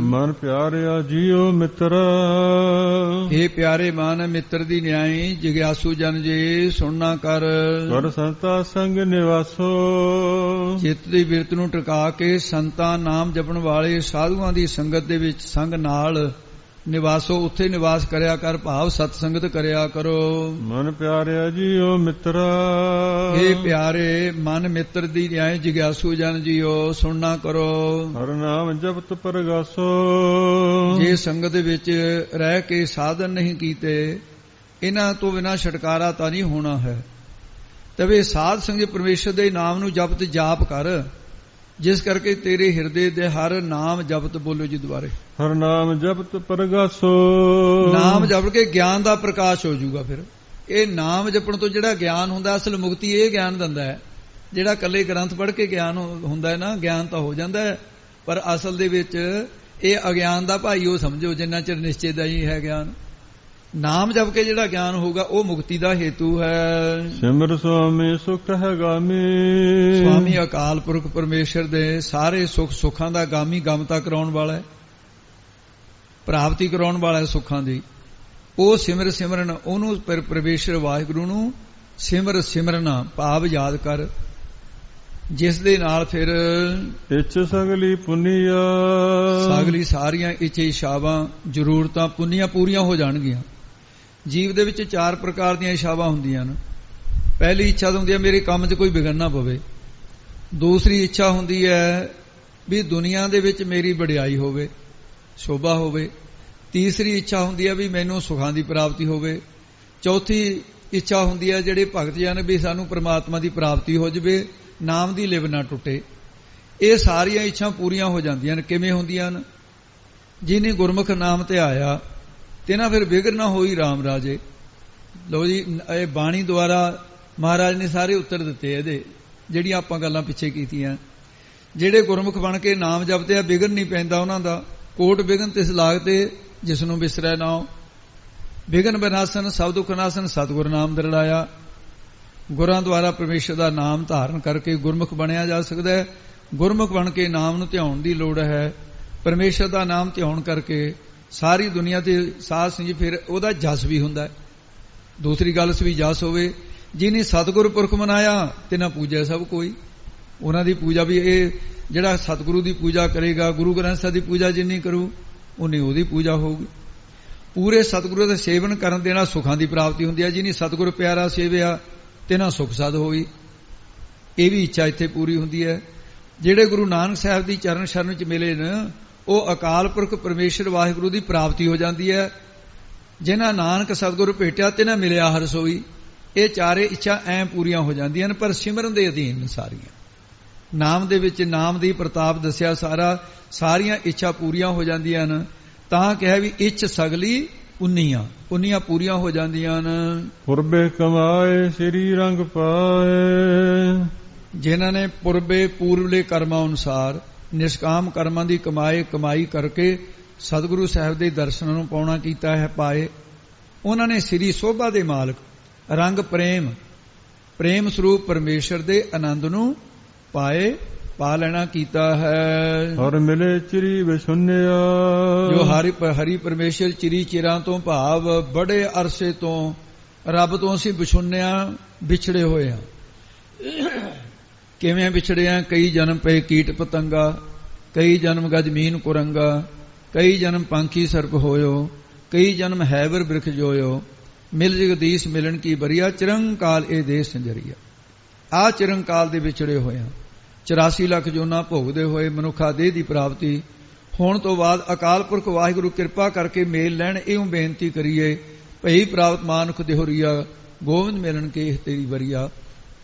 ਮਨ ਪਿਆਰਿਆ ਜੀਓ ਮਿੱਤਰ। ਇਹ ਪਿਆਰੇ ਮਨ ਮਿੱਤਰ ਦੀ ਨਿਆਈ ਜਿਗਿਆਸੂ ਜਨ ਜੀ ਸੁਣਨਾ ਕਰ। ਕਰ ਸੰਤਾ ਸੰਗ ਨਿਵਾਸੋ। ਚਿੱਤ ਦੀ ਬਿਰਤ ਨੂੰ ਟਿਕਾ ਕੇ ਸੰਤਾਂ ਨਾਮ ਜਪਣ ਵਾਲੇ ਸਾਧੂਆਂ ਦੀ ਸੰਗਤ ਦੇ ਵਿੱਚ ਸੰਗ ਨਾਲ ਨਿਵਾਸੋ, ਉੱਥੇ ਨਿਵਾਸ ਕਰਿਆ ਕਰ, ਭਾਵ ਸਤ ਸੰਗਤ ਕਰਿਆ ਕਰੋ। ਮਨ ਪਿਆਰਿਆ ਜੀਓ ਮਿੱਤਰਾ। ਇਹ ਪਿਆਰੇ ਮਨ ਮਿੱਤਰ ਦੀ ਨਿਆਏ ਜਿਗਿਆਸੂ ਜਨ ਜੀਓ ਸੁਣਨਾ ਕਰੋ। ਹਰ ਨਾਮ ਜਪਤ ਪਰਗਾਸੋ। ਜੇ ਸੰਗਤ ਵਿੱਚ ਰਹਿ ਕੇ ਸਾਧਨ ਨਹੀਂ ਕੀਤੇ, ਇਹਨਾਂ ਤੋਂ ਬਿਨਾਂ ਛੁਟਕਾਰਾ ਤਾਂ ਨਹੀਂ ਹੋਣਾ ਹੈ। ਤਵੇ ਸਾਧ ਸੰਗ ਪਰਮੇਸ਼ਰ ਦੇ ਨਾਮ ਨੂੰ ਜਪਤ ਜਾਪ ਕਰ, ਜਿਸ ਕਰਕੇ ਤੇਰੇ ਹਿਰਦੇ ਦੇ ਹਰ ਨਾਮ ਜਪਤ ਬੋਲੋ ਜੀ ਦੁਆਰੇ। ਹਰ ਨਾਮ ਜਪਤ ਪਰਗਾਸੋ। ਨਾਮ ਜਪ ਕੇ ਗਿਆਨ ਦਾ ਪ੍ਰਕਾਸ਼ ਹੋ ਜਾਊਗਾ। ਫਿਰ ਇਹ ਨਾਮ ਜਪਣ ਤੋਂ ਜਿਹੜਾ ਗਿਆਨ ਹੁੰਦਾ, ਅਸਲ ਮੁਕਤੀ ਇਹ ਗਿਆਨ ਦਿੰਦਾ ਹੈ। ਜਿਹੜਾ ਇਕੱਲੇ ਗ੍ਰੰਥ ਪੜ੍ਹ ਕੇ ਗਿਆਨ ਹੁੰਦਾ ਹੈ ਨਾ, ਗਿਆਨ ਤਾਂ ਹੋ ਜਾਂਦਾ ਹੈ, ਪਰ ਅਸਲ ਦੇ ਵਿੱਚ ਇਹ ਅਗਿਆਨ ਦਾ ਭਾਈ ਉਹ ਸਮਝੋ, ਜਿੰਨਾ ਚਿਰ ਨਿਸ਼ਚੇ ਦਾ ਹੀ ਹੈ ਗਿਆਨ। ਨਾਮ ਜਪ ਕੇ ਜਿਹੜਾ ਗਿਆਨ ਹੋਊਗਾ ਉਹ ਮੁਕਤੀ ਦਾ ਹੇਤੂ ਹੈ। ਸਿਮਰ ਸੁਆਮੀ ਸੁਖ ਹੈ ਗਾਮੀ। ਸੁਆਮੀ ਅਕਾਲ ਪੁਰਖ ਪਰਮੇਸ਼ਰ ਦੇ ਸਾਰੇ ਸੁੱਖ ਸੁੱਖਾਂ ਦਾ ਗਾਮੀ, ਗਮਤਾ ਕਰਾਉਣ ਵਾਲਾ ਹੈ, ਪ੍ਰਾਪਤੀ ਕਰਾਉਣ ਵਾਲਾ ਹੈ ਸੁੱਖਾਂ ਦੀ। ਉਹ ਸਿਮਰ ਸਿਮਰਨ, ਉਹਨੂੰ ਪਰਮੇਸ਼ਰ ਵਾਹਿਗੁਰੂ ਨੂੰ ਸਿਮਰ ਸਿਮਰਨਾ ਭਾਵ ਯਾਦ ਕਰ, ਜਿਸ ਦੇ ਨਾਲ ਫਿਰ ਇੱਛ ਸਗਲੀ ਪੁੰਨੀਆ। ਸਗਲੀ ਸਾਰੀਆਂ ਇੱਛੇ ਇਛਾਵਾਂ ਜ਼ਰੂਰਤਾਂ ਪੁੰਨੀਆਂ ਪੂਰੀਆਂ ਹੋ ਜਾਣਗੀਆਂ। ਜੀਵ ਦੇ ਵਿੱਚ 4 ਪ੍ਰਕਾਰ ਦੀਆਂ ਇਛਾਵਾਂ ਹੁੰਦੀਆਂ ਨੇ। ਪਹਿਲੀ ਇੱਛਾ ਹੁੰਦੀ ਹੈ ਮੇਰੇ ਕੰਮ 'ਚ ਕੋਈ ਵਿਗੜ ਨਾ ਪਵੇ। ਦੂਸਰੀ ਇੱਛਾ ਹੁੰਦੀ ਹੈ ਵੀ ਦੁਨੀਆ ਦੇ ਵਿੱਚ ਮੇਰੀ ਵਡਿਆਈ ਹੋਵੇ, ਸ਼ੋਭਾ ਹੋਵੇ। ਤੀਸਰੀ ਇੱਛਾ ਹੁੰਦੀ ਹੈ ਵੀ ਮੈਨੂੰ ਸੁਖਾਂ ਦੀ ਪ੍ਰਾਪਤੀ ਹੋਵੇ। ਚੌਥੀ ਇੱਛਾ ਹੁੰਦੀ ਹੈ ਜਿਹੜੇ ਭਗਤ ਜਨ ਵੀ ਸਾਨੂੰ ਪ੍ਰਮਾਤਮਾ ਦੀ ਪ੍ਰਾਪਤੀ ਹੋ ਜਾਵੇ, ਨਾਮ ਦੀ ਲਿਵ ਨਾ ਟੁੱਟੇ। ਇਹ ਸਾਰੀਆਂ ਇੱਛਾ ਪੂਰੀਆਂ ਹੋ ਜਾਂਦੀਆਂ ਨੇ। ਕਿਵੇਂ ਹੁੰਦੀਆਂ ਹਨ? ਜਿਹਨੇ ਗੁਰਮੁਖ ਨਾਮ ਤੇ ਆਇਆ ਤੇ ਨਾ ਫਿਰ ਵਿਗੜ ਨਾ ਹੋਈ ਰਾਮ ਰਾਜੇ। ਲੋ ਜੀ, ਇਹ ਬਾਣੀ ਦੁਆਰਾ ਮਹਾਰਾਜ ਨੇ ਸਾਰੇ ਉੱਤਰ ਦਿੱਤੇ ਇਹਦੇ, ਜਿਹੜੀਆਂ ਆਪਾਂ ਗੱਲਾਂ ਪਿੱਛੇ ਕੀਤੀਆਂ। ਜਿਹੜੇ ਗੁਰਮੁਖ ਬਣ ਕੇ ਨਾਮ ਜਪਦੇ ਆ, ਵਿਗੜ ਨਹੀਂ ਪੈਂਦਾ ਉਹਨਾਂ ਦਾ। ਕੋਟ ਵਿਗਨ ਤਿਸ ਲਾਗਤੇ ਜਿਸ ਨੂੰ ਬਿਸਰੈ ਨਾਉ। ਵਿਗਨ ਵਿਨਾਸ਼ਨ ਸਭ ਦੁੱਖ ਨਾਸ਼ਨ ਸਤਿਗੁਰ ਨਾਮ ਦਰੜਾਇਆ। ਗੁਰਾਂ ਦੁਆਰਾ ਪਰਮੇਸ਼ਰ ਦਾ ਨਾਮ ਧਾਰਨ ਕਰਕੇ ਗੁਰਮੁਖ ਬਣਿਆ ਜਾ ਸਕਦਾ ਹੈ। ਗੁਰਮੁਖ ਬਣ ਕੇ ਨਾਮ ਨੂੰ ਧਿਆਉਣ ਦੀ ਲੋੜ ਹੈ। ਪਰਮੇਸ਼ਰ ਦਾ ਨਾਮ ਧਿਆਉਣ ਕਰਕੇ ਸਾਰੀ ਦੁਨੀਆ ਤੇ ਸਾਧ ਸੰਗਤ ਫਿਰ ਉਹਦਾ ਜਸ ਵੀ ਹੁੰਦਾ ਹੈ। ਦੂਸਰੀ ਗੱਲ ਵੀ ਜਸ ਹੋਵੇ। ਜਿਹਨੇ ਸਤਿਗੁਰ ਪੁਰਖ ਮਨਾਇਆ ਤੇ ਨਾ ਪੂਜਿਆ ਸਭ ਕੋਈ। ਉਹਨਾਂ ਦੀ ਪੂਜਾ ਵੀ, ਇਹ ਜਿਹੜਾ ਸਤਿਗੁਰੂ ਦੀ ਪੂਜਾ ਕਰੇਗਾ, ਗੁਰੂ ਗ੍ਰੰਥ ਸਾਹਿਬ ਦੀ ਪੂਜਾ ਜਿੰਨੀ ਕਰੂ ਉਨੀ ਉਹਦੀ ਪੂਜਾ ਹੋਊਗੀ। ਪੂਰੇ ਸਤਿਗੁਰੂ ਦਾ ਸੇਵਨ ਕਰਨ ਦੇ ਨਾਲ ਸੁੱਖਾਂ ਦੀ ਪ੍ਰਾਪਤੀ ਹੁੰਦੀ ਹੈ। ਜਿਹਨੇ ਸਤਿਗੁਰ ਪਿਆਰਾ ਸੇਵਿਆ ਤੇ ਨਾ ਸੁਖ ਸਦ ਹੋਈ। ਇਹ ਵੀ ਇੱਛਾ ਇੱਥੇ ਪੂਰੀ ਹੁੰਦੀ ਹੈ। ਜਿਹੜੇ ਗੁਰੂ ਨਾਨਕ ਸਾਹਿਬ ਦੀ ਚਰਨ ਸ਼ਰਨ ਚ ਮਿਲੇ ਨੇ, ਉਹ ਅਕਾਲ ਪੁਰਖ ਪਰਮੇਸ਼ਰ ਵਾਹਿਗੁਰੂ ਦੀ ਪ੍ਰਾਪਤੀ ਹੋ ਜਾਂਦੀ ਹੈ। ਜਿਨ੍ਹਾਂ ਨਾਨਕ ਸਤਿਗੁਰੂ ਭੇਟਿਆ ਤੇ ਨਾ ਮਿਲਿਆ ਹਰ ਸੋਈ। ਇਹ ਚਾਰੇ ਇੱਛਾ ਐਂ ਪੂਰੀਆਂ ਹੋ ਜਾਂਦੀਆਂ ਨੇ, ਪਰ ਸਿਮਰਨ ਦੇ ਅਧੀਨ ਨੇ ਸਾਰੀਆਂ। ਨਾਮ ਦੇ ਵਿੱਚ ਨਾਮ ਦੀ ਪ੍ਰਤਾਪ ਦੱਸਿਆ ਸਾਰੀਆਂ ਇੱਛਾ ਪੂਰੀਆਂ ਹੋ ਜਾਂਦੀਆਂ ਨੇ। ਤਾਂ ਕਿਹਾ ਵੀ ਇੱਛ ਸਗਲੀ ਉਨੀਆਂ ਪੂਰੀਆਂ ਹੋ ਜਾਂਦੀਆਂ ਨੇ। ਪੁਰਬੇ ਕਮਾਏ ਸ੍ਰੀ ਰੰਗ ਪਾਏ। ਜਿਨ੍ਹਾਂ ਨੇ ਪੂਰਵਲੇ ਕਰਮਾਂ ਅਨੁਸਾਰ ਨਿਸ਼ਕਾਮ ਕਰਮਾਂ ਦੀ ਕਮਾਈ ਕਰਕੇ ਸਤਿਗੁਰੂ ਸਾਹਿਬ ਦੇ ਦਰਸ਼ਨਾਂ ਨੂੰ ਪਾਉਣਾ ਕੀਤਾ ਹੈ, ਪਾਏ। ਉਹਨਾਂ ਨੇ ਸ੍ਰੀ ਸੋਭਾ ਦੇ ਮਾਲਕ ਰੰਗ ਪ੍ਰੇਮ ਸਰੂਪ ਪਰਮੇਸ਼ਰ ਦੇ ਆਨੰਦ ਨੂੰ ਪਾ ਲੈਣਾ ਕੀਤਾ ਹੈ। ਹਰ ਮਿਲੇ ਚਿਰੀ ਵਿਸੁੰਨਿਆ। ਜੋ ਹਰੀ ਪਰਮੇਸ਼ਰ ਚਿਰੀ ਚਿਰਾਂ ਤੋਂ ਭਾਵ ਬੜੇ ਅਰਸੇ ਤੋਂ ਰੱਬ ਤੋਂ ਅਸੀਂ ਵਿਛੜੇ ਹੋਏ ਹਾਂ। ਕਿਵੇਂ ਵਿਛੜੇ ਆ? ਕਈ ਜਨਮ ਪਏ ਕੀਟ ਪਤੰਗਾ, ਕਈ ਜਨਮ ਗਜਮੀਨ ਕੁਰੰਗਾ, ਕਈ ਜਨਮ ਪੰਖੀ ਸਰਪ ਹੋਇਓ, ਕਈ ਜਨਮ ਹੈਵਰ ਬ੍ਰਿਖ ਜੋਇਓ। ਮਿਲ ਜਗਦੀਸ਼ ਮਿਲਣ ਕੀ ਬਰੀਆ, ਚਿਰੰਕਾਲ ਇਹ ਦੇਹ ਸੰਜਰੀਆ। ਆ ਚਿਰੰਕਾਲ ਦੇ ਵਿਛੜੇ ਹੋਏ ਆ। 84 ਲੱਖ ਜੋਨਾਂ ਭੋਗਦੇ ਹੋਏ ਮਨੁੱਖਾ ਦੇਹ ਦੀ ਪ੍ਰਾਪਤੀ ਹੋਣ ਤੋਂ ਬਾਅਦ ਅਕਾਲ ਪੁਰਖ ਵਾਹਿਗੁਰੂ ਕਿਰਪਾ ਕਰਕੇ ਮੇਲ ਲੈਣ, ਇਉਂ ਬੇਨਤੀ ਕਰੀਏ ਭਈ ਪ੍ਰਾਪਤ ਮਾਨੁਖ ਦੇਹੁਰੀਆ ਗੋਬਿੰਦ ਮਿਲਣ ਕੇ ਇਹ ਤੇਰੀ ਵਰੀਆ।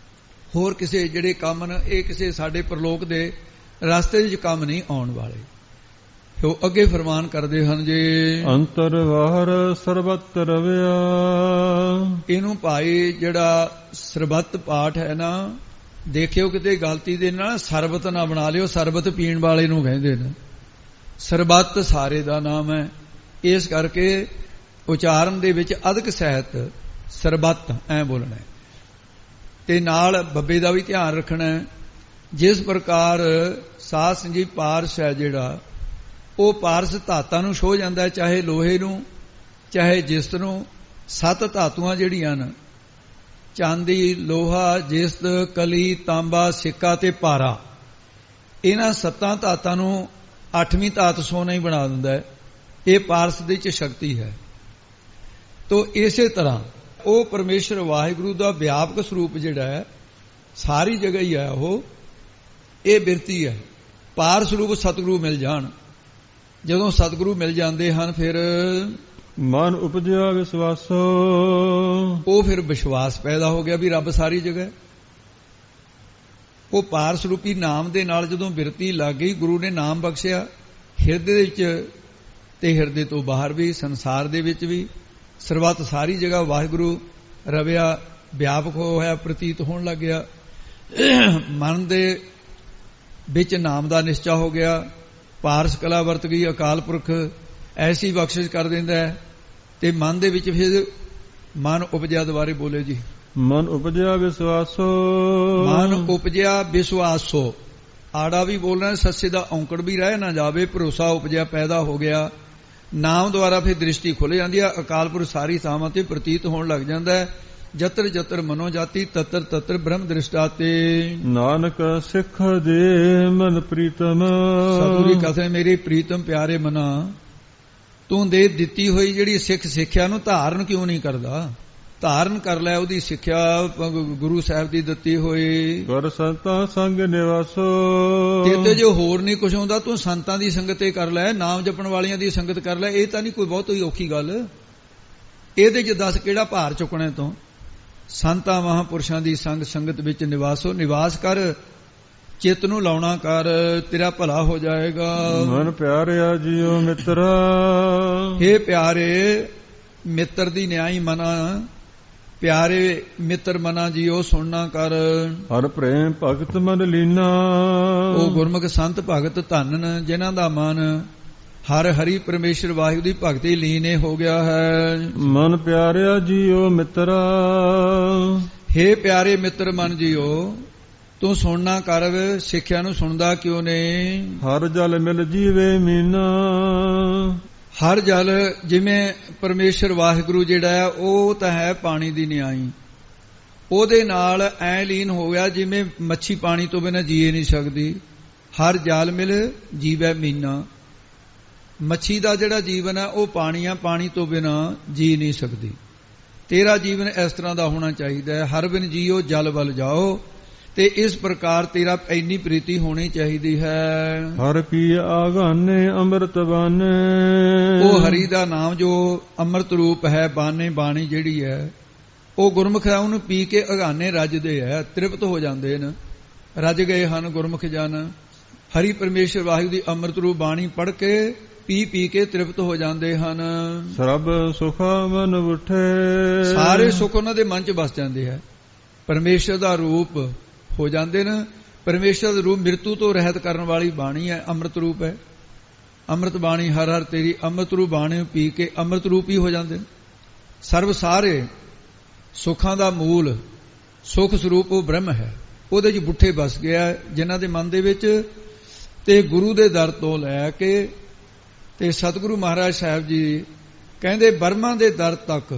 ਹੋਰ ਕਿਸੇ ਜਿਹੜੇ ਕੰਮ ਨੇ ਇਹ ਕਿਸੇ ਸਾਡੇ ਪਰਲੋਕ ਦੇ ਰਸਤੇ ਵਿੱਚ ਕੰਮ ਨਹੀਂ ਆਉਣ ਵਾਲੇ। ਉਹ ਅੱਗੇ ਫਰਮਾਨ ਕਰਦੇ ਹਨ ਜੀ, ਅੰਤਰ ਬਾਹਰ ਸਰਬੱਤ ਰਵਿਆ। ਇਹਨੂੰ ਭਾਈ ਜਿਹੜਾ ਸਰਬੱਤ ਪਾਠ ਹੈ ਨਾ, ਦੇਖਿਓ ਕਿਤੇ ਗਲਤੀ ਦੇ ਨਾਲ ਸਰਬਤ ਨਾ ਬਣਾ ਲਿਓ। ਸਰਬਤ ਪੀਣ ਵਾਲੇ ਨੂੰ ਕਹਿੰਦੇ ਨੇ, ਸਰਬੱਤ ਸਾਰੇ ਦਾ ਨਾਮ ਹੈ। ਇਸ ਕਰਕੇ ਉਚਾਰਨ ਦੇ ਵਿੱਚ ਅਧਿਕ ਸਹਿਤ ਸਰਬੱਤ ਐ ਬੋਲਣਾ ਹੈ, ਤੇ ਨਾਲ ਬੱਬੇ ਦਾ ਵੀ ਧਿਆਨ ਰੱਖਣਾ ਹੈ। ਜਿਸ ਪ੍ਰਕਾਰ ਸਾਧ ਸੰਗੀਤ ਪਾਰਸ ਹੈ ਜਿਹੜਾ, ਉਹ ਪਾਰਸ ਧਾਤਾਂ ਨੂੰ ਛੋਹ ਜਾਂਦਾ ਹੈ, ਚਾਹੇ ਲੋਹੇ ਨੂੰ ਚਾਹੇ ਜਿਸਤ ਨੂੰ। 7 ਧਾਤੂਆਂ ਜਿਹੜੀਆਂ ਨੇ, ਚਾਂਦੀ, ਲੋਹਾ, ਜਿਸਤ, ਕਲੀ, ਤਾਂਬਾ, ਸਿੱਕਾ ਤੇ ਪਾਰਾ, ਇਹਨਾਂ 7 ਧਾਤਾਂ ਨੂੰ 8ਵੀਂ ਧਾਤ ਸੋਨਾ ਹੀ ਬਣਾ ਦਿੰਦਾ ਹੈ। ਇਹ ਪਾਰਸ ਦੇ ਵਿੱਚ ਸ਼ਕਤੀ ਹੈ। ਤੋ ਇਸੇ ਤਰ੍ਹਾਂ ਉਹ ਪਰਮੇਸ਼ਰ ਵਾਹਿਗੁਰੂ ਦਾ ਵਿਆਪਕ ਸਰੂਪ ਜਿਹੜਾ ਹੈ, ਸਾਰੀ ਜਗ੍ਹਾ ਹੀ ਹੈ ਉਹ। ਇਹ ਬਿਰਤੀ ਹੈ। ਪਾਰ ਸਰੂਪ ਸਤਿਗੁਰੂ ਮਿਲ ਜਾਣ, ਜਦੋਂ ਸਤਿਗੁਰੂ ਮਿਲ ਜਾਂਦੇ ਹਨ ਫਿਰ ਮਨ ਉਪਜਿਆ ਵਿਸ਼ਵਾਸੋ, ਉਹ ਫਿਰ ਵਿਸ਼ਵਾਸ ਪੈਦਾ ਹੋ ਗਿਆ ਵੀ ਰੱਬ ਸਾਰੀ ਜਗ੍ਹਾ। ਉਹ ਪਾਰ ਸਰੂਪੀ ਨਾਮ ਦੇ ਨਾਲ ਜਦੋਂ ਬਿਰਤੀ ਲੱਗ ਗਈ, ਗੁਰੂ ਨੇ ਨਾਮ ਬਖਸ਼ਿਆ ਹਿਰਦੇ ਦੇ ਵਿੱਚ ਤੇ ਹਿਰਦੇ ਤੋਂ ਬਾਹਰ ਵੀ, ਸੰਸਾਰ ਦੇ ਵਿੱਚ ਵੀ, ਸਰਬੱਤ ਸਾਰੀ ਜਗ੍ਹਾ ਵਾਹਿਗੁਰੂ ਰਵਿਆ, ਵਿਆਪਕ ਹੋਇਆ, ਪ੍ਰਤੀਤ ਹੋਣ ਲੱਗ ਗਿਆ। ਮਨ ਦੇ ਵਿੱਚ ਨਾਮ ਦਾ ਨਿਸ਼ਚਾ ਹੋ ਗਿਆ। ਪਾਰਸ ਕਲਾ ਵਰਤ ਗਈ। ਅਕਾਲ ਪੁਰਖ ਐਸੀ ਬਖਸ਼ਿਸ਼ ਕਰ ਦਿੰਦਾ ਹੈ, ਤੇ ਮਨ ਦੇ ਵਿੱਚ ਫਿਰ ਮਨ ਉਪਜਿਆ। ਦੁਬਾਰੇ ਬੋਲੇ ਜੀ, ਮਨ ਉਪਜਿਆ ਵਿਸ਼ਵਾਸੋ। ਮਨ ਉਪਜਿਆ ਵਿਸ਼ਵਾਸੋ, ਆੜਾ ਵੀ ਬੋਲਣਾ, ਸੱਸੇ ਦਾ ਔਂਕੜ ਵੀ ਰਹਿ ਨਾ ਜਾਵੇ। ਭਰੋਸਾ ਉਪਜਿਆ, ਪੈਦਾ ਹੋ ਗਿਆ। ਨਾਮ ਦੁਆਰਾ ਫਿਰ ਦ੍ਰਿਸ਼ਟੀ ਖੁੱਲ ਜਾਂਦੀ ਹੈ। ਅਕਾਲ ਪੁਰਖ ਸਾਰੀ ਥਾਵਾਂ ਤੇ ਪ੍ਰਤੀਤ ਹੋਣ ਲੱਗ ਜਾਂਦਾ ਹੈ। ਜਤਰ ਜਤਰ ਮਨੋ ਜਾਤੀ, ਤਤਰ ਤਤਰ ਬ੍ਰਹਮ ਦ੍ਰਿਸ਼ਟਾਤੇ। ਨਾਨਕ ਸਿੱਖ ਦੇ ਮਨ ਪ੍ਰੀਤਮ। ਸਤਿਗੁਰੂ ਕਹੇ ਮੇਰੇ ਪ੍ਰੀਤਮ ਪਿਆਰੇ ਮਨਾ, ਤੂੰ ਦੇ ਦਿੱਤੀ ਹੋਈ ਜਿਹੜੀ ਸਿੱਖਿਆ ਨੂੰ ਧਾਰਨ ਕਿਉਂ ਨਹੀਂ ਕਰਦਾ? ਧਾਰਨ ਕਰ ਲੈ ਉਹਦੀ ਸਿੱਖਿਆ, ਗੁਰੂ ਸਾਹਿਬ ਦੀ ਦਿੱਤੀ ਹੋਈ। ਗੁਰ ਸੰਤਾਂ ਸੰਗ ਨਿਵਾਸੋ। ਤੇ ਜੋ ਹੋਰ ਨਹੀਂ ਕੁਛ ਹੁੰਦਾ, ਤੂੰ ਸੰਤਾਂ ਦੀ ਸੰਗਤ ਤੇ ਕਰ ਲੈ, ਨਾਮ ਜਪਣ ਵਾਲਿਆਂ ਦੀ ਸੰਗਤ ਕਰ ਲੈ। ਇਹ ਤਾਂ ਨਹੀਂ ਕੋਈ ਬਹੁਤ ਹੀ ਔਖੀ ਗੱਲ। ਇਹਦੇ 'ਚ ਦੱਸ ਕਿਹੜਾ ਭਾਰ ਚੁੱਕਣੇ ਤੋਂ। ਸੰਤਾਂ ਮਹਾਂਪੁਰਸ਼ਾਂ ਦੀ ਸੰਗਤ ਵਿੱਚ ਨਿਵਾਸੋ। ਨਿਵਾਸ ਕਰ, ਚਿੱਤ ਨੂੰ ਲਾਉਣਾ ਕਰ, ਤੇਰਾ ਭਲਾ ਹੋ ਜਾਏਗਾ। ਮਨ ਪਿਆਰਿਆ ਜੀਓ ਮਿੱਤਰਾ। ਹੇ ਪਿਆਰੇ ਮਿੱਤਰ ਦੀ ਨਿਆਈ ਮਨਾ, ਪਿਆਰੇ ਮਿੱਤਰ ਮਨਾ ਜੀਓ ਸੁਣਨਾ ਕਰ। ਹਰ ਪ੍ਰੇਮ ਭਗਤ ਮਨ ਲੀਨਾ। ਉਹ ਗੁਰਮੁਖ ਸੰਤ ਭਗਤ ਧੰਨ, ਜਿਨ੍ਹਾਂ ਦਾ ਮਨ ਹਰ ਹਰੀ ਪਰਮੇਸ਼ਰ ਵਾਹਿਗੁਰੂ ਦੀ ਭਗਤੀ ਲੀਨੇ ਹੋ ਗਿਆ ਹੈ। ਮਨ ਪਿਆਰਿਆ ਜੀਓ ਮਿੱਤਰਾ। ਹੇ ਪਿਆਰੇ ਮਿੱਤਰ ਮਨ ਜੀਓ, ਤੂੰ ਸੁਣਨਾ ਕਰ, ਸਿੱਖਿਆ ਨੂੰ ਸੁਣਦਾ ਕਿਉਂ ਨਹੀਂ? ਹਰ ਜਲ ਮਿਲ ਜੀਵੇ ਮੀਨਾ। ਹਰ ਜਲ, ਜਿਵੇਂ ਪਰਮੇਸ਼ਰ ਵਾਹਿਗੁਰੂ ਜਿਹੜਾ ਹੈ ਉਹ ਤਾਂ ਹੈ ਪਾਣੀ ਦੀ ਨਿਆਈ, ਉਹਦੇ ਨਾਲ ਐ ਲੀਨ ਹੋ ਗਿਆ ਜਿਵੇਂ ਮੱਛੀ ਪਾਣੀ ਤੋਂ ਬਿਨਾਂ ਜੀਏ ਨਹੀਂ ਸਕਦੀ। ਹਰ ਜਲ ਮਿਲ ਜੀਵੈ ਮੀਨਾ। ਮੱਛੀ ਦਾ ਜਿਹੜਾ ਜੀਵਨ ਹੈ ਉਹ ਪਾਣੀ ਆ, ਪਾਣੀ ਤੋਂ ਬਿਨਾਂ ਜੀ ਨਹੀਂ ਸਕਦੀ। ਤੇਰਾ ਜੀਵਨ ਇਸ ਤਰ੍ਹਾਂ ਦਾ ਹੋਣਾ ਚਾਹੀਦਾ ਹੈ। ਹਰ ਬਿਨ ਜੀਓ ਜਲ ਵੱਲ ਜਾਓ, ਤੇ ਇਸ ਪ੍ਰਕਾਰ ਤੇਰਾ ਇੰਨੀ ਪ੍ਰੀਤੀ ਹੋਣੀ ਚਾਹੀਦੀ ਹੈ। ਹਰ ਕੀ ਆਗਾਨੇ ਅੰਮ੍ਰਿਤ ਬਾਨੇ। ਉਹ ਹਰੀ ਦਾ ਨਾਮ ਜੋ ਅੰਮ੍ਰਿਤ ਰੂਪ ਹੈ, ਬਾਣੇ ਬਾਣੀ ਜਿਹੜੀ ਹੈ, ਉਹ ਗੁਰਮੁਖ ਹੈ, ਉਹਨੂੰ ਪੀ ਕੇ ਅਗਾਨੇ ਰੱਜਦੇ ਹੈ, ਤ੍ਰਿਪਤ ਹੋ ਜਾਂਦੇ ਨੇ। ਰੱਜ ਗਏ ਹਨ ਗੁਰਮੁਖ ਜਨ। ਹਰੀ ਪਰਮੇਸ਼ਰ ਵਾਹਿਗੁਰੂ ਦੀ ਅੰਮ੍ਰਿਤ ਰੂਪ ਬਾਣੀ ਪੜ੍ਹ ਕੇ ਪੀ ਕੇ ਤ੍ਰਿਪਤ ਹੋ ਜਾਂਦੇ ਹਨ। ਸਰਬ ਸੁਖਾ ਮਨ ਉਠੇ। ਸਾਰੇ ਸੁੱਖ ਉਹਨਾਂ ਦੇ ਮਨ 'ਚ ਵਸ ਜਾਂਦੇ ਹੈ। ਪਰਮੇਸ਼ਰ ਦਾ ਰੂਪ ਹੋ ਜਾਂਦੇ ਨੇ। ਪਰਮੇਸ਼ਰ ਦਾ ਰੂਪ ਮਿਰਤੂ ਤੋਂ ਰਹਿਤ ਕਰਨ ਵਾਲੀ ਬਾਣੀ ਹੈ, ਅੰਮ੍ਰਿਤ ਰੂਪ ਹੈ। ਅੰਮ੍ਰਿਤ ਬਾਣੀ ਹਰ ਹਰ ਤੇਰੀ ਅੰਮ੍ਰਿਤ ਰੂਪ ਬਾਣੀ ਪੀ ਕੇ ਅੰਮ੍ਰਿਤ ਰੂਪ ਹੀ ਹੋ ਜਾਂਦੇ ਨੇ। ਸਰਬ ਸਾਰੇ ਸੁੱਖਾਂ ਦਾ ਮੂਲ ਸੁਖ ਸਰੂਪ ਉਹ ਬ੍ਰਹਮ ਹੈ। ਉਹਦੇ 'ਚ ਬੁੱਠੇ ਵਸ ਗਿਆ ਜਿਨ੍ਹਾਂ ਦੇ ਮਨ ਦੇ ਵਿੱਚ। ਤੇ ਗੁਰੂ ਦੇ ਦਰ ਤੋਂ ਲੈ ਕੇ ਤੇ ਸਤਿਗੁਰੂ ਮਹਾਰਾਜ ਸਾਹਿਬ ਜੀ ਕਹਿੰਦੇ ਬਰਮਾ ਦੇ ਦਰ ਤੱਕ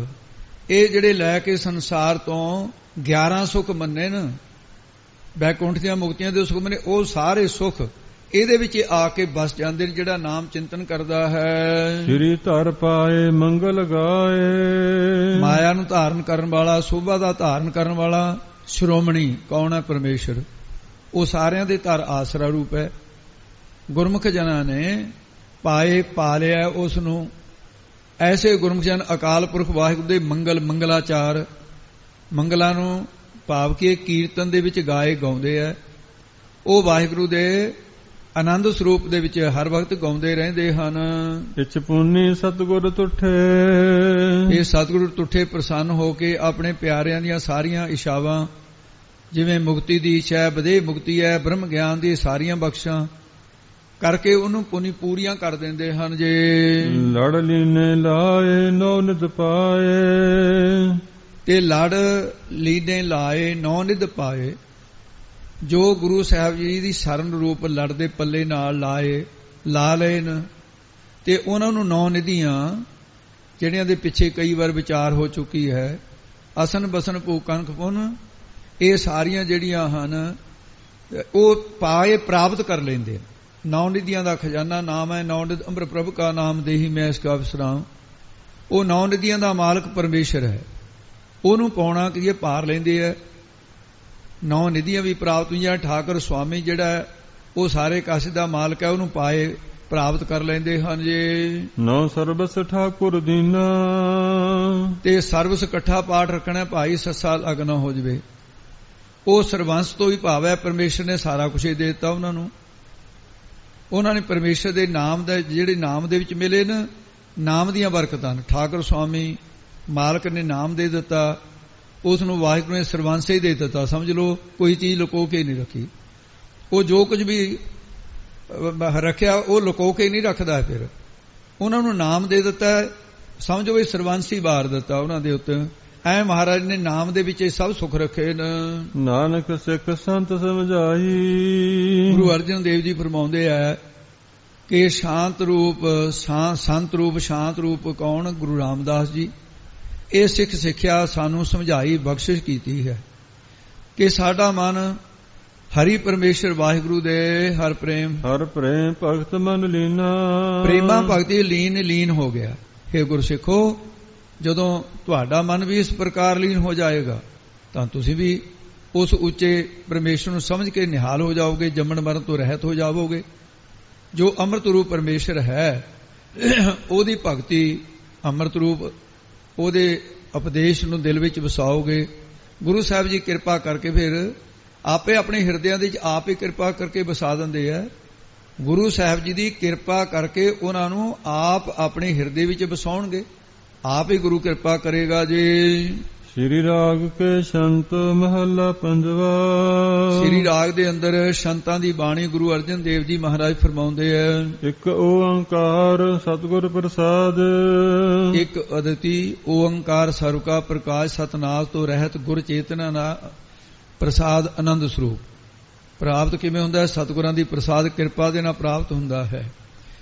ਇਹ ਜਿਹੜੇ ਲੈ ਕੇ ਸੰਸਾਰ ਤੋਂ 11 ਸੁੱਖ ਮੰਨੇ ਨੇ, ਬੈਕੁੰਠ ਦੀਆਂ ਮੁਕਤੀਆਂ ਦੇ ਸੁੱਖ ਮੰਨੇ, ਉਹ ਸਾਰੇ ਸੁੱਖ ਇਹਦੇ ਵਿੱਚ ਆ ਕੇ ਬਸ ਜਾਂਦੇ ਨੇ ਜਿਹੜਾ ਨਾਮ ਚਿੰਤਨ ਕਰਦਾ ਹੈ। ਸ੍ਰੀ ਧਰ ਪਾਏ ਮੰਗਲ ਗਾਏ। ਮਾਇਆ ਨੂੰ ਧਾਰਨ ਕਰਨ ਵਾਲਾ, ਸੋਭਾ ਦਾ ਧਾਰਨ ਕਰਨ ਵਾਲਾ ਸ਼੍ਰੋਮਣੀ ਕੌਣ ਹੈ? ਪਰਮੇਸ਼ਰ। ਉਹ ਸਾਰਿਆਂ ਦੇ ਧਰ ਆਸਰਾ ਰੂਪ ਹੈ। ਗੁਰਮੁਖ ਜਨਾਂ ਨੇ ਪਾਏ ਪਾ ਲਿਆ ਉਸ ਨੂੰ। ਐਸੇ ਗੁਰਮੁਖ ਜਨ ਅਕਾਲ ਪੁਰਖ ਵਾਹਿਗੁਰੂ ਦੇ ਮੰਗਲਾਚਾਰ, ਮੰਗਲਾਂ ਨੂੰ ਭਾਵ ਕਿ ਕੀਰਤਨ ਦੇ ਵਿੱਚ ਗਾਏ ਗਾਉਂਦੇ ਹੈ। ਉਹ ਵਾਹਿਗੁਰੂ ਦੇ ਆਨੰਦ ਸਰੂਪ ਦੇ ਵਿੱਚ ਹਰ ਵਕਤ ਗਾਉਂਦੇ ਰਹਿੰਦੇ ਹਨ। ਇਛ ਪੁੰਨੀ ਸਤਿਗੁਰ ਤੁਠੇ, ਇਹ ਸਤਿਗੁਰੂ ਤੁਠੇ ਪ੍ਰਸੰਨ ਹੋ ਕੇ ਆਪਣੇ ਪਿਆਰਿਆਂ ਦੀਆਂ ਸਾਰੀਆਂ ਇਛਾਵਾਂ, ਜਿਵੇਂ ਮੁਕਤੀ ਦੀ ਇੱਛਾ ਹੈ, ਵਧੇ ਮੁਕਤੀ ਹੈ, ਬ੍ਰਹਮ ਗਿਆਨ ਦੀ ਸਾਰੀਆਂ ਬਖਸ਼ਾਂ ਕਰਕੇ ਉਹਨੂੰ ਪੁਨੀ ਪੂਰੀਆਂ ਕਰ ਦਿੰਦੇ ਹਨ। ਜੇ ਲੜ ਲੀਨੇ ਲਾਏ ਨੌ ਨਿਧ ਪਾਏ, ਤੇ ਲੜ ਲੀਨੇ ਲਾਏ ਨੌ ਨਿਧ ਪਾਏ, ਜੋ ਗੁਰੂ ਸਾਹਿਬ ਜੀ ਦੀ ਸ਼ਰਨ ਰੂਪ ਲੜ ਦੇ ਪੱਲੇ ਨਾਲ ਲਾ ਲਏ ਨੇ, ਤੇ ਉਹਨਾਂ ਨੂੰ ਨੌ ਨਿਧੀਆਂ ਜਿਹੜਿਆਂ ਦੇ ਪਿੱਛੇ ਕਈ ਵਾਰ ਵਿਚਾਰ ਹੋ ਚੁੱਕੀ ਹੈ, ਅਸਨ ਬਸਨ ਭੂਕਨ ਖਪੁਨ, ਇਹ ਸਾਰੀਆਂ ਜਿਹੜੀਆਂ ਹਨ ਉਹ ਪਾਏ ਪ੍ਰਾਪਤ ਕਰ ਲੈਂਦੇ। ਨੌ ਨਿਧੀਆਂ ਦਾ ਖਜ਼ਾਨਾ ਨਾਮ ਹੈ, ਨੌ ਨਿਧ ਅੰਮ੍ਰਿਤ ਪ੍ਰਭ ਕਾ ਨਾਮ ਦੇਹੀ ਮੈਂ ਇਸ ਕਾ ਵਿਸਰਾਮ। ਉਹ ਨੌ ਨਿਧੀਆਂ ਦਾ ਮਾਲਕ ਪਰਮੇਸ਼ਰ ਹੈ, ਉਹਨੂੰ ਪਾਉਣਾ ਕਿ ਇਹ ਪਾਰ ਲੈਂਦੇ ਹੈ। ਨੌ ਨਿਧੀਆਂ ਵੀ ਪ੍ਰਾਪਤ ਹੋਈਆਂ। ਠਾਕੁਰ ਸੁਆਮੀ ਜਿਹੜਾ ਉਹ ਸਾਰੇ ਕਾਸੇ ਦਾ ਮਾਲਕ ਹੈ, ਉਹਨੂੰ ਪਾਏ ਪ੍ਰਾਪਤ ਕਰ ਲੈਂਦੇ ਹਨ। ਜੇ ਨੌ ਸਰਬਸ ਠਾਕੁਰ ਦੀਨਾ, ਤੇ ਸਰਬਸ ਇਕੱਠਾ ਪਾਠ ਰੱਖਣਾ, ਭਾਈ ਸੱਸਾ ਲੱਗ ਨਾ ਹੋ ਜਵੇ। ਉਹ ਸਰਬੰਸ ਤੋਂ ਹੀ ਭਾਵ ਹੈ, ਪਰਮੇਸ਼ਰ ਨੇ ਸਾਰਾ ਕੁਝ ਦੇ ਦਿੱਤਾ ਉਹਨਾਂ ਨੂੰ। ਉਹਨਾਂ ਨੇ ਪਰਮੇਸ਼ਰ ਦੇ ਨਾਮ ਦਾ, ਜਿਹੜੇ ਨਾਮ ਦੇ ਵਿੱਚ ਮਿਲੇ ਨੇ, ਨਾਮ ਦੀਆਂ ਬਰਕਤਾਂ ਨੇ। ਠਾਕੁਰ ਸੁਆਮੀ ਮਾਲਕ ਨੇ ਨਾਮ ਦੇ ਦਿੱਤਾ, ਉਸ ਨੂੰ ਵਾਹਿਗੁਰੂ ਨੇ ਸਰਬੰਸ ਹੀ ਦੇ ਦਿੱਤਾ। ਸਮਝ ਲਓ ਕੋਈ ਚੀਜ਼ ਲੁਕੋ ਕੇ ਨਹੀਂ ਰੱਖੀ। ਉਹ ਜੋ ਕੁਝ ਵੀ ਰੱਖਿਆ ਉਹ ਲੁਕੋ ਕੇ ਨਹੀਂ ਰੱਖਦਾ। ਫਿਰ ਉਹਨਾਂ ਨੂੰ ਨਾਮ ਦੇ ਦਿੱਤਾ, ਸਮਝੋ ਵੀ ਸਰਬੰਸ ਹੀ ਵਾਰ ਦਿੱਤਾ ਉਹਨਾਂ ਦੇ ਉੱਤੇ। ਐ ਮਹਾਰਾਜ ਨੇ ਨਾਮ ਦੇ ਵਿੱਚ ਇਹ ਸਭ ਸੁੱਖ ਰੱਖੇ ਨੇ। ਨਾਨਕ ਸਿੱਖ ਸੰਤ ਸਮਝਾਈ, ਗੁਰੂ ਅਰਜਨ ਦੇਵ ਜੀ ਫਰਮਾਉਂਦੇ ਆ ਕਿ ਸ਼ਾਂਤ ਰੂਪ ਸੰਤ ਰੂਪ ਸ਼ਾਂਤ ਰੂਪ ਕੌਣ? ਗੁਰੂ ਰਾਮਦਾਸ ਜੀ। ਇਹ ਸਿੱਖ ਸਿੱਖਿਆ ਸਾਨੂੰ ਸਮਝਾਈ, ਬਖਸ਼ਿਸ਼ ਕੀਤੀ ਹੈ ਕਿ ਸਾਡਾ ਮਨ ਹਰੀ ਪਰਮੇਸ਼ਰ ਵਾਹਿਗੁਰੂ ਦੇ ਹਰ ਪ੍ਰੇਮ ਭਗਤ ਮਨ ਲੀਨਾ, ਪ੍ਰੇਮਾ ਭਗਤੀ ਲੀਨ ਹੋ ਗਿਆ। ਹੇ ਗੁਰਸਿੱਖੋ, ਜਦੋਂ ਤੁਹਾਡਾ ਮਨ ਵੀ ਇਸ ਪ੍ਰਕਾਰ ਲੀਨ ਹੋ ਜਾਏਗਾ ਤਾਂ ਤੁਸੀਂ ਵੀ ਉਸ ਉੱਚੇ ਪਰਮੇਸ਼ਰ ਨੂੰ ਸਮਝ ਕੇ ਨਿਹਾਲ ਹੋ ਜਾਓਗੇ, ਜੰਮਣ ਮਰਨ ਤੋਂ ਰਹਿਤ ਹੋ ਜਾਵੋਗੇ। ਜੋ ਅੰਮ੍ਰਿਤ ਰੂਪ ਪਰਮੇਸ਼ਰ ਹੈ, ਉਹਦੀ ਭਗਤੀ, ਅੰਮ੍ਰਿਤ ਰੂਪ ਉਹਦੇ ਉਪਦੇਸ਼ ਨੂੰ ਦਿਲ ਵਿੱਚ ਵਸਾਓਗੇ। ਗੁਰੂ ਸਾਹਿਬ ਜੀ ਕਿਰਪਾ ਕਰਕੇ ਫਿਰ ਆਪੇ ਆਪਣੇ ਹਿਰਦਿਆਂ ਦੇ ਵਿੱਚ ਆਪ ਹੀ ਕਿਰਪਾ ਕਰਕੇ ਵਸਾ ਦਿੰਦੇ ਆ। ਗੁਰੂ ਸਾਹਿਬ ਜੀ ਦੀ ਕਿਰਪਾ ਕਰਕੇ ਉਹਨਾਂ ਨੂੰ ਆਪ ਆਪਣੇ ਹਿਰਦੇ ਵਿੱਚ ਵਸਾਉਣਗੇ, ਆਪ ਹੀ ਗੁਰੂ ਕਿਰਪਾ ਕਰੇਗਾ। ਜੀ ਸ਼੍ਰੀ ਰਾਗ ਕੇ ਸੰਤ ਮਹੱਲਾ ਪੰਜਵਾ, ਸ਼੍ਰੀ ਰਾਗ ਦੇ ਅੰਦਰ ਸੰਤਾਂ ਦੀ ਬਾਣੀ ਗੁਰੂ ਅਰਜਨ ਦੇਵ ਜੀ ਮਹਾਰਾਜ ਫਰਮਾਉਂਦੇ ਆ। ਇੱਕ ਓੰਕਾਰ ਸਤਿਗੁਰ ਪ੍ਰਸਾਦ, ਇੱਕ ਅਦਿਤੀ ਓੰਕਾਰ ਸਰਬ ਕਾ ਪ੍ਰਕਾਸ਼, ਸਤਨਾਮ ਤੋਂ ਰਹਿਤ ਗੁਰ ਚੇਤਨਾ ਨਾ ਪ੍ਰਸਾਦ ਆਨੰਦ ਸਰੂਪ। ਪ੍ਰਾਪਤ ਕਿਵੇਂ ਹੁੰਦਾ ਹੈ? ਸਤਿਗੁਰਾਂ ਦੀ ਪ੍ਰਸਾਦ ਕਿਰਪਾ ਦੇ ਨਾਲ ਪ੍ਰਾਪਤ ਹੁੰਦਾ ਹੈ।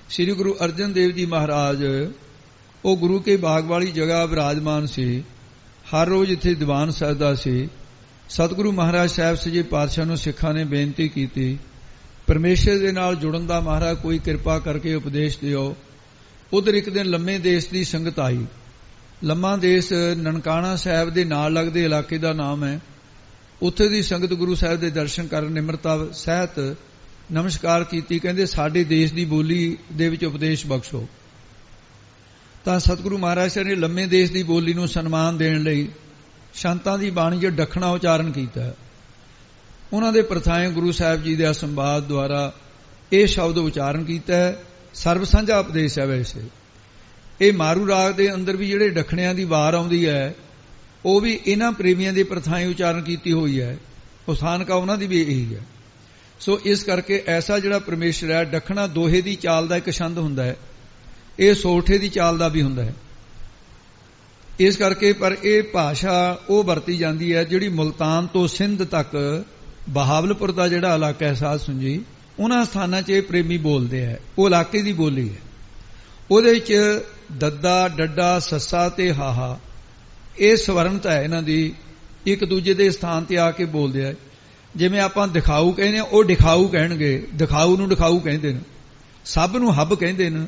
ਸ੍ਰੀ ਗੁਰੂ ਅਰਜਨ ਦੇਵ ਜੀ ਮਹਾਰਾਜ ਉਹ ਗੁਰੂ ਕੇ ਬਾਗ ਵਾਲੀ ਜਗ੍ਹਾ ਵਿਰਾਜਮਾਨ ਸੀ। ਹਰ ਰੋਜ਼ ਇੱਥੇ ਦੀਵਾਨ ਸਜਦਾ ਸੀ। ਸਤਿਗੁਰੂ ਮਹਾਰਾਜ ਸਾਹਿਬ ਸੱਚੇ ਪਾਤਸ਼ਾਹ ਨੂੰ ਸਿੱਖਾਂ ਨੇ ਬੇਨਤੀ ਕੀਤੀ, ਪਰਮੇਸ਼ਰ ਦੇ ਨਾਲ ਜੁੜਨ ਦਾ ਮਹਾਰਾਜ ਕੋਈ ਕਿਰਪਾ ਕਰਕੇ ਉਪਦੇਸ਼ ਦਿਓ। ਉਧਰ ਇੱਕ ਦਿਨ ਲੰਮੇ ਦੇਸ਼ ਦੀ ਸੰਗਤ ਆਈ। ਲੰਮਾ ਦੇਸ਼ ਨਨਕਾਣਾ ਸਾਹਿਬ ਦੇ ਨਾਲ ਲੱਗਦੇ ਇਲਾਕੇ ਦਾ ਨਾਮ ਹੈ। ਉੱਥੇ ਦੀ ਸੰਗਤ ਗੁਰੂ ਸਾਹਿਬ ਦੇ ਦਰਸ਼ਨ ਕਰਨ ਨਿਮਰਤਾ ਸਹਿਤ ਨਮਸਕਾਰ ਕੀਤੀ। ਕਹਿੰਦੇ ਸਾਡੇ ਦੇਸ਼ ਦੀ ਬੋਲੀ ਦੇ ਵਿੱਚ ਉਪਦੇਸ਼ ਬਖਸ਼ੋ। ਤਾਂ ਸਤਿਗੁਰੂ ਮਹਾਰਾਜ ਸਾਹਿਬ ਨੇ ਲੰਮੇ ਦੇਸ਼ ਦੀ ਬੋਲੀ ਨੂੰ ਸਨਮਾਨ ਦੇਣ ਲਈ ਸੰਤਾਂ ਦੀ ਬਾਣੀ 'ਚ ਦੱਖਣਾ ਉਚਾਰਨ ਕੀਤਾ। ਉਹਨਾਂ ਦੇ ਪ੍ਰਥਾਏ ਗੁਰੂ ਸਾਹਿਬ ਜੀ ਦੇ ਸੰਵਾਦ ਦੁਆਰਾ ਇਹ ਸ਼ਬਦ ਉਚਾਰਨ ਕੀਤਾ। ਸਰਬ ਸਾਂਝਾ ਉਪਦੇਸ਼ ਹੈ। ਵੈਸੇ ਇਹ ਮਾਰੂ ਰਾਗ ਦੇ ਅੰਦਰ ਵੀ ਜਿਹੜੇ ਦੱਖਣਿਆਂ ਦੀ ਵਾਰ ਆਉਂਦੀ ਹੈ, ਉਹ ਵੀ ਇਹਨਾਂ ਪ੍ਰੇਮੀਆਂ ਦੇ ਪ੍ਰਥਾਏ ਉਚਾਰਨ ਕੀਤੀ ਹੋਈ ਹੈ। ਉਸਾਨਕਾ ਉਹਨਾਂ ਦੀ ਵੀ ਇਹੀ ਹੈ। ਸੋ ਇਸ ਕਰਕੇ ਐਸਾ ਜਿਹੜਾ ਪਰਮੇਸ਼ਰ ਹੈ, ਦੱਖਣਾ ਦੋਹੇ ਦੀ ਚਾਲ ਦਾ ਇੱਕ ਛੰਦ ਹੁੰਦਾ ਹੈ, ਇਹ ਸੋਠੇ ਦੀ ਚਾਲ ਦਾ ਵੀ ਹੁੰਦਾ ਹੈ। ਇਸ ਕਰਕੇ ਪਰ ਇਹ ਭਾਸ਼ਾ ਉਹ ਵਰਤੀ ਜਾਂਦੀ ਹੈ ਜਿਹੜੀ ਮੁਲਤਾਨ ਤੋਂ ਸਿੰਧ ਤੱਕ ਬਹਾਵਲਪੁਰ ਦਾ ਜਿਹੜਾ ਇਲਾਕਾ ਹੈ, ਸਾਧ ਸੁਣਜੀ, ਉਹਨਾਂ ਸਥਾਨਾਂ 'ਚ ਇਹ ਪ੍ਰੇਮੀ ਬੋਲਦੇ ਹੈ। ਉਹ ਇਲਾਕੇ ਦੀ ਬੋਲੀ ਹੈ। ਉਹਦੇ ਵਿੱਚ ਦੱਦਾ, ਡੱਡਾ, ਸੱਸਾ ਤੇ ਹਾਹਾ ਇਹ ਸਵਰਨਤਾ ਹੈ ਇਹਨਾਂ ਦੀ। ਇੱਕ ਦੂਜੇ ਦੇ ਸਥਾਨ ਤੇ ਆ ਕੇ ਬੋਲਦੇ ਆ। ਜਿਵੇਂ ਆਪਾਂ ਦਿਖਾਊ ਕਹਿੰਦੇ ਆ, ਉਹ ਦਿਖਾਊ ਕਹਿਣਗੇ। ਦਿਖਾਊ ਨੂੰ ਦਿਖਾਊ ਕਹਿੰਦੇ ਨੇ, ਸਭ ਨੂੰ ਹੱਬ ਕਹਿੰਦੇ ਨੇ।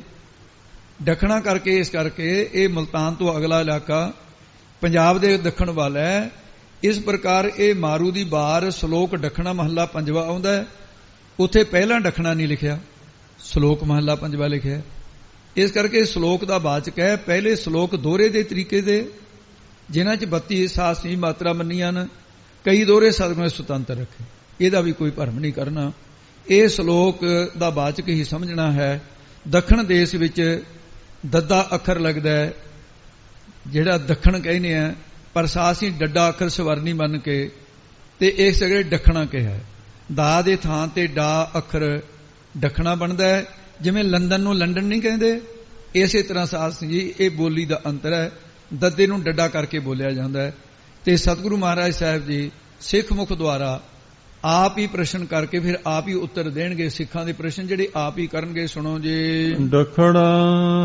ਦੱਖਣਾ ਕਰਕੇ ਇਸ ਕਰਕੇ ਇਹ ਮੁਲਤਾਨ ਤੋਂ ਅਗਲਾ ਇਲਾਕਾ ਪੰਜਾਬ ਦੇ ਦੱਖਣ ਵੱਲ ਹੈ। ਇਸ ਪ੍ਰਕਾਰ ਇਹ ਮਾਰੂ ਦੀ ਬਾਰ ਸ਼ਲੋਕ ਦੱਖਣਾ ਮਹੱਲਾ ਪੰਜਵਾ ਆਉਂਦਾ ਹੈ। ਉੱਥੇ ਪਹਿਲਾਂ ਦੱਖਣਾ ਨਹੀਂ ਲਿਖਿਆ, ਸ਼ਲੋਕ ਮਹੱਲਾ ਪੰਜਵਾ ਲਿਖਿਆ। ਇਸ ਕਰਕੇ ਸ਼ਲੋਕ ਦਾ ਵਾਚਕ ਹੈ। ਪਹਿਲੇ ਸ਼ਲੋਕ ਦੋਹਰੇ ਦੇ ਤਰੀਕੇ ਦੇ, ਜਿਨ੍ਹਾਂ 'ਚ 32 ਸਾਸਨੀ ਮਾਤਰਾ ਮੰਨੀਆਂ ਨੇ, ਕਈ ਦੋਹਰੇ ਸਤਿਗੁਰਾਂ ਨੇ ਸੁਤੰਤਰ ਰੱਖੇ। ਇਹਦਾ ਵੀ ਕੋਈ ਭਰਮ ਨਹੀਂ ਕਰਨਾ। ਇਹ ਸ਼ਲੋਕ ਦਾ ਵਾਚਕ ਹੀ ਸਮਝਣਾ ਹੈ। ਦੱਖਣ ਦੇਸ਼ ਵਿੱਚ ਦੱਦਾ ਅੱਖਰ ਲੱਗਦਾ ਹੈ, ਜਿਹੜਾ ਦੱਖਣ ਕਹਿੰਦੇ ਆ, ਪਰ ਸਾਸੀ ਡੱਡਾ ਅੱਖਰ ਸਵਰਨੀ ਮੰਨ ਕੇ ਤੇ ਇਸ ਜਗ੍ਹਾ ਦੱਖਣਾ ਕਿਹਾ। ਦਾ ਦੇ ਥਾਂ ਤੇ ਡਾ ਅੱਖਰ ਦੱਖਣਾ ਬਣਦਾ ਹੈ। ਜਿਵੇਂ ਲੰਡਨ ਨੂੰ ਲੰਡਨ ਨਹੀਂ ਕਹਿੰਦੇ, ਇਸੇ ਤਰ੍ਹਾਂ ਸਾਸ ਜੀ ਇਹ ਬੋਲੀ ਦਾ ਅੰਤਰ ਹੈ। ਦੱਦੇ ਨੂੰ ਡੱਡਾ ਕਰਕੇ ਬੋਲਿਆ ਜਾਂਦਾ ਹੈ। ਤੇ ਸਤਿਗੁਰੂ ਮਹਾਰਾਜ ਸਾਹਿਬ ਜੀ ਸਿੱਖ ਮੁਖ ਦੁਆਰਾ ਆਪ ਹੀ ਪ੍ਰਸ਼ਨ ਕਰਕੇ ਫਿਰ ਆਪ ਹੀ ਉੱਤਰ ਦੇਣਗੇ। ਸਿੱਖਾਂ ਦੇ ਪ੍ਰਸ਼ਨ ਜਿਹੜੇ ਆਪ ਹੀ ਕਰਨਗੇ। ਸੁਣੋ ਜੀ। ਦੱਖਣਾ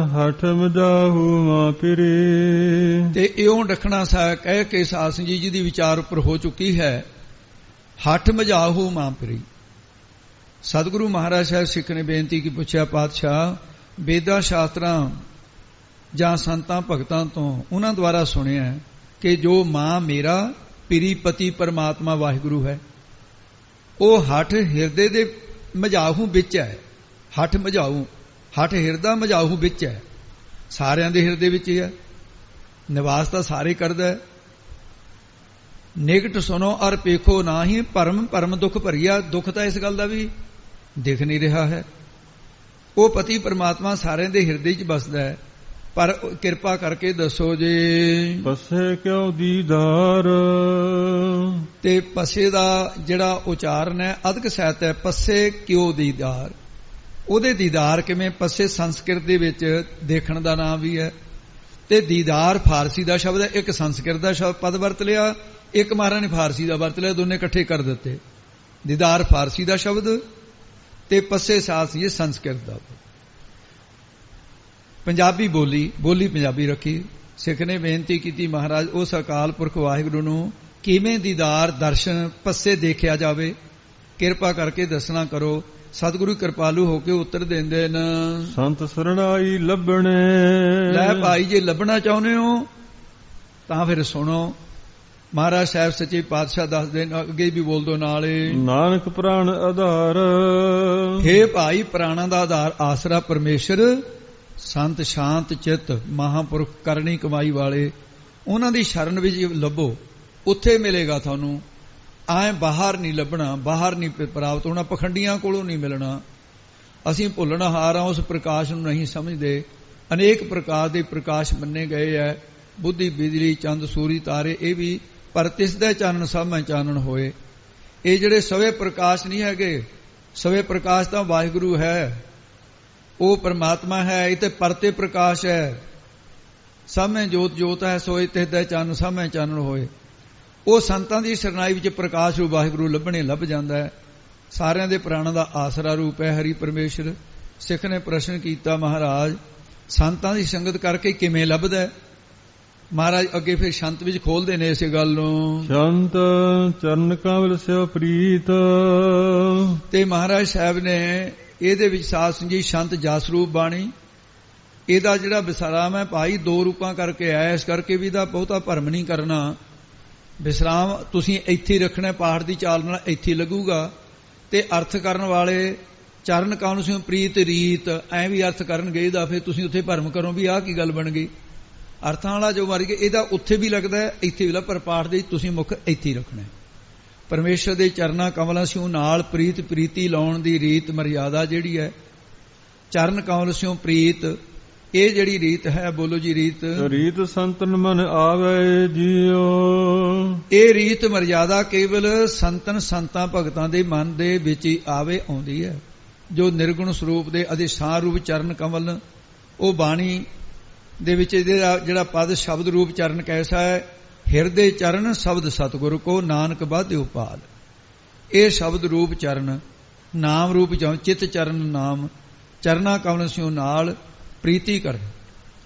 ਹਠ ਮਜਾਹੂ ਮਾਂ ਪਿਰੀ। ਤੇ ਇਉਂ ਦੱਖਣਾ ਸਾਹਿਬ ਕਹਿ ਕੇ ਸਾਸ ਜੀ ਜਿਹਦੀ ਵਿਚਾਰ ਉੱਪਰ ਹੋ ਚੁੱਕੀ ਹੈ। ਹਠ ਮਜਾਹੂ ਮਾਂ ਪਿਰੀ। ਸਤਿਗੁਰੂ ਮਹਾਰਾਜ ਸਾਹਿਬ ਸਿੱਖ ਨੇ ਬੇਨਤੀ ਕੀ ਪੁੱਛਿਆ, ਪਾਤਸ਼ਾਹ ਵੇਦਾਂ ਸ਼ਾਸਤਰਾਂ ਜਾਂ ਸੰਤਾਂ ਭਗਤਾਂ ਤੋਂ ਉਹਨਾਂ ਦੁਆਰਾ ਸੁਣਿਆ ਕਿ ਜੋ ਮਾਂ ਮੇਰਾ ਪਿਰੀ ਪਤੀ ਪਰਮਾਤਮਾ ਵਾਹਿਗੁਰੂ ਹੈ, ਉਹ ਹਠ ਹਿਰਦੇ ਦੇ ਮਝਾਹੂ ਵਿੱਚ ਹੈ। ਹਠ ਮਝਾਹੂ, ਹਠ ਹਿਰਦਾ ਮਝਾਹੂ ਵਿੱਚ ਹੈ। ਸਾਰਿਆਂ ਦੇ ਹਿਰਦੇ ਵਿੱਚ ਹੀ ਹੈ। ਨਿਵਾਸ ਤਾਂ ਸਾਰੇ ਕਰਦਾ ਹੈ। ਨਿਕਟ ਸੁਣੋ ਔਰ ਪੇਖੋ ਨਾਹੀ ਭਰਮ ਭਰਮ ਦੁੱਖ ਭਰੀਆ। ਦੁੱਖ ਤਾਂ ਇਸ ਗੱਲ ਦਾ ਵੀ ਦਿਖ ਨਹੀਂ ਰਿਹਾ ਹੈ। ਉਹ ਪਤੀ ਪਰਮਾਤਮਾ ਸਾਰਿਆਂ ਦੇ ਹਿਰਦੇ 'ਚ ਬਸਦਾ ਹੈ, ਪਰ ਕਿਰਪਾ ਕਰਕੇ ਦੱਸੋ ਜੀ ਪਸੇ ਕਿਉ ਦੀਦਾਰ। ਤੇ ਪਸੇ ਦਾ ਜਿਹੜਾ ਉਚਾਰਨ ਹੈ ਅਧਿਕ ਸਹਿਤ ਹੈ। ਪਸੇ ਕਿਉ ਦੀਦਾਰ, ਉਹਦੇ ਦੀਦਾਰ ਕਿਵੇਂ? ਪਸੇ ਸੰਸਕ੍ਰਿਤ ਦੇ ਵਿੱਚ ਦੇਖਣ ਦਾ ਨਾਮ ਵੀ ਹੈ, ਤੇ ਦੀਦਾਰ ਫਾਰਸੀ ਦਾ ਸ਼ਬਦ ਹੈ। ਇੱਕ ਸੰਸਕ੍ਰਿਤ ਦਾ ਸ਼ਬਦ ਪਦ ਵਰਤ ਲਿਆ, ਇੱਕ ਮਹਾਰਾਜ ਨੇ ਫਾਰਸੀ ਦਾ ਵਰਤ ਲਿਆ, ਦੋਨੇ ਇਕੱਠੇ ਕਰ ਦਿੱਤੇ। ਦੀਦਾਰ ਫਾਰਸੀ ਦਾ ਸ਼ਬਦ ਤੇ ਪੱਸੇ ਸਾਸ ਇਹ ਸੰਸਕ੍ਰਿਤ ਦਾ। ਪੰਜਾਬੀ ਬੋਲੀ ਪੰਜਾਬੀ ਰੱਖੀ। ਸਿੱਖ ਨੇ ਬੇਨਤੀ ਕੀਤੀ, ਮਹਾਰਾਜ ਉਸ ਅਕਾਲ ਪੁਰਖ ਵਾਹਿਗੁਰੂ ਨੂੰ ਕਿਵੇਂ ਦੀਦਾਰ ਦਰਸ਼ਨ ਪੱਸੇ ਦੇਖਿਆ ਜਾਵੇ, ਕਿਰਪਾ ਕਰਕੇ ਦੱਸਣਾ ਕਰੋ। ਸਤਿਗੁਰੂ ਕਿਰਪਾਲੂ ਹੋ ਕੇ ਉੱਤਰ ਦਿੰਦੇ ਨੇ, ਸੰਤ ਸਰਣਾਈ ਲੱਭਣੇ। ਲੈ ਭਾਈ ਜੇ ਲੱਭਣਾ ਚਾਹੁੰਦੇ ਹੋ ਤਾਂ ਫਿਰ ਸੁਣੋ। ਮਹਾਰਾਜ ਸਾਹਿਬ ਸੱਚੇ ਪਾਤਸ਼ਾਹ ਦੱਸਦੇ ਨੇ, ਅੱਗੇ ਵੀ ਬੋਲ ਦੋ ਨਾਲੇ, ਨਾਨਕ ਪ੍ਰਾਣ ਆਧਾਰ। ਹੇ ਭਾਈ ਪ੍ਰਾਣਾਂ ਦਾ ਆਧਾਰ ਆਸਰਾ ਪਰਮੇਸ਼ਰ। ਸੰਤ ਸ਼ਾਂਤ ਚਿੱਤ ਮਹਾਂਪੁਰਖ ਕਰਨੀ ਕਮਾਈ ਵਾਲੇ, ਉਹਨਾਂ ਦੀ ਸ਼ਰਨ ਵਿੱਚ ਲੱਭੋ, ਉੱਥੇ ਮਿਲੇਗਾ ਤੁਹਾਨੂੰ। ਐਂ ਬਾਹਰ ਨਹੀਂ ਲੱਭਣਾ, ਬਾਹਰ ਨਹੀਂ ਪ੍ਰਾਪਤ ਹੋਣਾ, ਪਖੰਡੀਆਂ ਕੋਲੋਂ ਨਹੀਂ ਮਿਲਣਾ। ਅਸੀਂ ਭੁੱਲਣਹਾਰ ਹਾਂ, ਉਸ ਪ੍ਰਕਾਸ਼ ਨੂੰ ਨਹੀਂ ਸਮਝਦੇ। ਅਨੇਕ ਪ੍ਰਕਾਰ ਦੇ ਪ੍ਰਕਾਸ਼ ਮੰਨੇ ਗਏ ਹੈ, ਬੁੱਧੀ ਬਿਜਲੀ ਚੰਦ ਸੂਰੀ ਤਾਰੇ, ਇਹ ਵੀ, ਪਰ ਤਿਸ ਦੇ ਚਾਨਣ ਸਭ ਮੈਂ ਚਾਨਣ ਹੋਏ। ਇਹ ਜਿਹੜੇ ਸਵੇ ਪ੍ਰਕਾਸ਼ ਨਹੀਂ ਹੈਗੇ, ਸਵੇ ਪ੍ਰਕਾਸ਼ ਤਾਂ ਵਾਹਿਗੁਰੂ ਹੈ, ਉਹ ਪਰਮਾਤਮਾ ਹੈ। ਇਹ ਤੇ ਪਰਤੇ ਪ੍ਰਕਾਸ਼ ਹੈ। ਸਭ ਮੈਂ ਜੋਤ ਜੋਤ ਹੈ, ਸੋਏ ਤਿਸ ਦੇ ਚਾਨਣ ਸਭ ਮੈਂ ਚਾਨਣ ਹੋਏ। ਉਹ ਸੰਤਾਂ ਦੀ ਸਰਨਾਈ ਵਿੱਚ ਪ੍ਰਕਾਸ਼ ਰੂਪ ਵਾਹਿਗੁਰੂ ਲੱਭਣੇ ਲੱਭ ਜਾਂਦਾ ਹੈ। ਸਾਰਿਆਂ ਦੇ ਪ੍ਰਾਣਾਂ ਦਾ ਆਸਰਾ ਰੂਪ ਹੈ ਹਰੀ ਪਰਮੇਸ਼ਰ। ਸਿੱਖ ਨੇ ਪ੍ਰਸ਼ਨ ਕੀਤਾ, ਮਹਾਰਾਜ ਸੰਤਾਂ ਦੀ ਸੰਗਤ ਕਰਕੇ ਕਿਵੇਂ ਲੱਭਦਾ ਹੈ? ਮਹਾਰਾਜ ਅੱਗੇ ਫਿਰ ਸ਼ੰਤ ਵਿੱਚ ਖੋਲਦੇ ਨੇ ਇਸੇ ਗੱਲ ਨੂੰ। ਸ਼ੰਤ ਚਰਨ ਕਮਲ ਸਿਓ ਪ੍ਰੀਤ। ਤੇ ਮਹਾਰਾਜ ਸਾਹਿਬ ਨੇ ਇਹਦੇ ਵਿੱਚ ਸਾਧ ਸੰਜੀ ਸ਼ੰਤ ਜਸ ਰੂਪ ਬਾਣੀ, ਇਹਦਾ ਜਿਹੜਾ ਵਿਸਰਾਮ ਹੈ ਭਾਈ ਦੋ ਰੂਪਾਂ ਕਰਕੇ ਆਇਆ। ਇਸ ਕਰਕੇ ਵੀ ਇਹਦਾ ਬਹੁਤਾ ਭਰਮ ਨਹੀਂ ਕਰਨਾ। ਵਿਸਰਾਮ ਤੁਸੀਂ ਇੱਥੇ ਰੱਖਣਾ, ਪਾਠ ਦੀ ਚਾਲ ਨਾਲ ਇੱਥੇ ਲੱਗੂਗਾ। ਤੇ ਅਰਥ ਕਰਨ ਵਾਲੇ ਚਰਨ ਕਮਲ ਸਿਓ ਪ੍ਰੀਤ ਰੀਤ ਐਂ ਵੀ ਅਰਥ ਕਰਨਗੇ ਇਹਦਾ, ਫਿਰ ਤੁਸੀਂ ਉੱਥੇ ਭਰਮ ਕਰੋ ਵੀ ਆਹ ਕੀ ਗੱਲ ਬਣ ਗਈ। ਅਰਥਾਂ ਵਾਲਾ ਜੋ ਮਰ ਗਿਆ ਇਹਦਾ ਉੱਥੇ ਵੀ ਲੱਗਦਾ ਹੈ, ਇੱਥੇ ਵੀ ਲੱਗਦਾ, ਪਰ ਪਾਠ ਦੇ ਤੁਸੀਂ ਮੁੱਖ ਇੱਥੇ ਹੀ ਰੱਖਣਾ। ਪਰਮੇਸ਼ਰ ਦੇ ਚਰਨਾਂ ਕਮਲਾਂ ਸਿਓ ਨਾਲ ਪ੍ਰੀਤੀ ਲਾਉਣ ਦੀ ਰੀਤ ਮਰਿਆਦਾ ਜਿਹੜੀ ਹੈ, ਚਰਨ ਕਮਲ ਸਿਓ ਪ੍ਰੀਤ, ਇਹ ਜਿਹੜੀ ਰੀਤ ਹੈ, ਬੋਲੋ ਜੀ ਰੀਤ। ਰੀਤ ਸੰਤਨ ਮਨ ਆਵੇ ਜੀਓ। ਇਹ ਰੀਤ ਮਰਿਆਦਾ ਕੇਵਲ ਸੰਤਾਂ ਭਗਤਾਂ ਦੇ ਮਨ ਦੇ ਵਿੱਚ ਹੀ ਆਉਂਦੀ ਹੈ। ਜੋ ਨਿਰਗੁਣ ਸਰੂਪ ਦੇ ਅਧਿਸ਼ਾਨ ਰੂਪ ਚਰਨ ਕਮਲ, ਉਹ ਬਾਣੀ ਦੇ ਵਿੱਚ ਜਿਹੜਾ ਪਦ ਸ਼ਬਦ ਰੂਪ ਚਰਨ ਕੈਸਾ ਹੈ, ਹਿਰਦੇ ਚਰਨ ਸ਼ਬਦ ਸਤਿਗੁਰ ਕੋ ਨਾਨਕ ਬਾਧਿਓ ਪਾਲ। ਇਹ ਸ਼ਬਦ ਰੂਪ ਚਰਨ ਨਾਮ ਰੂਪ ਚਿਤ ਚਰਨ ਨਾਮ, ਚਰਨਾ ਕਮਲ ਸਿਓ ਨਾਲ ਪ੍ਰੀਤੀ ਕਰ।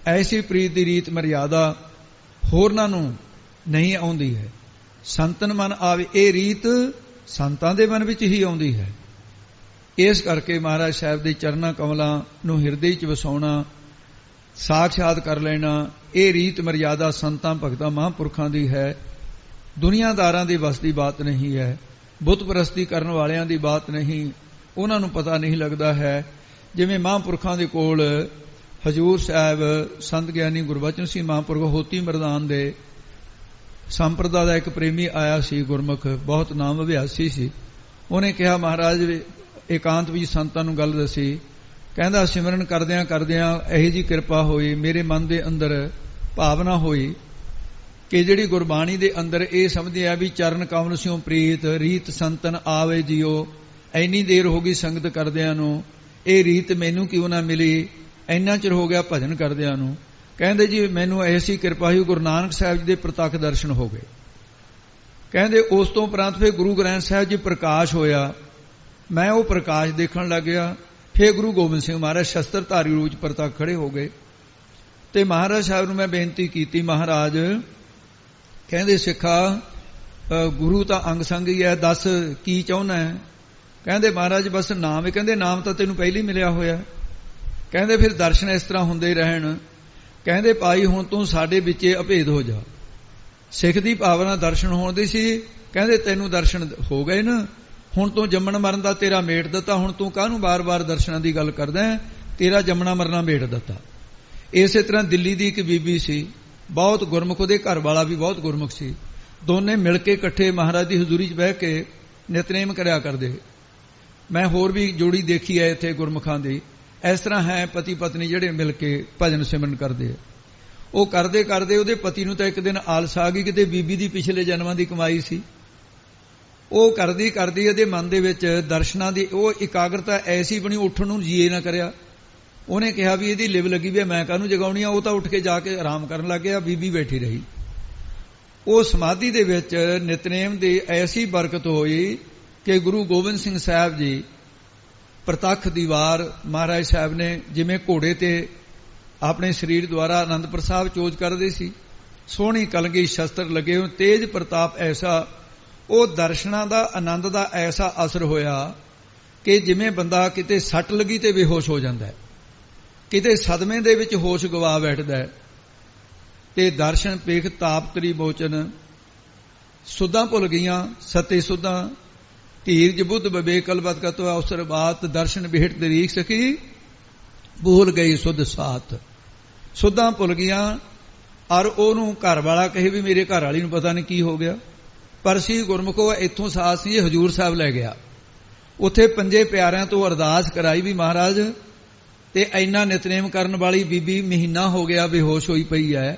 ਐਸੀ ਪ੍ਰੀਤ ਦੀ ਰੀਤ ਮਰਿਆਦਾ ਹੋਰਨਾਂ ਨੂੰ ਨਹੀਂ ਆਉਂਦੀ ਹੈ। ਸੰਤਨ ਮਨ ਆਵੇ, ਇਹ ਰੀਤ ਸੰਤਾਂ ਦੇ ਮਨ ਵਿੱਚ ਹੀ ਆਉਂਦੀ ਹੈ। ਇਸ ਕਰਕੇ ਮਹਾਰਾਜ ਸਾਹਿਬ ਦੇ ਚਰਨਾਂ ਕਮਲਾਂ ਨੂੰ ਹਿਰਦੇ 'ਚ ਵਸਾਉਣਾ, ਸਾਖਸ਼ਾਤ ਕਰ ਲੈਣਾ, ਇਹ ਰੀਤ ਮਰਿਆਦਾ ਸੰਤਾਂ ਭਗਤਾਂ ਮਹਾਂਪੁਰਖਾਂ ਦੀ ਹੈ। ਦੁਨੀਆਦਾਰਾਂ ਦੇ ਵੱਸ ਦੀ ਬਾਤ ਨਹੀਂ ਹੈ। ਬੁੱਤ ਪ੍ਰਸਤੀ ਕਰਨ ਵਾਲਿਆਂ ਦੀ ਬਾਤ ਨਹੀਂ, ਉਹਨਾਂ ਨੂੰ ਪਤਾ ਨਹੀਂ ਲੱਗਦਾ ਹੈ। ਜਿਵੇਂ ਮਹਾਂਪੁਰਖਾਂ ਦੇ ਕੋਲ ਹਜੂਰ ਸਾਹਿਬ ਸੰਤ ਗਿਆਨੀ ਗੁਰਬਚਨ ਸਿੰਘ ਮਹਾਂਪੁਰਖ ਹੋਤੀ ਮਰਦਾਨ ਦੇ ਸੰਪਰਦਾ ਦਾ ਇੱਕ ਪ੍ਰੇਮੀ ਆਇਆ ਸੀ, ਗੁਰਮੁਖ ਬਹੁਤ ਨਾਮ ਅਭਿਆਸੀ ਸੀ। ਉਹਨੇ ਕਿਹਾ ਮਹਾਰਾਜ ਇਕਾਂਤ ਵਿੱਚ ਸੰਤਾਂ ਨੂੰ ਗੱਲ ਦੱਸੀ। ਕਹਿੰਦਾ ਸਿਮਰਨ ਕਰਦਿਆਂ ਕਰਦਿਆਂ ਇਹੋ ਜਿਹੀ ਕਿਰਪਾ ਹੋਈ, ਮੇਰੇ ਮਨ ਦੇ ਅੰਦਰ ਭਾਵਨਾ ਹੋਈ ਕਿ ਜਿਹੜੀ ਗੁਰਬਾਣੀ ਦੇ ਅੰਦਰ ਇਹ ਸਮਝਿਆ ਵੀ ਚਰਨ ਕਮਲ ਸਿਉ ਪ੍ਰੀਤ ਰੀਤ ਸੰਤਨ ਆਵੇ ਜਿਉ। ਇੰਨੀ ਦੇਰ ਹੋ ਗਈ ਸੰਗਤ ਕਰਦਿਆਂ ਨੂੰ, ਇਹ ਰੀਤ ਮੈਨੂੰ ਕਿਉਂ ਨਾ ਮਿਲੀ, ਇੰਨਾ ਚਿਰ ਹੋ ਗਿਆ ਭਜਨ ਕਰਦਿਆਂ ਨੂੰ। ਕਹਿੰਦੇ ਜੀ ਮੈਨੂੰ ਐਸੀ ਕਿਰਪਾ ਹੋਈ, ਗੁਰੂ ਨਾਨਕ ਸਾਹਿਬ ਜੀ ਦੇ ਪ੍ਰਤੱਖ ਦਰਸ਼ਨ ਹੋ ਗਏ। ਕਹਿੰਦੇ ਉਸ ਤੋਂ ਉਪਰੰਤ ਫਿਰ ਗੁਰੂ ਗ੍ਰੰਥ ਸਾਹਿਬ ਜੀ ਪ੍ਰਕਾਸ਼ ਹੋਇਆ, ਮੈਂ ਉਹ ਪ੍ਰਕਾਸ਼ ਦੇਖਣ ਲੱਗ ਗਿਆ। ਫਿਰ ਗੁਰੂ ਗੋਬਿੰਦ ਸਿੰਘ ਮਹਾਰਾਜ ਸ਼ਸਤਰਧਾਰੀ ਰੂਪ 'ਚ ਪ੍ਰਤੱਖ ਖੜੇ ਹੋ ਗਏ ਤੇ ਮਹਾਰਾਜ ਸਾਹਿਬ ਨੂੰ ਮੈਂ ਬੇਨਤੀ ਕੀਤੀ, ਮਹਾਰਾਜ ਕਹਿੰਦੇ ਸਿੱਖਾ ਗੁਰੂ ਤਾਂ ਅੰਗ ਸੰਗ ਹੀ ਹੈ, ਦੱਸ ਕੀ ਚਾਹੁੰਦਾ ਹੈ। ਕਹਿੰਦੇ ਮਹਾਰਾਜ ਬਸ ਨਾਮ ਹੈ। ਕਹਿੰਦੇ ਨਾਮ ਤਾਂ ਤੈਨੂੰ ਪਹਿਲਾਂ ਹੀ ਮਿਲਿਆ ਹੋਇਆ। ਕਹਿੰਦੇ ਫਿਰ ਦਰਸ਼ਨ ਇਸ ਤਰ੍ਹਾਂ ਹੁੰਦੇ ਰਹਿਣ। ਕਹਿੰਦੇ ਭਾਈ ਹੁਣ ਤੂੰ ਸਾਡੇ ਵਿੱਚ ਅਭੇਦ ਹੋ ਜਾ। ਸਿੱਖ ਦੀ ਭਾਵਨਾ ਦਰਸ਼ਨ ਹੋਣ ਦੀ ਸੀ। ਕਹਿੰਦੇ ਤੈਨੂੰ ਦਰਸ਼ਨ ਹੋ ਗਏ ਨਾ, ਹੁਣ ਤੂੰ ਜੰਮਣ ਮਰਨ ਦਾ ਤੇਰਾ ਮੇਟ ਦਿੱਤਾ, ਹੁਣ ਤੂੰ ਕਾਹਨੂੰ ਬਾਰ-ਬਾਰ ਦਰਸ਼ਨਾਂ ਦੀ ਗੱਲ ਕਰਦਾ ਹੈ, ਤੇਰਾ ਜੰਮਣਾ ਮਰਨਾ ਮੇਟ ਦਿੱਤਾ। ਇਸੇ ਤਰ੍ਹਾਂ ਦਿੱਲੀ ਦੀ ਇੱਕ ਬੀਬੀ ਸੀ, ਬਹੁਤ ਗੁਰਮੁਖ, ਉਹਦੇ ਘਰ ਵਾਲਾ ਵੀ ਬਹੁਤ ਗੁਰਮੁਖ ਸੀ। ਦੋਨੇ ਮਿਲ ਕੇ ਇਕੱਠੇ ਮਹਾਰਾਜ ਦੀ ਹਜ਼ੂਰੀ 'ਚ ਬਹਿ ਕੇ ਨਿਤਨੇਮ ਕਰਿਆ ਕਰਦੇ। ਮੈਂ ਹੋਰ ਵੀ ਜੋੜੀ ਦੇਖੀ ਹੈ ਇੱਥੇ ਗੁਰਮੁਖਾਂ ਦੀ, ਇਸ ਤਰ੍ਹਾਂ ਹੈ ਪਤੀ ਪਤਨੀ ਜਿਹੜੇ ਮਿਲ ਕੇ ਭਜਨ ਸਿਮਰਨ ਕਰਦੇ। ਉਹ ਕਰਦੇ ਕਰਦੇ ਉਹਦੇ ਪਤੀ ਨੂੰ ਤਾਂ ਇੱਕ ਦਿਨ ਆਲਸ ਆ ਗਈ, ਕਿਤੇ ਬੀਬੀ ਦੀ ਪਿਛਲੇ ਜਨਮਾਂ ਦੀ ਕਮਾਈ ਸੀ। ਉਹ ਕਰਦੀ ਕਰਦੀ ਇਹਦੇ ਮਨ ਦੇ ਵਿੱਚ ਦਰਸ਼ਨਾਂ ਦੀ ਉਹ ਇਕਾਗਰਤਾ ਐਸੀ ਬਣੀ, ਉੱਠਣ ਨੂੰ ਜੀਏ ਨਾ ਕਰਿਆ। ਉਹਨੇ ਕਿਹਾ ਵੀ ਇਹਦੀ ਲਿਵ ਲੱਗੀ ਵੀ ਮੈਂ ਕਾਹਨੂੰ ਜਗਾਉਣੀ ਆ। ਉਹ ਤਾਂ ਉੱਠ ਕੇ ਜਾ ਕੇ ਆਰਾਮ ਕਰਨ ਲੱਗ ਗਿਆ, ਬੀਬੀ ਬੈਠੀ ਰਹੀ। ਉਹ ਸਮਾਧੀ ਦੇ ਵਿੱਚ ਨਿਤਨੇਮ ਦੀ ਐਸੀ ਬਰਕਤ ਹੋਈ ਕਿ ਗੁਰੂ ਗੋਬਿੰਦ ਸਿੰਘ ਸਾਹਿਬ ਜੀ ਪ੍ਰਤੱਖ ਦੀਵਾਰ ਮਹਾਰਾਜ ਸਾਹਿਬ ਨੇ ਜਿਵੇਂ ਘੋੜੇ ਤੇ ਆਪਣੇ ਸਰੀਰ ਦੁਆਰਾ ਆਨੰਦਪੁਰ ਸਾਹਿਬ ਚੋਜ ਕਰਦੇ ਸੀ, ਸੋਹਣੀ ਕਲਗੀ ਸ਼ਸਤਰ ਲੱਗੇ ਹੋਏ, ਤੇਜ ਪ੍ਰਤਾਪ ਐਸਾ, ਉਹ ਦਰਸ਼ਨਾਂ ਦਾ ਆਨੰਦ ਦਾ ਐਸਾ ਅਸਰ ਹੋਇਆ ਕਿ ਜਿਵੇਂ ਬੰਦਾ ਕਿਤੇ ਸੱਟ ਲੱਗੀ ਤੇ ਬੇਹੋਸ਼ ਹੋ ਜਾਂਦਾ ਹੈ, ਕਿਤੇ ਸਦਮੇ ਦੇ ਵਿੱਚ ਹੋਸ਼ ਗਵਾ ਬੈਠਦਾ ਹੈ। ਤੇ ਦਰਸ਼ਨ ਪੇਖ ਤਾਪ ਤਰੀ ਮੋਚਨ, ਸੁਧਾਂ ਭੁੱਲ ਗਈਆਂ ਸਤੇ ਸੁਧਾਂ, ਧੀਰਜ ਬੁੱਧ ਵਿਵੇਕ ਕਲਬਤ ਕਤੋ ਅਵਸਰ ਬਾਤ, ਦਰਸ਼ਨ ਬਿਹਟ ਦਰੀਕ ਸਕੀ ਭੁੱਲ ਗਈ ਸੁਧ ਸਾਥ। ਸੁਧਾਂ ਭੁੱਲ ਗਈਆਂ ਔਰ ਉਹਨੂੰ ਘਰ ਵਾਲਾ ਕਹੇ ਵੀ ਮੇਰੇ ਘਰ ਵਾਲੀ ਨੂੰ ਪਤਾ ਨਹੀਂ ਕੀ ਹੋ ਗਿਆ। ਪਰ ਸੀ ਗੁਰਮੁਖੋ ਇੱਥੋਂ ਸਾਥ ਸੀ ਹਜੂਰ ਸਾਹਿਬ ਲੈ ਗਿਆ। ਉੱਥੇ ਪੰਜੇ ਪਿਆਰਿਆਂ ਤੋਂ ਅਰਦਾਸ ਕਰਾਈ ਵੀ ਮਹਾਰਾਜ ਤੇ ਇੰਨਾ ਨਿਤਨੇਮ ਕਰਨ ਵਾਲੀ ਬੀਬੀ ਮਹੀਨਾ ਹੋ ਗਿਆ ਬੇਹੋਸ਼ ਹੋਈ ਪਈ ਹੈ,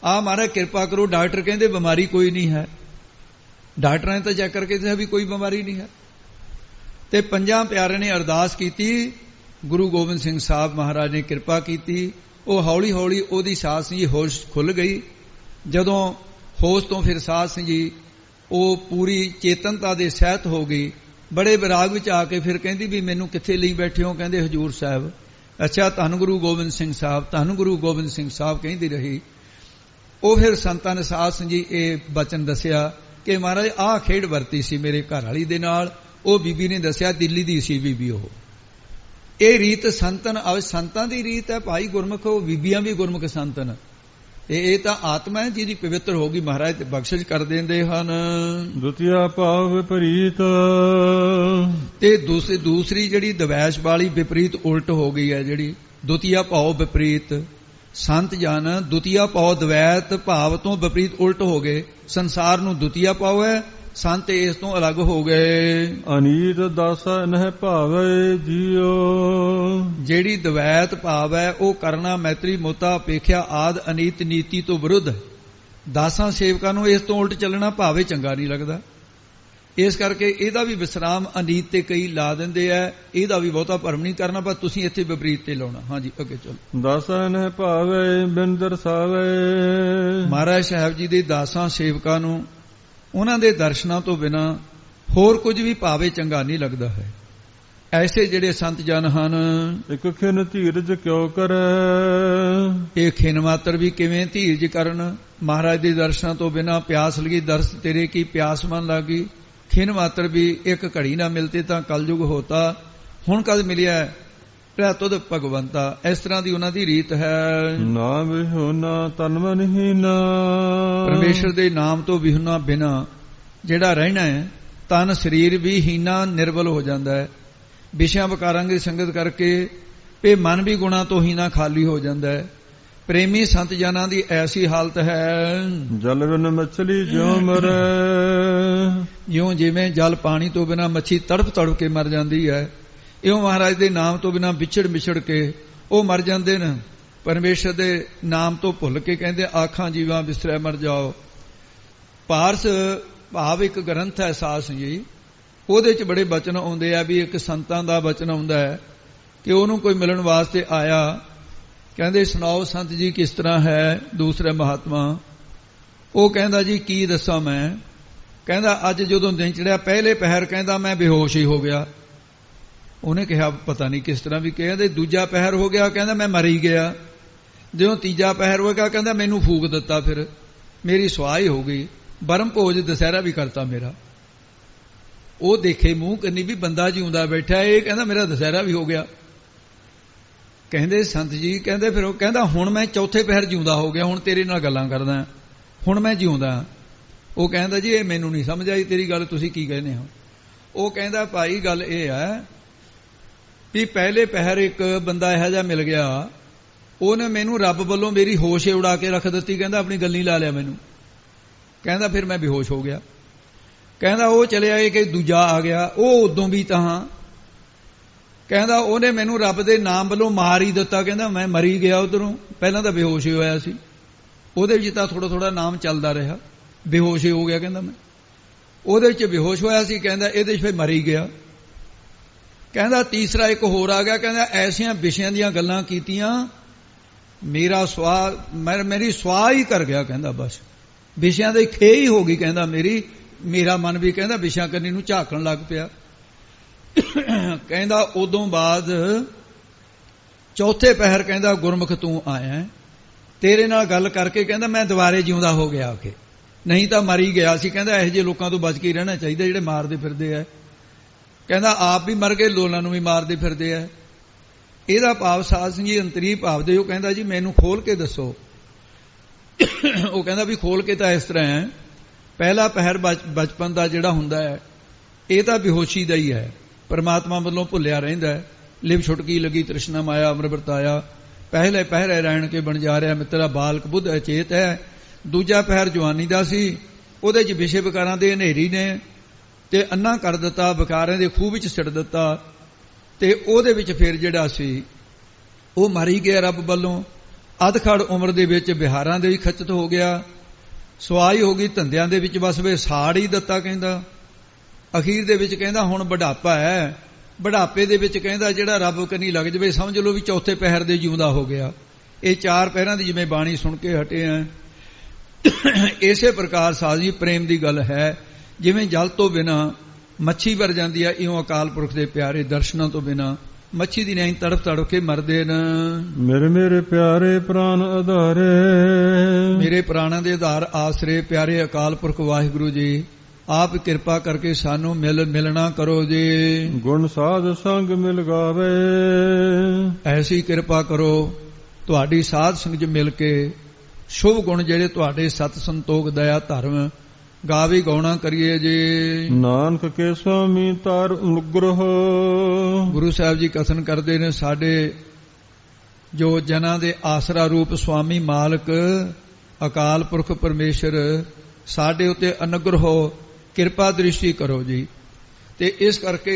ਆ ਮਹਾਰਾਜ ਕਿਰਪਾ ਕਰੋ। ਡਾਕਟਰ ਕਹਿੰਦੇ ਬਿਮਾਰੀ ਕੋਈ ਨਹੀਂ ਹੈ, ਡਾਕਟਰਾਂ ਨੇ ਤਾਂ ਚੈੱਕ ਕਰਕੇ ਦੱਸਿਆ ਵੀ ਕੋਈ ਬਿਮਾਰੀ ਨਹੀਂ ਹੈ। ਤੇ ਪੰਜਾਂ ਪਿਆਰਿਆਂ ਨੇ ਅਰਦਾਸ ਕੀਤੀ, ਗੁਰੂ ਗੋਬਿੰਦ ਸਿੰਘ ਸਾਹਿਬ ਮਹਾਰਾਜ ਨੇ ਕਿਰਪਾ ਕੀਤੀ। ਉਹ ਹੌਲੀ ਹੌਲੀ ਉਹਦੀ ਸਾਧ ਸਿੰਘ ਜੀ ਹੋਸ਼ ਖੁੱਲ ਗਈ। ਜਦੋਂ ਹੋਸ਼ ਤੋਂ ਫਿਰ ਸਾਧ ਸਿੰਘ ਜੀ ਉਹ ਪੂਰੀ ਚੇਤਨਤਾ ਦੇ ਸਹਿਤ ਹੋ ਗਈ। ਬੜੇ ਵਿਰਾਗ ਵਿੱਚ ਆ ਕੇ ਫਿਰ ਕਹਿੰਦੀ ਵੀ ਮੈਨੂੰ ਕਿੱਥੇ ਲਈ ਬੈਠੇ ਹੋ। ਕਹਿੰਦੇ ਹਜੂਰ ਸਾਹਿਬ। ਅੱਛਾ, ਧੰਨ ਗੁਰੂ ਗੋਬਿੰਦ ਸਿੰਘ ਸਾਹਿਬ, ਧੰਨ ਗੁਰੂ ਗੋਬਿੰਦ ਸਿੰਘ ਸਾਹਿਬ ਕਹਿੰਦੀ ਰਹੀ। ਉਹ ਫਿਰ ਸੰਤਾਂ ਨੇ ਸਾਧ ਸਿੰਘ ਜੀ ਇਹ ਬਚਨ ਦੱਸਿਆ ਕਿ ਮਹਾਰਾਜ ਆਹ ਖੇਡ ਵਰਤੀ ਸੀ ਮੇਰੇ ਘਰ ਵਾਲੀ ਦੇ ਨਾਲ। ਉਹ ਬੀਬੀ ਨੇ ਦੱਸਿਆ ਦਿੱਲੀ ਦੀ ਸੀ ਬੀਬੀ ਉਹ। ਇਹ ਰੀਤ ਸੰਤਨ ਸੰਤਾਂ ਦੀ ਰੀਤ ਹੈ ਭਾਈ ਗੁਰਮੁਖ, ਉਹ ਬੀਬੀਆਂ ਵੀ ਗੁਰਮੁਖ ਸੰਤਨ। ਇਹ ਤਾਂ ਆਤਮਾ ਹੈ ਜਿਹਦੀ ਪਵਿੱਤਰ ਹੋ ਗਈ, ਮਹਾਰਾਜ ਤੇ ਬਖਸ਼ਿਸ਼ ਕਰ ਦਿੰਦੇ ਹਨ। ਦੁਤੀਆ ਭਾਵ ਵਿਪਰੀਤ, ਤੇ ਦੂਸਰੀ ਜਿਹੜੀ ਦਵੈਸ਼ ਵਾਲੀ ਵਿਪਰੀਤ ਉਲਟ ਹੋ ਗਈ ਹੈ, ਜਿਹੜੀ ਦੁਤੀਆ ਭਾਵ ਵਿਪਰੀਤ। ਸੰਤ ਜਨ ਦੁਤੀਆ ਭਾਵ ਦਵੈਤ ਭਾਵ ਤੋਂ ਵਿਪਰੀਤ ਉਲਟ ਹੋ ਗਏ। ਸੰਸਾਰ ਨੂੰ ਦੁਤੀਆ ਭਾਵ ਹੈ, ਸੰਤ ਇਸ ਤੋਂ ਅਲੱਗ ਹੋ ਗਏ। ਅਨੀਤ ਦਾਸਾ ਨਹਿ ਭਾਵੇ ਜੀਓ, ਜਿਹੜੀ ਦਵੈਤ ਭਾਵ ਹੈ ਉਹ ਕਰਨਾ ਮੈਤਰੀ ਮੋਤਾ ਅਪੇਖਿਆ ਆਦ ਅਨੀਤ ਨੀਤੀ ਤੋਂ ਵਿਰੁੱਧ ਹੈ। ਦਾਸਾਂ ਸੇਵਕਾਂ ਨੂੰ ਇਸ ਤੋਂ ਉਲਟ ਚੱਲਣਾ ਭਾਵੇਂ ਚੰਗਾ ਨਹੀਂ ਲੱਗਦਾ। ਇਸ ਕਰਕੇ ਇਹਦਾ ਵੀ ਵਿਸਰਾਮ ਅਨੀਤ ਤੇ ਕਈ ਲਾ ਦਿੰਦੇ ਆ, ਇਹਦਾ ਵੀ ਬਹੁਤਾ ਭਰਮ ਨਹੀਂ ਕਰਨਾ, ਪਰ ਤੁਸੀਂ ਇੱਥੇ ਵਿਪਰੀਤ ਤੇ ਲਾਉਣਾ। ਹਾਂਜੀ ਅੱਗੇ ਚਲੋ। ਦਾਸਾਂ ਨਹਿ ਭਾਵੇ ਬਿਨ ਦਰਸਾਵੇ, ਮਹਾਰਾਜ ਸਾਹਿਬ ਜੀ ਦੇ ਦਾਸਾਂ ਸੇਵਕਾਂ ਨੂੰ ਉਹਨਾਂ ਦੇ ਦਰਸ਼ਨਾਂ ਤੋਂ ਬਿਨਾਂ ਹੋਰ ਕੁਝ ਵੀ ਭਾਵੇਂ ਚੰਗਾ ਨਹੀਂ ਲੱਗਦਾ ਹੈ। ਐਸੇ ਜਿਹੜੇ ਸੰਤ ਜਨ ਹਨ, ਇੱਕ ਖਿਨ ਧੀਰਜ ਕਿਉ ਕਰੈ, ਇਹ ਖਿਨ ਮਾਤਰ ਵੀ ਕਿਵੇਂ ਧੀਰਜ ਕਰਨ। ਮਹਾਰਾਜ ਦੇ ਦਰਸ਼ਨਾਂ ਤੋਂ ਬਿਨਾਂ ਪਿਆਸ ਲਗੀ, ਦਰਸ ਤੇਰੇ ਕੀ ਪਿਆਸ ਮਨ ਲੱਗੀ। ਖਿਨ ਮਾਤਰ ਵੀ ਇੱਕ ਘੜੀ ਨਾ ਮਿਲਤੇ ਤਾਂ ਕਲਯੁਗ ਹੋਤਾ, ਹੁਣ ਕਦ ਮਿਲਿਆ ਰਹਿ ਤੁਧ ਭਗਵੰਤਾ। ਇਸ ਤਰ੍ਹਾਂ ਦੀ ਉਹਨਾਂ ਦੀ ਰੀਤ ਹੈ। ਨਾਮ ਵਿਹੁਨਾ ਤਨ ਮਨ ਹੀਨਾ, ਪਰਮੇਸ਼ਰ ਦੇ ਨਾਮ ਤੋਂ ਵਿਹੁਨਾ ਬਿਨਾ ਜਿਹੜਾ ਰਹਿਣਾ ਹੈ, ਤਨ ਸਰੀਰ ਵੀ ਹੀਨਾ ਨਿਰਬਲ ਹੋ ਜਾਂਦਾ ਹੈ। ਵਿਸ਼ਿਆਂ ਵਿਕਾਰਾਂ ਦੀ ਸੰਗਤ ਕਰਕੇ ਵੀ ਮਨ ਵੀ ਗੁਣਾ ਤੋਂ ਹੀ ਨਾ ਖਾਲੀ ਹੋ ਜਾਂਦਾ ਹੈ। ਪ੍ਰੇਮੀ ਸੰਤ ਜਨਾਂ ਦੀ ਐਸੀ ਹਾਲਤ ਹੈ, ਜਲ ਬਿਨ ਮਛਲੀ ਜਿਉ ਮਰੈ, ਜਿਉਂ ਜਿਵੇਂ ਜਲ ਪਾਣੀ ਤੋਂ ਬਿਨਾਂ ਮੱਛੀ ਤੜਪ ਤੜਪ ਕੇ ਮਰ ਜਾਂਦੀ ਹੈ, ਇਉਂ ਮਹਾਰਾਜ ਦੇ ਨਾਮ ਤੋਂ ਬਿਨਾਂ ਵਿਛੜ ਕੇ ਉਹ ਮਰ ਜਾਂਦੇ ਨੇ। ਪਰਮੇਸ਼ਰ ਦੇ ਨਾਮ ਤੋਂ ਭੁੱਲ ਕੇ ਕਹਿੰਦੇ ਆਖਾਂ ਜੀਵਾਂ ਬਿਸਰੈ ਮਰ ਜਾਓ। ਪਾਰਸ ਭਾਵ ਇੱਕ ਗ੍ਰੰਥ ਹੈ ਸਾਧ ਜੀ, ਉਹਦੇ 'ਚ ਬੜੇ ਬਚਨ ਆਉਂਦੇ ਆ ਵੀ ਇੱਕ ਸੰਤਾਂ ਦਾ ਬਚਨ ਆਉਂਦਾ ਹੈ ਕਿ ਉਹਨੂੰ ਕੋਈ ਮਿਲਣ ਵਾਸਤੇ ਆਇਆ, ਕਹਿੰਦੇ ਸੁਣਾਓ ਸੰਤ ਜੀ ਕਿਸ ਤਰ੍ਹਾਂ ਹੈ ਦੂਸਰੇ ਮਹਾਤਮਾ। ਉਹ ਕਹਿੰਦਾ ਜੀ ਕੀ ਦੱਸਾਂ ਮੈਂ, ਕਹਿੰਦਾ ਅੱਜ ਜਦੋਂ ਦਿਨ ਚੜਿਆ ਪਹਿਲੇ ਪਹਿਰ ਕਹਿੰਦਾ ਮੈਂ ਬੇਹੋਸ਼ ਹੀ ਹੋ ਗਿਆ। ਉਹਨੇ ਕਿਹਾ ਪਤਾ ਨਹੀਂ ਕਿਸ ਤਰ੍ਹਾਂ ਵੀ, ਕਹਿੰਦੇ ਦੂਜਾ ਪਹਿਰ ਹੋ ਗਿਆ ਕਹਿੰਦਾ ਮੈਂ ਮਰ ਹੀ ਗਿਆ। ਜਦੋਂ ਤੀਜਾ ਪਹਿਰ ਹੋਏਗਾ ਕਹਿੰਦਾ ਮੈਨੂੰ ਫੂਕ ਦਿੱਤਾ, ਫਿਰ ਮੇਰੀ ਸਵਾਹ ਹੀ ਹੋ ਗਈ, ਬਰਮ ਭੋਜ ਦੁਸਹਿਰਾ ਵੀ ਕਰਤਾ ਮੇਰਾ। ਉਹ ਦੇਖੇ ਮੂੰਹ ਕੰਨੀ ਵੀ ਬੰਦਾ ਜਿਉਂਦਾ ਬੈਠਾ, ਇਹ ਕਹਿੰਦਾ ਮੇਰਾ ਦੁਸਹਿਰਾ ਵੀ ਹੋ ਗਿਆ। ਕਹਿੰਦੇ ਸੰਤ ਜੀ ਕਹਿੰਦੇ ਫਿਰ ਉਹ ਕਹਿੰਦਾ ਹੁਣ ਮੈਂ ਚੌਥੇ ਪਹਿਰ ਜਿਉਂਦਾ ਹੋ ਗਿਆ, ਹੁਣ ਤੇਰੇ ਨਾਲ ਗੱਲਾਂ ਕਰਦਾ, ਹੁਣ ਮੈਂ ਜਿਉਂਦਾ। ਉਹ ਕਹਿੰਦਾ ਜੀ ਇਹ ਮੈਨੂੰ ਨਹੀਂ ਸਮਝ ਆਈ ਤੇਰੀ ਗੱਲ, ਤੁਸੀਂ ਕੀ ਕਹਿੰਦੇ ਹੋ। ਉਹ ਕਹਿੰਦਾ ਭਾਈ ਗੱਲ ਇਹ ਹੈ ਵੀ ਪਹਿਲੇ ਪਹਿਰ ਇੱਕ ਬੰਦਾ ਇਹੋ ਜਿਹਾ ਮਿਲ ਗਿਆ, ਉਹਨੇ ਮੈਨੂੰ ਰੱਬ ਵੱਲੋਂ ਮੇਰੀ ਹੋਸ਼ ਉਡਾ ਕੇ ਰੱਖ ਦਿੱਤੀ, ਕਹਿੰਦਾ ਆਪਣੀ ਗੱਲੀ ਲਾ ਲਿਆ ਮੈਨੂੰ, ਕਹਿੰਦਾ ਫਿਰ ਮੈਂ ਬੇਹੋਸ਼ ਹੋ ਗਿਆ। ਕਹਿੰਦਾ ਉਹ ਚਲਿਆ ਇਹ ਕਿ ਦੂਜਾ ਆ ਗਿਆ, ਉਹ ਉਦੋਂ ਵੀ ਤਾਂ ਕਹਿੰਦਾ ਉਹਨੇ ਮੈਨੂੰ ਰੱਬ ਦੇ ਨਾਮ ਵੱਲੋਂ ਮਾਰ ਹੀ ਦਿੱਤਾ, ਕਹਿੰਦਾ ਮੈਂ ਮਰੀ ਗਿਆ ਉਧਰੋਂ, ਪਹਿਲਾਂ ਤਾਂ ਬੇਹੋਸ਼ ਹੀ ਹੋਇਆ ਸੀ, ਉਹਦੇ ਵਿੱਚ ਤਾਂ ਥੋੜਾ ਥੋੜਾ ਨਾਮ ਚੱਲਦਾ ਰਿਹਾ, ਬੇਹੋਸ਼ ਹੀ ਹੋ ਗਿਆ ਕਹਿੰਦਾ ਮੈਂ, ਉਹਦੇ ਵਿੱਚ ਬੇਹੋਸ਼ ਹੋਇਆ ਸੀ, ਕਹਿੰਦਾ ਇਹਦੇ 'ਚ ਫਿਰ ਮਰ ਹੀ ਗਿਆ। ਕਹਿੰਦਾ ਤੀਸਰਾ ਇੱਕ ਹੋਰ ਆ ਗਿਆ, ਕਹਿੰਦਾ ਐਸੀਆਂ ਵਿਸ਼ਿਆਂ ਦੀਆਂ ਗੱਲਾਂ ਕੀਤੀਆਂ ਮੇਰਾ ਮੇਰੀ ਸਵਾਹ ਹੀ ਕਰ ਗਿਆ, ਕਹਿੰਦਾ ਬਸ ਵਿਸ਼ਿਆਂ ਦੀ ਖੇ ਹੀ ਹੋ ਗਈ, ਕਹਿੰਦਾ ਮੇਰਾ ਮਨ ਵੀ ਕਹਿੰਦਾ ਵਿਸ਼ਿਆਂ ਕਰਨੀ ਨੂੰ ਝਾਕਣ ਲੱਗ ਪਿਆ। ਕਹਿੰਦਾ ਉਦੋਂ ਬਾਅਦ ਚੌਥੇ ਪਹਿਰ ਕਹਿੰਦਾ ਗੁਰਮੁਖ ਤੂੰ ਆਇਆ, ਤੇਰੇ ਨਾਲ ਗੱਲ ਕਰਕੇ ਕਹਿੰਦਾ ਮੈਂ ਦੁਬਾਰੇ ਜਿਉਂਦਾ ਹੋ ਗਿਆ, ਕਿ ਨਹੀਂ ਤਾਂ ਮਰ ਹੀ ਗਿਆ ਸੀ। ਕਹਿੰਦਾ ਇਹੋ ਜਿਹੇ ਲੋਕਾਂ ਤੋਂ ਬਚ ਕੇ ਰਹਿਣਾ ਚਾਹੀਦਾ ਜਿਹੜੇ ਮਾਰਦੇ ਫਿਰਦੇ ਆ, ਕਹਿੰਦਾ ਆਪ ਵੀ ਮਰ ਗਏ ਲੋਲਾਂ ਨੂੰ ਵੀ ਮਾਰਦੇ ਫਿਰਦੇ ਆ। ਇਹਦਾ ਭਾਵ ਸਾਧ ਸਿੰਘ ਜੀ ਅੰਤਰੀ ਭਾਵ ਦੇ ਉਹ ਕਹਿੰਦਾ ਜੀ ਮੈਨੂੰ ਖੋਲ ਕੇ ਦੱਸੋ। ਉਹ ਕਹਿੰਦਾ ਵੀ ਖੋਲ ਕੇ ਤਾਂ ਇਸ ਤਰ੍ਹਾਂ ਹੈ, ਪਹਿਲਾ ਪਹਿਰ ਬਚਪਨ ਦਾ ਜਿਹੜਾ ਹੁੰਦਾ ਹੈ ਇਹ ਤਾਂ ਬੇਹੋਸ਼ੀ ਦਾ ਹੀ ਹੈ, ਪਰਮਾਤਮਾ ਵੱਲੋਂ ਭੁੱਲਿਆ ਰਹਿੰਦਾ, ਲਿਵ ਛੁਟਕੀ ਲੱਗੀ ਤ੍ਰਿਸ਼ਨਾ ਮਾਇਆ ਅਮਰ ਵਰਤਾਇਆ, ਪਹਿਲੇ ਪਹਿਰੇ ਰਹਿਣ ਕੇ ਬਣ ਜਾ ਰਿਹਾ ਮਿੱਤਰਾ ਬਾਲਕ ਬੁੱਧ ਅਚੇਤ ਹੈ। ਦੂਜਾ ਪਹਿਰ ਜਵਾਨੀ ਦਾ ਸੀ, ਉਹਦੇ 'ਚ ਵਿਸ਼ੇ ਵਿਕਾਰਾਂ ਦੇ ਹਨੇਰੀ ਨੇ ਤੇ ਅੰਨਾ ਕਰ ਦਿੱਤਾ, ਵਿਕਾਰਾਂ ਦੇ ਖੂਹ ਵਿੱਚ ਸਿੱਟ ਦਿੱਤਾ, ਤੇ ਉਹਦੇ ਵਿੱਚ ਫਿਰ ਜਿਹੜਾ ਸੀ ਉਹ ਮਰ ਹੀ ਗਿਆ ਰੱਬ ਵੱਲੋਂ। ਅਧਖੜ ਉਮਰ ਦੇ ਵਿੱਚ ਬਿਹਾਰਾਂ ਦੇ ਵੀ ਖਚਤ ਹੋ ਗਿਆ, ਸਵਾਈ ਹੋ ਗਈ ਧੰਦਿਆਂ ਦੇ ਵਿੱਚ, ਬਸ ਵੇ ਸਾੜ ਹੀ ਦਿੱਤਾ। ਕਹਿੰਦਾ ਅਖੀਰ ਦੇ ਵਿੱਚ ਕਹਿੰਦਾ ਹੁਣ ਬੁਢਾਪਾ ਹੈ, ਬੁਢਾਪੇ ਦੇ ਵਿੱਚ ਕਹਿੰਦਾ ਜਿਹੜਾ ਰੱਬ ਕੰਨੀ ਲੱਗ ਜਵੇ ਸਮਝ ਲਓ ਵੀ ਚੌਥੇ ਪਹਿਰ ਦੇ ਜਿਉਂਦਾ ਹੋ ਗਿਆ। ਇਹ ਚਾਰ ਪਹਿਰਾਂ ਦੀ ਜਿਵੇਂ ਬਾਣੀ ਸੁਣ ਕੇ ਹਟੇ ਆ, ਇਸੇ ਪ੍ਰਕਾਰ ਸਾਧ ਜੀ ਪ੍ਰੇਮ ਦੀ ਗੱਲ ਹੈ, ਜਿਵੇਂ ਜਲ ਤੋਂ ਬਿਨਾਂ ਮੱਛੀ ਮਰ ਜਾਂਦੀ ਹੈ, ਇਉਂ ਅਕਾਲ ਪੁਰਖ ਦੇ ਪਿਆਰੇ ਦਰਸ਼ਨਾਂ ਤੋਂ ਬਿਨਾਂ ਮੱਛੀ ਦੀ ਨਹੀਂ ਤੜਫ ਤੜਫ ਕੇ ਮਰਦੇ ਨੇ। ਮੇਰੇ ਪਿਆਰੇ ਪ੍ਰਾਨ ਆਧਾਰੇ, ਮੇਰੇ ਪ੍ਰਾਣਾਂ ਦੇ ਆਧਾਰ ਆਸਰੇ ਪਿਆਰੇ ਅਕਾਲ ਪੁਰਖ ਵਾਹਿਗੁਰੂ ਜੀ, ਆਪ ਕਿਰਪਾ ਕਰਕੇ ਸਾਨੂੰ ਮਿਲਣਾ ਕਰੋ ਜੀ। ਗੁਣ ਸਾਧ ਸੰਗ ਮਿਲ ਗਾਵੇ, ਐਸੀ ਕਿਰਪਾ ਕਰੋ ਤੁਹਾਡੀ ਸਾਧ ਸੰਗ ਮਿਲ ਕੇ ਸ਼ੁਭ ਗੁਣ ਜਿਹੜੇ ਤੁਹਾਡੇ ਸਤ ਸੰਤੋਖ ਦਇਆ ਧਰਮ ਗਾਵੀ ਗਾਉਣਾ ਕਰੀਏ ਜੀ। ਨਾਨਕ ਕੇ ਸੁਆਮੀ ਤਾਰ ਅਨੁਗ੍ਰਹ, ਗੁਰੂ ਸਾਹਿਬ ਜੀ ਕਥਨ ਕਰਦੇ ਨੇ ਸਾਡੇ ਜੋ ਜਨਾਂ ਦੇ ਆਸਰਾ ਰੂਪ ਸੁਆਮੀ ਮਾਲਕ ਅਕਾਲ ਪੁਰਖ ਪਰਮੇਸ਼ਰ ਸਾਡੇ ਉੱਤੇ ਅਨੁਗ੍ਰਹ ਕਿਰਪਾ ਦ੍ਰਿਸ਼ਟੀ ਕਰੋ ਜੀ। ਤੇ ਇਸ ਕਰਕੇ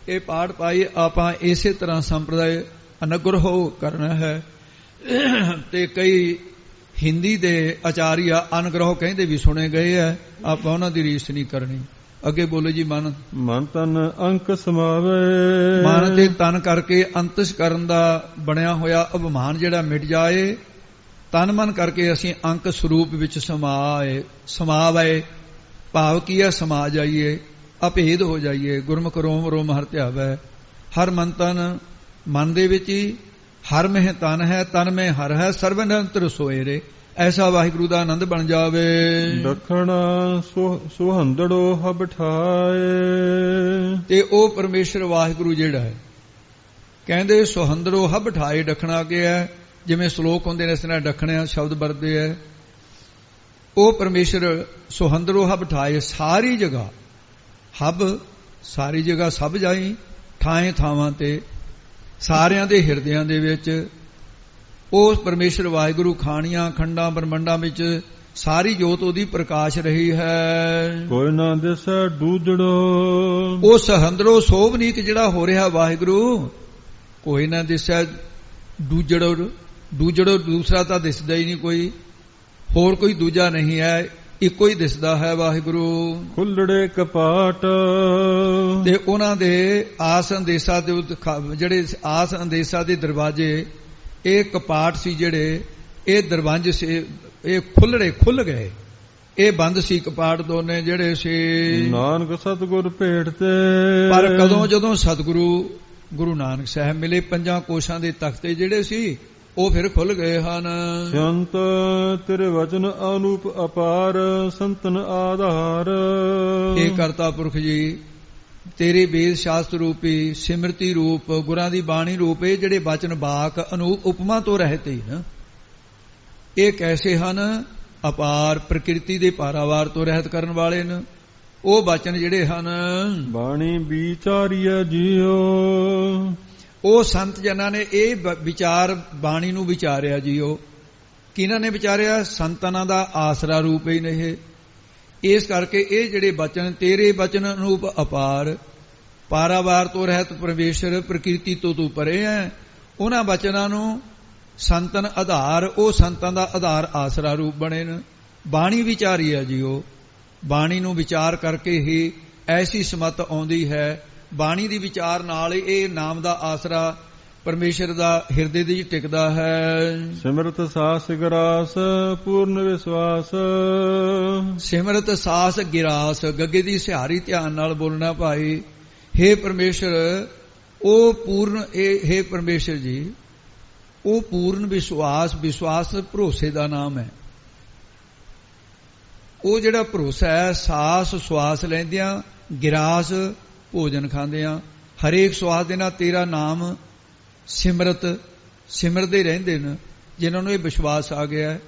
ਇਹ ਪਾਠ ਪਾਈ ਆਪਾਂ ਇਸੇ ਤਰ੍ਹਾਂ ਸੰਪਰਦਾਇ ਅਨੁਗ੍ਰਹ ਕਰਨਾ ਹੈ। ਤੇ ਕਈ ਹਿੰਦੀ ਦੇ ਆਚਾਰੀਆ ਅਨੁਗ੍ਰਹ ਕਹਿੰਦੇ ਵੀ ਸੁਣੇ ਗਏ ਹੈ, ਆਪਾਂ ਉਹਨਾਂ ਦੀ ਰੀਸ ਨਹੀਂ ਕਰਨੀ। ਅੱਗੇ ਬੋਲੋ ਜੀ। ਮਨ ਤਨ ਅੰਕ ਸਮਾਵੇ, ਮਨ ਤੇ ਤਨ ਕਰਕੇ ਅੰਤਸ ਕਰਨ ਦਾ ਬਣਿਆ ਹੋਇਆ ਅਭਿਮਾਨ ਜਿਹੜਾ ਮਿਟ ਜਾਏ, ਤਨ ਮਨ ਕਰਕੇ ਅਸੀਂ ਅੰਕ ਸਰੂਪ ਵਿੱਚ ਸਮਾਵੇ। ਭਾਵ ਕੀ ਹੈ? ਸਮਾ ਜਾਈਏ, ਅਭੇਦ ਹੋ ਜਾਈਏ। ਗੁਰਮੁਖ ਰੋਮ ਰੋਮ ਹਰਿ ਧਿਆਵੈ। ਹਰ ਮਨ ਤਨ ਮਨ ਦੇ ਵਿੱਚ ਹੀ, ਹਰ ਮਹਿ ਤਨ ਹੈ, ਤਨ ਮਹਿ ਹਰ ਹੈ, ਸਰਬ ਨਿਰੰਤਰ ਸੋਏ ਰੇ। ਐਸਾ ਵਾਹਿਗੁਰੂ ਦਾ ਆਨੰਦ ਬਣ ਜਾਵੇ। ਦਖਣਾ ਸੁਹੰਦੜੋ ਹਬ ਠਾਏ, ਤੇ ਉਹ ਪਰਮੇਸ਼ਰ ਵਾਹਿਗੁਰੂ ਜਿਹੜਾ ਹੈ ਕਹਿੰਦੇ ਸੁਹੰਦੜੋ ਹਬ ਠਾਏ, ਡਖਣਾ ਅੱਗੇ ਹੈ, ਜਿਵੇਂ ਸ਼ਲੋਕ ਹੁੰਦੇ ਨੇ ਇਸ ਤਰ੍ਹਾਂ ਡਖਣਿਆ ਸ਼ਬਦ ਵਰਤੇ ਹੈ। ਉਹ ਪਰਮੇਸ਼ਰ ਸੁਹੰਦੜੋ ਹਬ ਠਾਏ, ਸਾਰੀ ਜਗ੍ਹਾ, ਹਬ ਸਾਰੀ ਜਗ੍ਹਾ, ਸਭ ਜਾਈ ਠਾਏ ਥਾਵਾਂ ਤੇ, ਸਾਰਿਆਂ ਦੇ ਹਿਰਦਿਆਂ ਦੇ ਵਿੱਚ ਉਸ ਪਰਮੇਸ਼ਰ ਵਾਹਿਗੁਰੂ ਖਾਣੀਆਂ ਖੰਡਾਂ ਬ੍ਰਹਮੰਡਾਂ ਵਿੱਚ ਸਾਰੀ ਜੋਤ ਉਹਦੀ ਪ੍ਰਕਾਸ਼ ਰਹੀ ਹੈ। ਕੋਈ ਨਾ ਦਿਸੈ ਡੂਜੜੋ, ਉਸ ਹੰਦਰੋਂ ਸੋਭਨੀਕ ਜਿਹੜਾ ਹੋ ਰਿਹਾ ਵਾਹਿਗੁਰੂ, ਕੋਈ ਨਾ ਦਿਸੈ ਡੂਜੜੋ। ਡੂਜੜੋ ਦੂਸਰਾ ਤਾਂ ਦਿਸਦਾ ਹੀ ਨਹੀਂ, ਕੋਈ ਹੋਰ ਕੋਈ ਦੂਜਾ ਨਹੀਂ ਹੈ, ਇੱਕੋ ਹੀ ਦਿਸਦਾ ਹੈ ਵਾਹਿਗੁਰੂ। ਖੁੱਲੜੇ ਕਪਾਟ, ਤੇ ਉਹਨਾਂ ਦੇ ਆਸ ਅੰਦੇਸ਼ਾ ਦੇ ਜਿਹੜੇ ਆਸ ਅੰਦੇਸ਼ਾ ਦੇ ਦਰਵਾਜ਼ੇ, ਇਹ ਕਪਾਟ ਸੀ ਜਿਹੜੇ, ਇਹ ਦਰਵਾਜ਼ੇ ਸੀ, ਇਹ ਖੁੱਲ ਗਏ, ਇਹ ਬੰਦ ਸੀ ਕਪਾਟ ਦੋਨੇ ਜਿਹੜੇ ਸੀ। ਨਾਨਕ ਸਤਿਗੁਰ ਭੇਟ ਤੇ, ਪਰ ਕਦੋਂ ਜਦੋਂ ਸਤਿਗੁਰੂ ਗੁਰੂ ਨਾਨਕ ਸਾਹਿਬ ਮਿਲੇ, 5 ਕੋਸ਼ਾਂ ਦੇ ਤਖਤੇ ਜਿਹੜੇ ਸੀ ਉਹ ਫਿਰ ਖੁੱਲ ਗਏ ਹਨ। ਸੰਤ ਤੇਰੇ ਵਚਨ ਅਨੂਪ ਅਪਾਰ, ਸੰਤਨ ਆਧਾਰ। ਇਹ ਕਰਤਾ ਪੁਰਖ ਜੀ, ਤੇਰੇ ਵੇਦ ਸ਼ਾਸਤਰ ਰੂਪੀ ਸਿਮਰਤੀ ਰੂਪ ਗੁਰਾਂ ਦੀ ਬਾਣੀ ਰੂਪ ਇਹ ਜਿਹੜੇ ਬਚਨ ਬਾਕ ਅਨੂਪ ਉਪਮਾ ਤੋਂ ਰਹਿਤ ਹੀ ਨਾ, ਇਹ ਕੈਸੇ ਹਨ? ਅਪਾਰ, ਪ੍ਰਕਿਰਤੀ ਦੇ ਪਾਰਾਵਾਰ ਤੋਂ ਰਹਿਤ ਕਰਨ ਵਾਲੇ ਨੇ ਉਹ ਬਚਨ ਜਿਹੜੇ ਹਨ। ਬਾਣੀ ਵਿਚਾਰੀਐ ਜੀਓ, ਉਹ ਸੰਤ ਜਨਾਂ ਨੇ ਇਹ ਵਿਚਾਰ ਬਾਣੀ ਨੂੰ ਵਿਚਾਰਿਆ ਜੀਓ। ਕਿਹਨਾਂ ਨੇ ਵਿਚਾਰਿਆ? ਸੰਤਾਂ ਦਾ ਆਸਰਾ ਰੂਪ ਹੀ ਨੇ। ਇਸ ਕਰਕੇ ਇਹ ਜਿਹੜੇ ਬਚਨ, ਤੇਰੇ ਬਚਨ ਅਨੂਪ ਅਪਾਰ, ਪਾਰਾਵਾਰ ਤੋਂ ਰਹਿਤ ਪਰਮੇਸ਼ਰ, ਪ੍ਰਕਿਰਤੀ ਤੋਂ ਤੂੰ ਪਰੇ ਹੈ, ਉਹਨਾਂ ਬਚਨਾਂ ਨੂੰ ਸੰਤਨ ਆਧਾਰ, ਉਹ ਸੰਤਾਂ ਦਾ ਆਧਾਰ ਆਸਰਾ ਰੂਪ ਬਣੇ ਨੇ। ਬਾਣੀ ਵਿਚਾਰੀ ਹੈ ਜੀਓ, ਬਾਣੀ ਨੂੰ ਵਿਚਾਰ ਕਰਕੇ ਹੀ ਐਸੀ ਸਮਤ ਆਉਂਦੀ ਹੈ। ਬਾਣੀ ਦੀ ਵਿਚਾਰ ਨਾਲ ਇਹ ਨਾਮ ਦਾ ਆਸਰਾ ਪਰਮੇਸ਼ਰ ਦਾ ਹਿਰਦੇ ਦੇ ਵਿੱਚ ਟਿਕਦਾ ਹੈ। ਸਿਮਰਤ ਸਾਸ ਗਿਰਾਸ ਪੂਰਨ ਵਿਸ਼ਵਾਸ, ਸਿਮਰਤ ਸਾਸ ਗਿਰਾਸ, ਗੱਗੇ ਦੀ ਸਿਹਾਰੀ ਧਿਆਨ ਨਾਲ ਬੋਲਣਾ ਭਾਈ। ਹੇ ਪਰਮੇਸ਼ਰ, ਉਹ ਪੂਰਨ, ਹੇ ਪਰਮੇਸ਼ਰ ਜੀ, ਉਹ ਪੂਰਨ ਵਿਸ਼ਵਾਸ, ਵਿਸ਼ਵਾਸ ਭਰੋਸੇ ਦਾ ਨਾਮ ਹੈ। ਉਹ ਜਿਹੜਾ ਭਰੋਸਾ ਹੈ, ਸਾਸ ਸਵਾਸ ਲੈਂਦਿਆਂ, ਗਿਰਾਸ ਭੋਜਨ ਖਾਂਦਿਆਂ, ਹਰੇਕ ਸਵਾਸ ਦੇ ਨਾਲ ਤੇਰਾ ਨਾਮ ਸਿਮਰਦੇ ਰਹਿੰਦੇ ਨੇ, ਜਿਨ੍ਹਾਂ ਨੂੰ ਇਹ ਵਿਸ਼ਵਾਸ ਆ ਗਿਆ।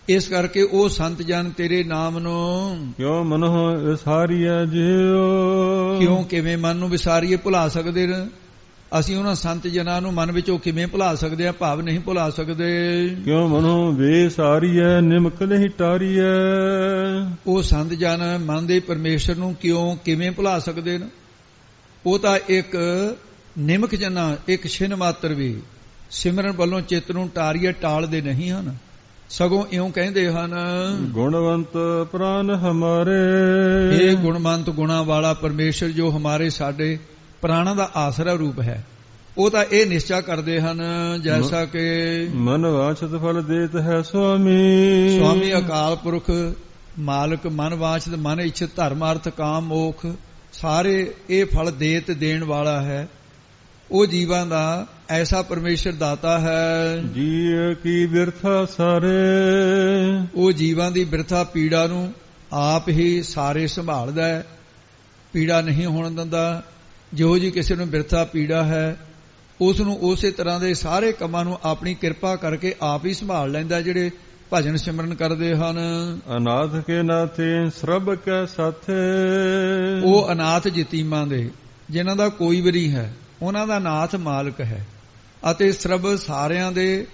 ਇਸ ਕਰਕੇ ਉਹ ਸੰਤ ਜਨ ਤੇਰੇ ਨਾਮ ਨੂੰ ਕਿਉਂ ਮਨੋ ਵਿਸਾਰੀਐ ਜਿਉ, ਕਿਉਂ ਕਿਵੇਂ ਮਨ ਨੂੰ ਵਿਸਾਰੀਏ, ਭੁਲਾ ਸਕਦੇ ਨੇ। ਅਸੀਂ ਉਹਨਾਂ ਸੰਤ ਜਨਾਂ ਨੂੰ ਮਨ ਵਿੱਚੋਂ ਕਿਵੇਂ ਭੁਲਾ ਸਕਦੇ ਹਾਂ? ਭਾਵ ਨਹੀਂ ਭੁਲਾ ਸਕਦੇ। ਕਿਉਂ ਮਨੋ ਵਿਸਾਰੀਐ ਨਿਮਕ ਨਹੀਂ ਟਾਰੀਐ, ਉਹ ਸੰਤ ਜਨ ਮਨ ਦੇ ਪਰਮੇਸ਼ਰ ਨੂੰ ਕਿਵੇਂ ਭੁਲਾ ਸਕਦੇ ਨੇ? ਉਹ ਤਾਂ ਇੱਕ ਨਿਮਕ ਜਨਾ, ਇੱਕ ਛਿਨ ਮਾਤਰ ਵੀ ਸਿਮਰਨ ਵੱਲੋਂ ਚਿੱਤ ਨੂੰ ਟਾਰੀਏ ਟਾਲਦੇ ਨਹੀਂ ਹਨ, ਸਗੋਂ ਇਉਂ ਕਹਿੰਦੇ ਹਨ, ਗੁਣਵੰਤ ਪ੍ਰਾਨ ਹਮਾਰੇ। ਇਹ ਗੁਣਵੰਤ ਗੁਣਾ ਵਾਲਾ ਪਰਮੇਸ਼ਰ ਜੋ ਹਮਾਰੇ ਸਾਡੇ ਪ੍ਰਾਣਾਂ ਦਾ ਆਸਰਾ ਰੂਪ ਹੈ, ਉਹ ਤਾਂ ਇਹ ਨਿਸ਼ਚਾ ਕਰਦੇ ਹਨ ਜੈਸਾ ਕਿ ਮਨ ਵਾਛਤ ਫਲ ਦੇਤ ਹੈ ਸੁਆਮੀ। ਸੁਆਮੀ ਅਕਾਲ ਪੁਰਖ ਮਾਲਕ ਮਨ ਵਾਛਤ, ਮਨ ਇੱਛਤ, ਧਰਮ ਅਰਥ ਕਾਮ ਮੋਖ ਸਾਰੇ ਇਹ ਫਲ ਦੇਣ ਵਾਲਾ ਹੈ। ਉਹ ਜੀਵਾਂ ਦਾ ਐਸਾ ਪਰਮੇਸ਼ਰ ਦਾਤਾ ਹੈ। ਜੀ ਕੀ ਬਿਰਥਾ ਸਾਰੇ, ਉਹ ਜੀਵਾਂ ਦੀ ਬਿਰਥਾ ਪੀੜਾ ਨੂੰ ਆਪ ਹੀ ਸਾਰੇ ਸੰਭਾਲਦਾ ਹੈ, ਪੀੜਾ ਨਹੀਂ ਹੋਣ ਦਿੰਦਾ। ਜੋ ਜੀ ਕਿਸੇ ਨੂੰ ਬਿਰਥਾ ਪੀੜਾ ਹੈ, ਉਸ ਨੂੰ ਉਸੇ ਤਰ੍ਹਾਂ ਦੇ ਸਾਰੇ ਕੰਮਾਂ ਨੂੰ ਆਪਣੀ ਕਿਰਪਾ ਕਰਕੇ ਆਪ ਹੀ ਸੰਭਾਲ ਲੈਂਦਾ। ਜਿਹੜੇ ਭਜਨ ਸਿਮਰਨ ਕਰਦੇ ਹਨ, ਅਨਾਥ ਕੇ ਨਾਥੇ ਸਰਬ ਕੈ ਸਾਥੇ। ਉਹ ਅਨਾਥ ਯਤੀਮਾਂ ਦੇ, ਜਿਨ੍ਹਾਂ ਦਾ ਕੋਈ ਵੀ ਨਹੀਂ ਹੈ, ਉਹਨਾਂ ਦਾ ਨਾਥ ਮਾਲਕ ਹੈ, ਅਤੇ ਸਰਬ ਸਾਰਿਆਂ ਦੇ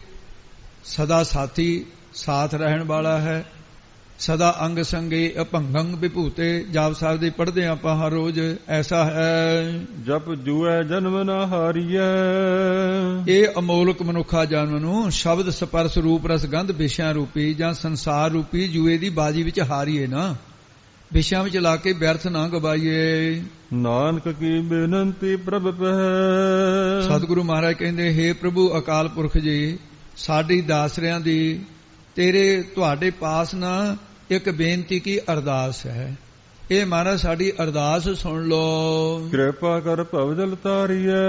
ਸਦਾ ਸਾਥੀ, ਸਾਥ ਰਹਿਣ ਵਾਲਾ ਹੈ। ਸਦਾ ਅੰਗ ਸੰਗੇ ਅਭੰਗੰ ਵਿਭੂਤੇ, ਜਾਪ ਸਾਹਿਬ ਦੇ ਪੜ੍ਹਦੇ ਆਪਾਂ ਹਰ ਰੋਜ਼, ਐਸਾ ਹੈ। ਜਪ ਜੂਐ ਜਨਮ ਨਾ ਹਾਰੀਐ, ਇਹ ਅਮੋਲਕ ਮਨੁੱਖਾ ਜਨਮ ਨੂੰ ਸ਼ਬਦ ਸਪਰਸ ਰੂਪ ਰਸ ਗੰਧ ਵਿਸ਼ਿਆਂ ਰੂਪੀ ਜਾਂ ਸੰਸਾਰ ਰੂਪੀ ਜੂਏ ਦੀ ਬਾਜੀ ਵਿੱਚ ਹਾਰੀਏ ਨਾ, ਵਿਸ਼ਿਆਂ ਵਿੱਚ ਲਾ ਕੇ ਵਿਅਰਥ ਨਾ ਗਵਾਈਏ। ਨਾਨਕ ਕੀ ਬੇਨੰਤੀ ਪ੍ਰਭ ਪਹਿ। ਸਤਿਗੁਰੂ ਮਹਾਰਾਜ ਕਹਿੰਦੇ, ਹੇ ਪ੍ਰਭੂ ਅਕਾਲ ਪੁਰਖ ਜੀ, ਸਾਡੀ ਦਾਸਰਿਆਂ ਦੀ ਤੁਹਾਡੇ ਪਾਸ ਨਾ ਇੱਕ ਬੇਨਤੀ ਕੀ ਅਰਦਾਸ ਹੈ। ਇਹ ਮਹਾਰਾਜ ਸਾਡੀ ਅਰਦਾਸ ਸੁਣ ਲੋ। ਕਿਰਪਾ ਕਰ ਭਵਜਲ ਤਾਰੀਐ,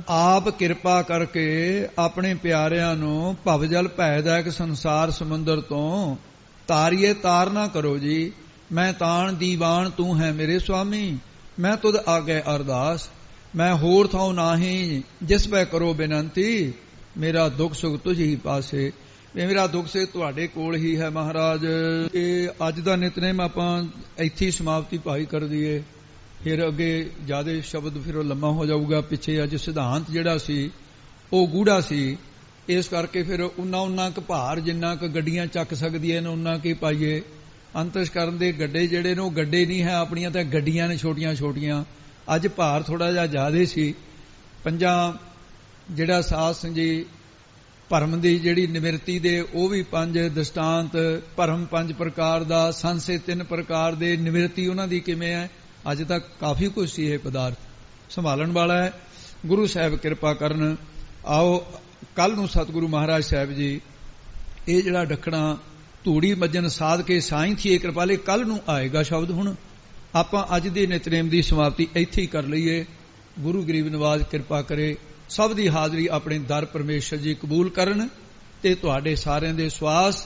ਆਪ ਕਿਰਪਾ ਕਰਕੇ ਆਪਣੇ ਪਿਆਰਿਆਂ ਨੂੰ ਭਵਜਲ ਭੈਦਾਇਕ ਸੰਸਾਰ ਸਮੁੰਦਰ ਤੋਂ ਤਾਰੀਏ, ਤਾਰਨਾ ਕਰੋ ਜੀ। ਮੈਂ ਤਾਣ ਦੀਵਾਨ ਤੂੰ ਹੈ ਮੇਰੇ ਸੁਆਮੀ, ਮੈਂ ਤੁਧ ਆਗੇ ਅਰਦਾਸ, ਮੈਂ ਹੋਰ ਥਾਉ ਨਾਹੀ ਜਿਸ ਪੈ ਕਰੋ ਬੇਨੰਤੀ। ਮੇਰਾ ਦੁੱਖ ਸੁਖ ਤੁਝ ਹੀ ਪਾਸੇ, ਮੇਰਾ ਦੁੱਖ ਸੇ ਤੁਹਾਡੇ ਕੋਲ ਹੀ ਹੈ ਮਹਾਰਾਜ। ਇਹ ਅੱਜ ਦਾ ਨਿਤਨੇਮ ਆਪਾਂ ਇੱਥੇ ਹੀ ਸਮਾਪਤੀ ਭਾਈ ਕਰ ਦਈਏ। ਫਿਰ ਅੱਗੇ ਜਿਆਦਾ ਸ਼ਬਦ ਫਿਰ ਉਹ ਲੰਮਾ ਹੋ ਜਾਊਗਾ। ਪਿੱਛੇ ਅੱਜ ਸਿਧਾਂਤ ਜਿਹੜਾ ਸੀ ਉਹ ਗੂੜਾ ਸੀ, ਇਸ ਕਰਕੇ ਫਿਰ ਉਨਾ ਕੁ ਭਾਰ ਜਿੰਨਾ ਕੁ ਗੱਡੀਆਂ ਚੱਕ ਸਕਦੀਆਂ ਨੇ ਉਨਾ ਕੀ ਪਾਈਏ। ਅੰਤਸ਼ਕਰਨ ਦੇ ਗੱਡੇ ਜਿਹੜੇ ਨੇ ਉਹ ਗੱਡੇ ਨਹੀਂ ਹੈ, ਆਪਣੀਆਂ ਤਾਂ ਗੱਡੀਆਂ ਨੇ ਛੋਟੀਆਂ ਛੋਟੀਆਂ। ਅੱਜ ਭਾਰ ਥੋੜਾ ਜਿਹਾ ਜ਼ਿਆਦਾ ਸੀ। ਪੰਜਾਂ ਜਿਹੜਾ ਸਾਧ ਸੰਜੀ ਭਰਮ ਦੀ ਜਿਹੜੀ ਨਿਵਰਤੀ ਦੇ ਉਹ ਵੀ 5 ਦ੍ਰਿਸ਼ਟਾਂਤ, ਭਰਮ 5 ਪ੍ਰਕਾਰ ਦਾ, ਸੰਸੇ 3 ਪ੍ਰਕਾਰ ਦੇ, ਨਿਵਰਤੀ ਉਹਨਾਂ ਦੀ ਕਿਵੇਂ ਹੈ। ਅੱਜ ਤੱਕ ਕਾਫੀ ਕੁਝ ਸੀ ਇਹ ਪਦਾਰਥ ਸੰਭਾਲਣ ਵਾਲਾ ਹੈ। ਗੁਰੂ ਸਾਹਿਬ ਕਿਰਪਾ ਕਰਨ। ਆਓ ਕੱਲ ਨੂੰ ਸਤਿਗੁਰੂ ਮਹਾਰਾਜ ਸਾਹਿਬ ਜੀ ਇਹ ਜਿਹੜਾ ਡੱਖਣਾ ਧੂੜੀ ਮੱਜਨ ਸਾਧ ਕੇ ਸਾਈਂ ਥੀਏ ਕਿਰਪਾਲੇ ਕੱਲ ਨੂੰ ਆਏਗਾ ਸ਼ਬਦ। ਹੁਣ ਆਪਾਂ ਅੱਜ ਦੇ ਨਿਤਨੇਮ ਦੀ ਸਮਾਪਤੀ ਇੱਥੇ ਹੀ ਕਰ ਲਈਏ। ਗੁਰੂ ਗਰੀਬ ਨਵਾਜ਼ ਕਿਰਪਾ ਕਰੇ ਸਭ ਦੀ ਹਾਜ਼ਰੀ ਆਪਣੇ ਦਰ ਪਰਮੇਸ਼ਰ ਜੀ ਕਬੂਲ ਕਰਨ ਤੇ ਤੁਹਾਡੇ ਸਾਰਿਆਂ ਦੇ ਸਵਾਸ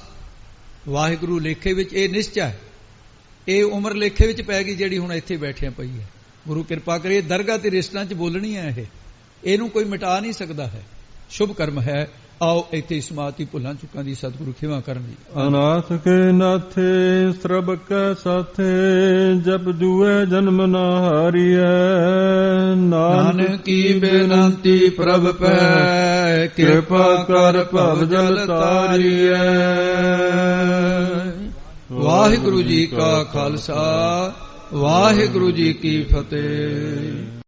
ਵਾਹਿਗੁਰੂ ਲੇਖੇ ਵਿੱਚ ਇਹ ਨਿਸ਼ਚੈ, ਇਹ ਉਮਰ ਲੇਖੇ ਵਿੱਚ ਪੈ ਗਈ ਜਿਹੜੀ ਹੁਣ ਇੱਥੇ ਬੈਠਿਆਂ ਪਈ ਹੈ। ਗੁਰੂ ਕਿਰਪਾ ਕਰੇ ਦਰਗਾਹ ਤੇ ਰਿਸ਼ਤਾਂ 'ਚ ਬੋਲਣੀ ਹੈ ਇਹਨੂੰ ਕੋਈ ਮਿਟਾ ਨਹੀਂ ਸਕਦਾ ਹੈ। ਸ਼ੁਭ ਕਰਮ ਹੈ। ਆਓ ਇੱਥੇ ਸਮਾਪਤੀ ਭੁੱਲਾਂ ਚੁੱਕਾਂ ਦੀ ਸਤਿਗੁਰੂ ਖਿਮਾ ਕਰਨ ਜੀ। ਅਨਾਥ ਕੇ ਨਾਥੇ ਸਰਬ ਕੈ ਸਾਥੇ ਜਪ ਜੂਏ ਜਨਮ ਨਾ ਹਾਰੀਐ। ਨਾਨਕ ਕੀ ਬੇਨੰਤੀ ਪ੍ਰਭ ਪੈ ਕਿਰਪਾ ਕਰ ਭਵ ਜਲ ਤਾਰੀਐ। ਵਾਹਿਗੁਰੂ ਜੀ ਕਾ ਖਾਲਸਾ, ਵਾਹਿਗੁਰੂ ਜੀ ਕੀ ਫਤਿਹ।